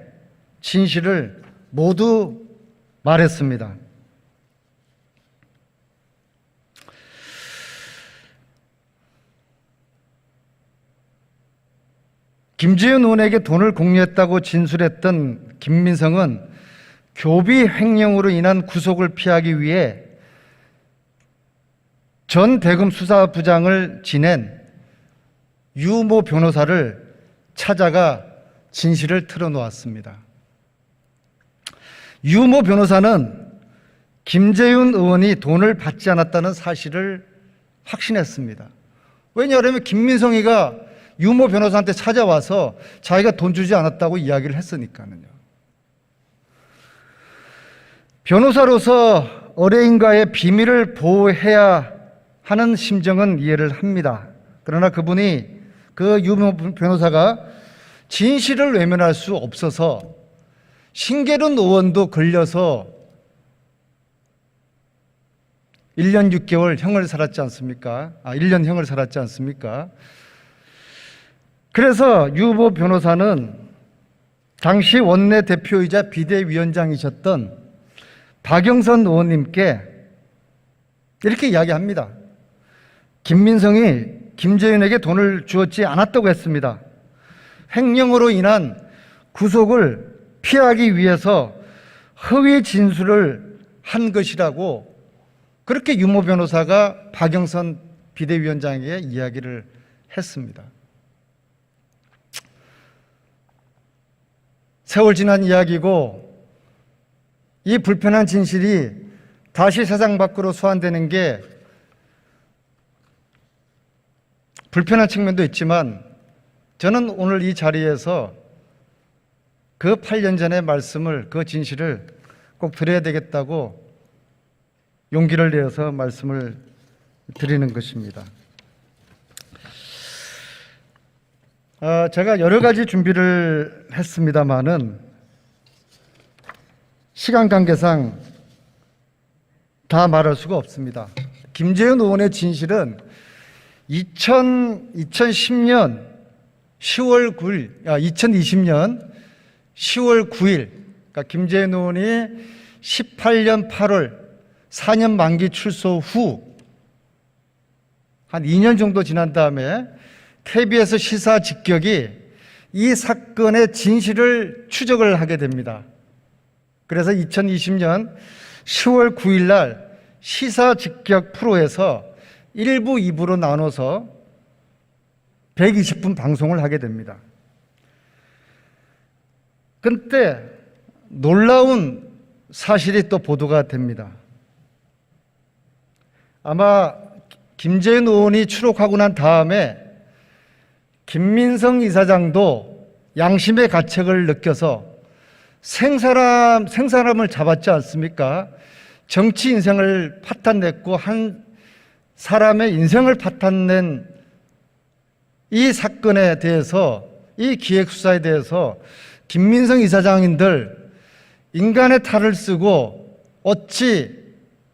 진실을 모두 말했습니다. 김재현 의원에게 돈을 공유했다고 진술했던 김민성은 교비 횡령으로 인한 구속을 피하기 위해 전 대검 수사부장을 지낸 유모 변호사를 찾아가 진실을 털어놓았습니다. 유모 변호사는 김재윤 의원이 돈을 받지 않았다는 사실을 확신했습니다. 왜냐하면 김민성이가 유모 변호사한테 찾아와서 자기가 돈 주지 않았다고 이야기를 했으니까요. 변호사로서 의뢰인과의 비밀을 보호해야 하는 심정은 이해를 합니다. 그러나 그분이 그 유모 변호사가 진실을 외면할 수 없어서 신계륜 의원도 걸려서 1년 6개월 형을 살았지 않습니까? 1년 형을 살았지 않습니까? 그래서 유모 변호사는 당시 원내 대표이자 비대위원장이셨던 박영선 의원님께 이렇게 이야기합니다. 김민성이 김재윤에게 돈을 주었지 않았다고 했습니다. 횡령으로 인한 구속을 피하기 위해서 허위 진술을 한 것이라고 그렇게 유모 변호사가 박영선 비대위원장에게 이야기를 했습니다. 세월 지난 이야기고 이 불편한 진실이 다시 세상 밖으로 소환되는 게 불편한 측면도 있지만 저는 오늘 이 자리에서 그 8년 전의 말씀을, 그 진실을 꼭 드려야 되겠다고 용기를 내어서 말씀을 드리는 것입니다. 제가 여러 가지 준비를 했습니다마는 시간 관계상 다 말할 수가 없습니다. 김재현 의원의 진실은 2010년 10월 9일, 2020년 10월 9일, 그러니까 김재현 의원이 18년 8월 4년 만기 출소 후 한 2년 정도 지난 다음에 KBS 시사 직격이 이 사건의 진실을 추적을 하게 됩니다. 그래서 2020년 10월 9일 날 시사 직격 프로에서 1부, 2부로 나눠서 120분 방송을 하게 됩니다. 그때 놀라운 사실이 또 보도가 됩니다. 아마 김재현 의원이 추록하고 난 다음에 김민성 이사장도 양심의 가책을 느껴서 생사람을 잡았지 않습니까? 정치 인생을 파탄냈고 한 사람의 인생을 파탄낸 이 사건에 대해서, 이 기획수사에 대해서 김민성 이사장인들 인간의 탈을 쓰고 어찌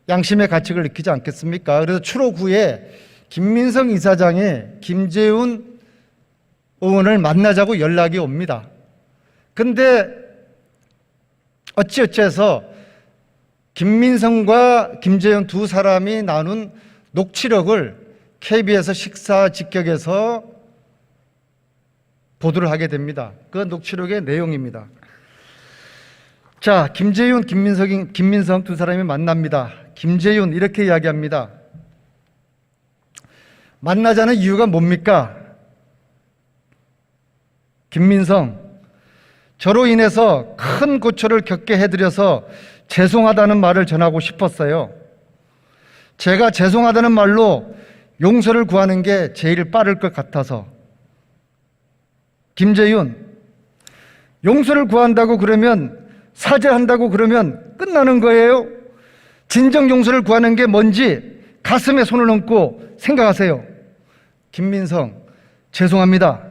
양심의 가책을 느끼지 않겠습니까? 그래서 추록 후에 김민성 이사장이 김재훈 의원을 만나자고 연락이 옵니다. 근데 어찌어찌해서 김민성과 김재훈 두 사람이 나눈 녹취록을 KBS 식사 직격에서 보도를 하게 됩니다. 그 녹취록의 내용입니다. 자, 김재훈, 김민성 두 사람이 만납니다. 김재훈 이렇게 이야기합니다. 만나자는 이유가 뭡니까? 김민성, 저로 인해서 큰 고초를 겪게 해드려서 죄송하다는 말을 전하고 싶었어요. 제가 죄송하다는 말로 용서를 구하는 게 제일 빠를 것 같아서. 김재윤, 용서를 구한다고 그러면, 사죄한다고 그러면 끝나는 거예요? 진정 용서를 구하는 게 뭔지 가슴에 손을 얹고 생각하세요. 김민성, 죄송합니다.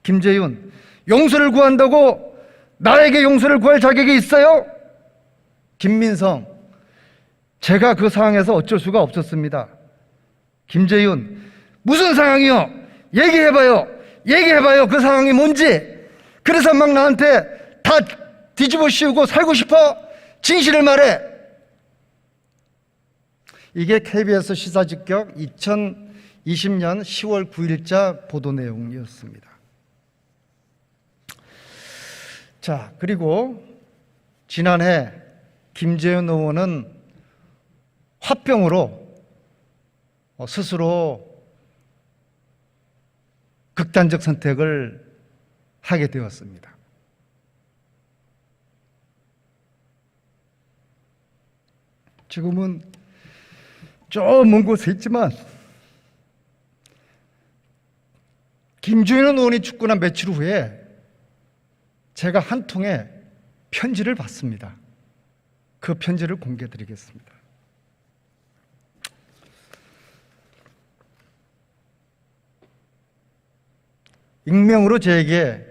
김재윤, 용서를 구한다고 나에게 용서를 구할 자격이 있어요? 김민성, 제가 그 상황에서 어쩔 수가 없었습니다. 김재윤, 무슨 상황이요? 얘기해봐요. 얘기해봐요. 그 상황이 뭔지. 그래서 막 나한테 다 뒤집어 씌우고 살고 싶어? 진실을 말해. 이게 KBS 시사직격 2020년 10월 9일자 보도 내용이었습니다. 자, 그리고 지난해 김재훈 의원은 화병으로 스스로 극단적 선택을 하게 되었습니다. 지금은 저 먼 곳에 있지만 김주현 의원이 죽고 난 며칠 후에 제가 한 통의 편지를 받습니다. 그 편지를 공개드리겠습니다. 익명으로 저에게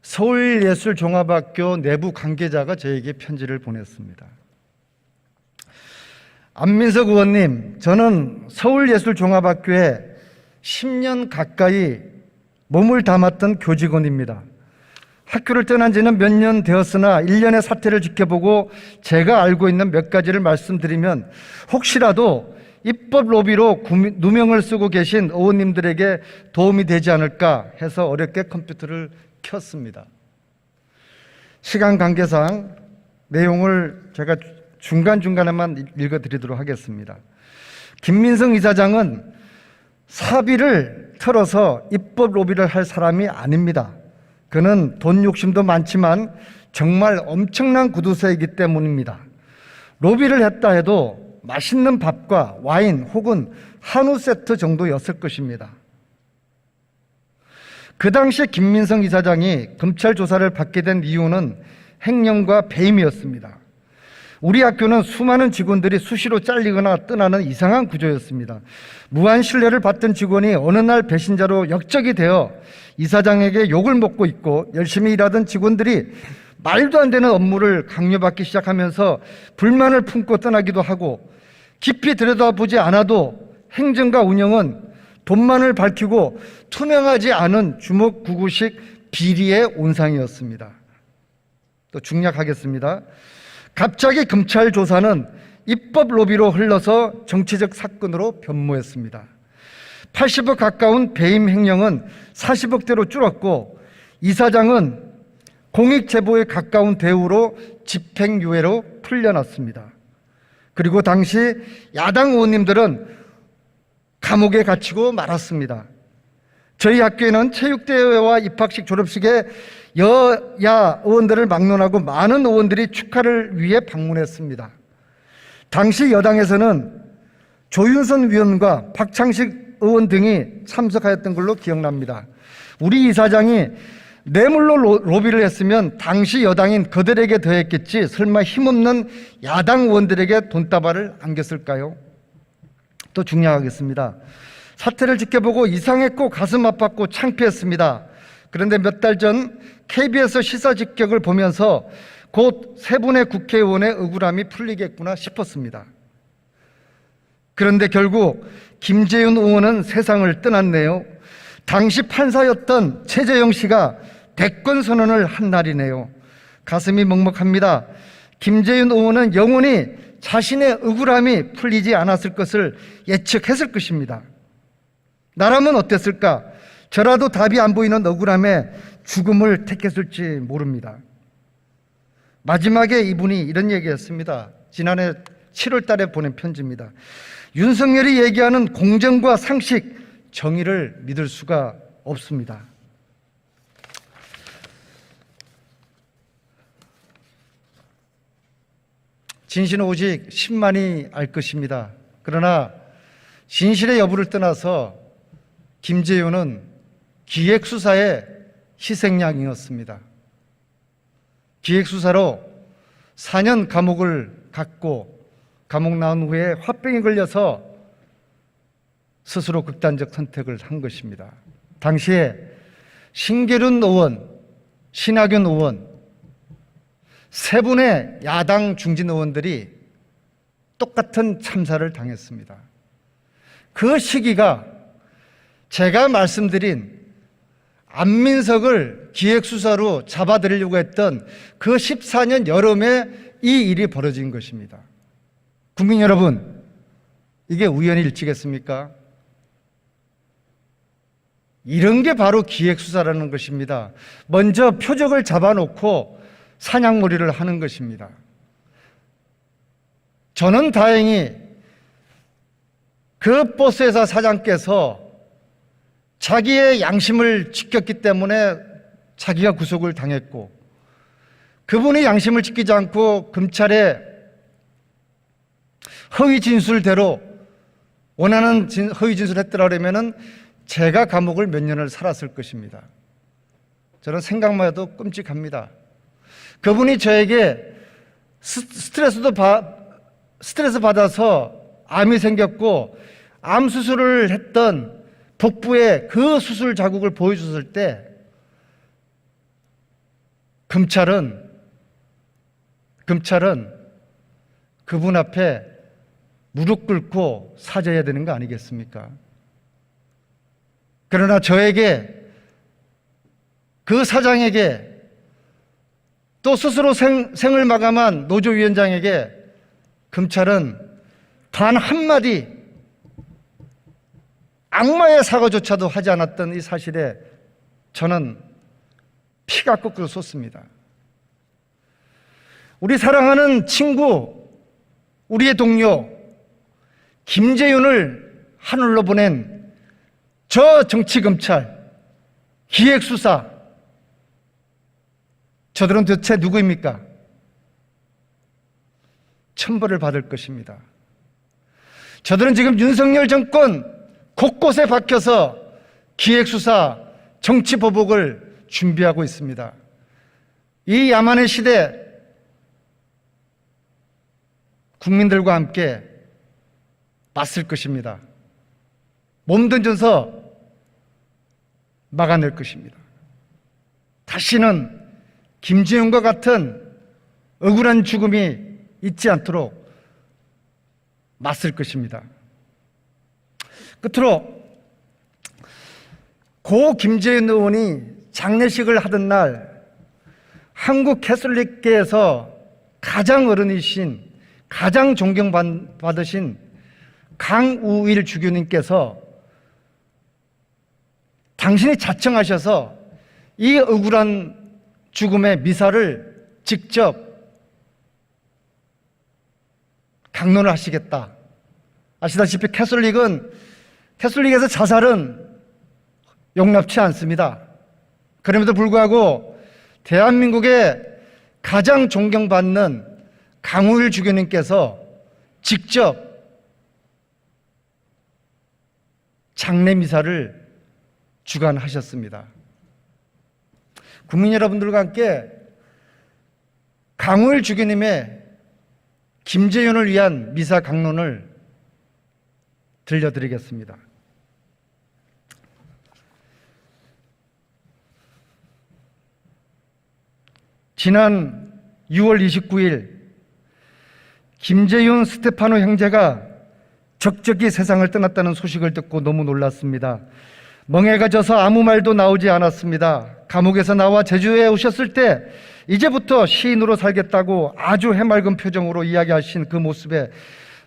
서울예술종합학교 내부 관계자가 저에게 편지를 보냈습니다. 안민석 의원님, 저는 서울예술종합학교에 10년 가까이 몸을 담았던 교직원입니다. 학교를 떠난 지는 몇 년 되었으나 1년의 사태를 지켜보고 제가 알고 있는 몇 가지를 말씀드리면 혹시라도 입법 로비로 누명을 쓰고 계신 의원님들에게 도움이 되지 않을까 해서 어렵게 컴퓨터를 켰습니다. 시간 관계상 내용을 제가 중간중간에만 읽어드리도록 하겠습니다. 김민성 이사장은 사비를 털어서 입법 로비를 할 사람이 아닙니다. 그는 돈 욕심도 많지만 정말 엄청난 구두쇠이기 때문입니다. 로비를 했다 해도 맛있는 밥과 와인 혹은 한우 세트 정도였을 것입니다. 그 당시 김민성 이사장이 검찰 조사를 받게 된 이유는 횡령과 배임이었습니다. 우리 학교는 수많은 직원들이 수시로 잘리거나 떠나는 이상한 구조였습니다. 무한 신뢰를 받던 직원이 어느 날 배신자로 역적이 되어 이사장에게 욕을 먹고 있고, 열심히 일하던 직원들이 말도 안 되는 업무를 강요받기 시작하면서 불만을 품고 떠나기도 하고, 깊이 들여다보지 않아도 행정과 운영은 돈만을 밝히고 투명하지 않은 주먹구구식 비리의 온상이었습니다. 또 중략하겠습니다. 갑자기 검찰 조사는 입법 로비로 흘러서 정치적 사건으로 변모했습니다. 80억 가까운 배임 횡령은 40억대로 줄었고, 이사장은 공익 제보에 가까운 대우로 집행유예로 풀려났습니다. 그리고 당시 야당 의원님들은 감옥에 갇히고 말았습니다. 저희 학교에는 체육대회와 입학식, 졸업식에 여야 의원들을 막론하고 많은 의원들이 축하를 위해 방문했습니다. 당시 여당에서는 조윤선 위원과 박창식 의원 등이 참석하였던 걸로 기억납니다. 우리 이사장이 뇌물로 로비를 했으면 당시 여당인 그들에게 더했겠지 설마 힘없는 야당 의원들에게 돈다발을 안겼을까요? 또 중요하겠습니다. 사태를 지켜보고 이상했고 가슴 아팠고 창피했습니다. 그런데 몇 달 전 KBS 시사직격을 보면서 곧 세 분의 국회의원의 억울함이 풀리겠구나 싶었습니다. 그런데 결국 김재윤 의원은 세상을 떠났네요. 당시 판사였던 최재형 씨가 대권 선언을 한 날이네요. 가슴이 먹먹합니다. 김재윤 의원은 영원히 자신의 억울함이 풀리지 않았을 것을 예측했을 것입니다. 나라면 어땠을까? 저라도 답이 안 보이는 억울함에 죽음을 택했을지 모릅니다. 마지막에 이분이 이런 얘기했습니다. 지난해 7월 달에 보낸 편지입니다. 윤석열이 얘기하는 공정과 상식, 정의를 믿을 수가 없습니다. 진실은 오직 10만이 알 것입니다. 그러나 진실의 여부를 떠나서 김재윤은 기획수사의 희생양이었습니다. 기획수사로 4년 감옥을 갔고 감옥 나온 후에 화병에 걸려서 스스로 극단적 선택을 한 것입니다. 당시에 신계륜 의원, 신학윤 의원, 세 분의 야당 중진 의원들이 똑같은 참사를 당했습니다. 그 시기가 제가 말씀드린 안민석을 기획수사로 잡아들이려고 했던 그 14년 여름에 이 일이 벌어진 것입니다. 국민 여러분, 이게 우연히 일치겠습니까? 이런 게 바로 기획수사라는 것입니다. 먼저 표적을 잡아놓고 사냥놀이를 하는 것입니다. 저는 다행히 그 버스회사 사장께서 자기의 양심을 지켰기 때문에 자기가 구속을 당했고, 그분이 양심을 지키지 않고 검찰의 허위 진술대로 원하는 허위 진술을 했더라면 제가 감옥을 몇 년을 살았을 것입니다. 저는 생각만 해도 끔찍합니다. 그분이 저에게 스트레스 받아서 암이 생겼고 암 수술을 했던 복부에 그 수술 자국을 보여줬을 때 검찰은 그분 앞에 무릎 꿇고 사죄해야 되는 거 아니겠습니까? 그러나 저에게, 그 사장에게, 또 스스로 생을 마감한 노조위원장에게 검찰은 단 한마디 악마의 사과조차도 하지 않았던 이 사실에 저는 피가 거꾸로 솟습니다. 우리 사랑하는 친구, 우리의 동료 김재윤을 하늘로 보낸 저 정치검찰, 기획수사, 저들은 도대체 누구입니까? 천벌을 받을 것입니다. 저들은 지금 윤석열 정권 곳곳에 박혀서 기획수사, 정치보복을 준비하고 있습니다. 이 야만의 시대, 국민들과 함께 맞설 것입니다. 몸 던져서 막아낼 것입니다. 다시는 김재윤과 같은 억울한 죽음이 있지 않도록 맞설 것입니다. 끝으로 고 김재윤 의원이 장례식을 하던 날 한국 캐톨릭계에서 가장 어른이신, 가장 존경받으신 강우일 주교님께서 당신이 자청하셔서 이 억울한 죽음의 미사를 직접 강론을 하시겠다. 아시다시피 캐톨릭에서 자살은 용납치 않습니다. 그럼에도 불구하고 대한민국의 가장 존경받는 강우일 주교님께서 직접 장례 미사를 주관하셨습니다. 국민 여러분들과 함께 강우일 주교님의 김재윤을 위한 미사 강론을 들려드리겠습니다. 지난 6월 29일 김재윤 스테파노 형제가 적적이 세상을 떠났다는 소식을 듣고 너무 놀랐습니다. 멍해가 져서 아무 말도 나오지 않았습니다. 감옥에서 나와 제주에 오셨을 때 이제부터 시인으로 살겠다고 아주 해맑은 표정으로 이야기하신 그 모습에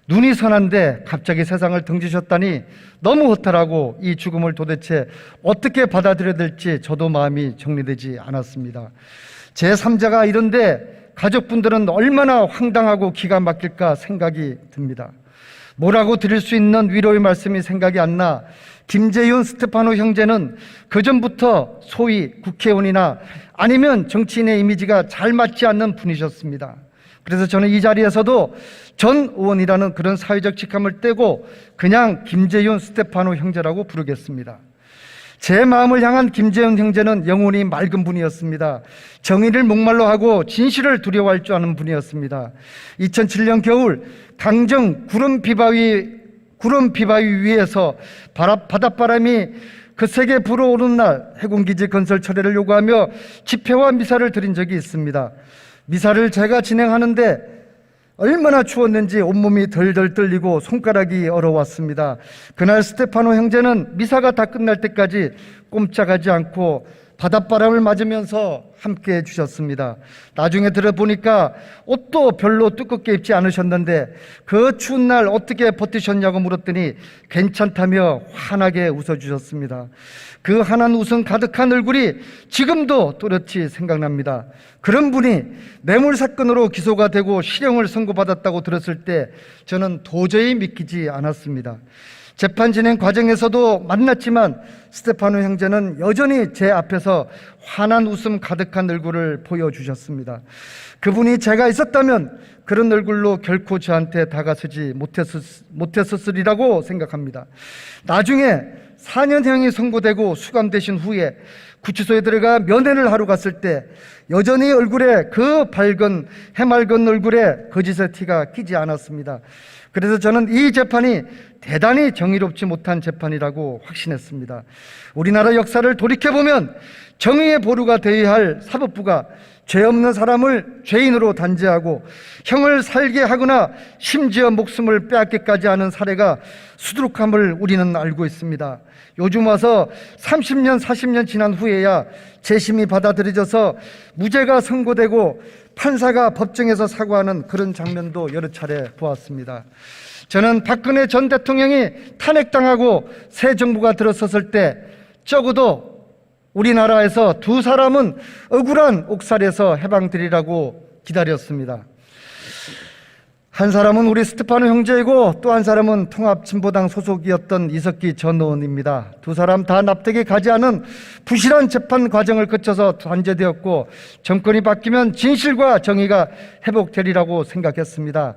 눈이 선한데 갑자기 세상을 등지셨다니 너무 허탈하고 이 죽음을 도대체 어떻게 받아들여야 될지 저도 마음이 정리되지 않았습니다. 제3자가 이런데 가족분들은 얼마나 황당하고 기가 막힐까 생각이 듭니다. 뭐라고 드릴 수 있는 위로의 말씀이 생각이 안 나 김재윤 스테파노 형제는 그전부터 소위 국회의원이나 아니면 정치인의 이미지가 잘 맞지 않는 분이셨습니다. 그래서 저는 이 자리에서도 전 의원이라는 그런 사회적 직함을 떼고 그냥 김재윤 스테파노 형제라고 부르겠습니다. 제 마음을 향한 김재윤 형제는 영혼이 맑은 분이었습니다. 정의를 목말로 하고 진실을 두려워할 줄 아는 분이었습니다. 2007년 겨울 강정 구름 비바위 위에서 바닷바람이 거세게 불어오는 날 해군기지 건설 철회를 요구하며 집회와 미사를 드린 적이 있습니다. 미사를 제가 진행하는데 얼마나 추웠는지 온몸이 덜덜 떨리고 손가락이 얼어왔습니다. 그날 스테파노 형제는 미사가 다 끝날 때까지 꼼짝하지 않고 바닷바람을 맞으면서 함께 해주셨습니다. 나중에 들어보니까 옷도 별로 두껍게 입지 않으셨는데 그 추운 날 어떻게 버티셨냐고 물었더니 괜찮다며 환하게 웃어주셨습니다. 그 환한 웃음 가득한 얼굴이 지금도 또렷이 생각납니다. 그런 분이 뇌물 사건으로 기소가 되고 실형을 선고받았다고 들었을 때 저는 도저히 믿기지 않았습니다. 재판 진행 과정에서도 만났지만 스테파노 형제는 여전히 제 앞에서 환한 웃음 가득한 얼굴을 보여주셨습니다. 그분이 제가 있었다면 그런 얼굴로 결코 저한테 다가서지 못했었으리라고 생각합니다. 나중에 4년형이 선고되고 수감되신 후에 구치소에 들어가 면회를 하러 갔을 때 여전히 얼굴에 그 밝은 해맑은 얼굴에 거짓의 티가 끼지 않았습니다. 그래서 저는 이 재판이 대단히 정의롭지 못한 재판이라고 확신했습니다. 우리나라 역사를 돌이켜보면 정의의 보루가 되어야 할 사법부가 죄 없는 사람을 죄인으로 단죄하고 형을 살게 하거나 심지어 목숨을 빼앗기까지 하는 사례가 수두룩함을 우리는 알고 있습니다. 요즘 와서 30년, 40년 지난 후에야 재심이 받아들여져서 무죄가 선고되고 판사가 법정에서 사과하는 그런 장면도 여러 차례 보았습니다. 저는 박근혜 전 대통령이 탄핵당하고 새 정부가 들어섰을 때 적어도 우리나라에서 두 사람은 억울한 옥살에서 해방되리라고 기다렸습니다. 한 사람은 우리 스테파노 형제이고 또 한 사람은 통합진보당 소속이었던 이석기 전 의원입니다. 두 사람 다 납득이 가지 않은 부실한 재판 과정을 거쳐서 단죄되었고 정권이 바뀌면 진실과 정의가 회복되리라고 생각했습니다.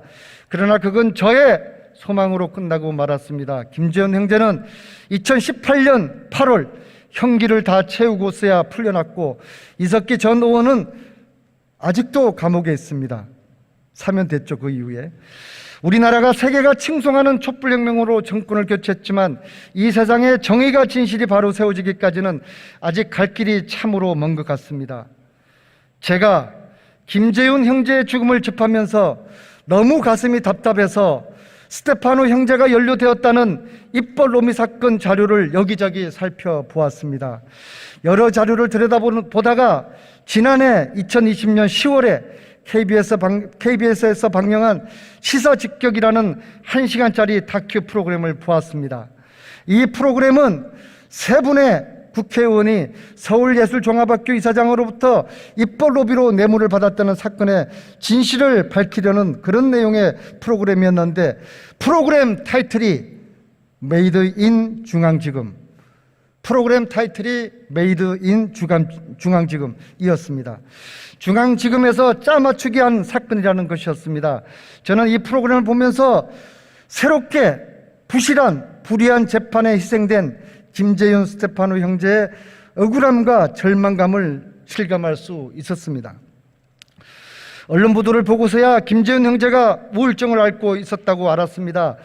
그러나 그건 저의 소망으로 끝나고 말았습니다. 김재윤 형제는 2018년 8월 형기를 다 채우고서야 풀려났고 이석기 전 의원은 아직도 감옥에 있습니다. 사면됐죠. 그 이후에 우리나라가 세계가 칭송하는 촛불혁명으로 정권을 교체했지만 이 세상에 정의가 진실이 바로 세워지기까지는 아직 갈 길이 참으로 먼 것 같습니다. 제가 김재윤 형제의 죽음을 접하면서 너무 가슴이 답답해서 스테파노 형제가 연루되었다는 입벌 로미 사건 자료를 여기저기 살펴보았습니다. 여러 자료를 들여다보다가 지난해 2020년 10월에 KBS에서 방영한 시사직격이라는 1시간짜리 다큐 프로그램을 보았습니다. 이 프로그램은 세 분의 국회의원이 서울예술종합학교 이사장으로부터 입법 로비로 뇌물을 받았다는 사건의 진실을 밝히려는 그런 내용의 프로그램이었는데 프로그램 타이틀이 메이드 인 중앙지검, 프로그램 타이틀이 메이드 인 중앙지검이었습니다. 중앙지검에서 짜맞추기 한 사건이라는 것이었습니다. 저는 이 프로그램을 보면서 새롭게 부실한 불의한 재판에 희생된 김재윤 스테파노 형제의 억울함과 절망감을 실감할 수 있었습니다. 언론 보도를 보고서야 김재윤 형제가 우울증을 앓고 있었다고 알았습니다.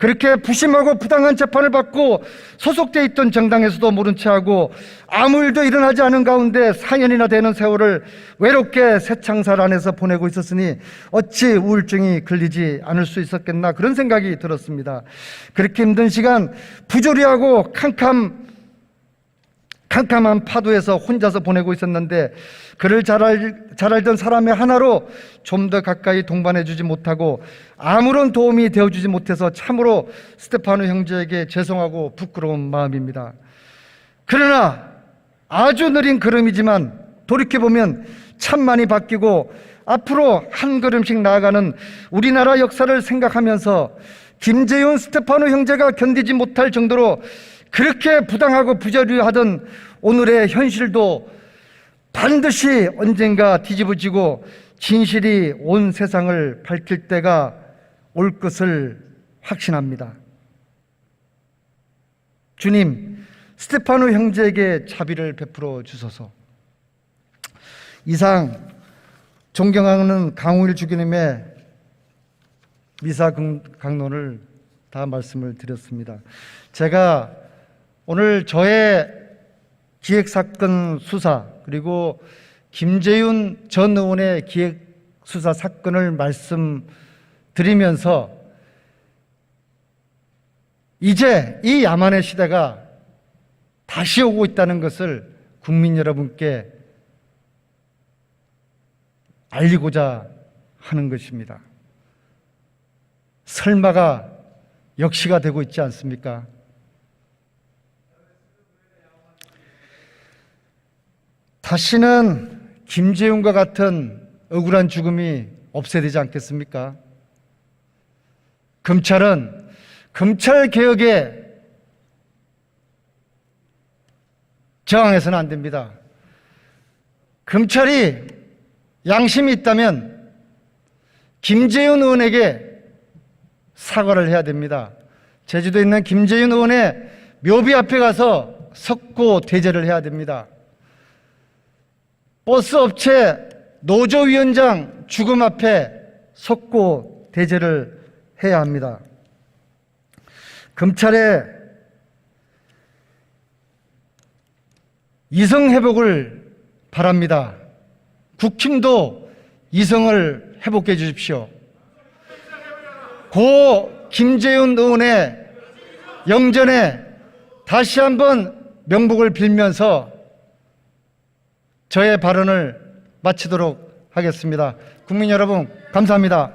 그렇게 부심하고 부당한 재판을 받고 소속돼 있던 정당에서도 모른 채하고 아무 일도 일어나지 않은 가운데 4년이나 되는 세월을 외롭게 새창살 안에서 보내고 있었으니 어찌 우울증이 걸리지 않을 수 있었겠나, 그런 생각이 들었습니다. 그렇게 힘든 시간 부조리하고 캄캄한 파도에서 혼자서 보내고 있었는데, 그를 잘 알던 사람의 하나로 좀 더 가까이 동반해 주지 못하고 아무런 도움이 되어주지 못해서 참으로 스테파노 형제에게 죄송하고 부끄러운 마음입니다. 그러나 아주 느린 걸음이지만 돌이켜보면 참 많이 바뀌고 앞으로 한 걸음씩 나아가는 우리나라 역사를 생각하면서 김재윤 스테파노 형제가 견디지 못할 정도로 그렇게 부당하고 부조리하던 오늘의 현실도 반드시 언젠가 뒤집어지고 진실이 온 세상을 밝힐 때가 올 것을 확신합니다. 주님, 스테파노 형제에게 자비를 베풀어 주소서. 이상 존경하는 강우일 주교님의 미사 강론을 다 말씀을 드렸습니다. 제가 오늘 저의 기획사건 수사, 그리고 김재윤 전 의원의 기획수사 사건을 말씀드리면서 이제 이 야만의 시대가 다시 오고 있다는 것을 국민 여러분께 알리고자 하는 것입니다. 설마가 역시가 되고 있지 않습니까? 다시는 김재윤과 같은 억울한 죽음이 없어야 되지 않겠습니까? 검찰은 검찰개혁에 저항해서는 안 됩니다. 검찰이 양심이 있다면 김재윤 의원에게 사과를 해야 됩니다. 제주도에 있는 김재윤 의원의 묘비 앞에 가서 석고 대제를 해야 됩니다. 버스업체 노조위원장 죽음 앞에 석고 대제를 해야 합니다. 검찰의 이성 회복을 바랍니다. 국힘도 이성을 회복해 주십시오. 고 김재윤 의원의 영전에 다시 한번 명복을 빌면서 저의 발언을 마치도록 하겠습니다. 국민 여러분, 감사합니다.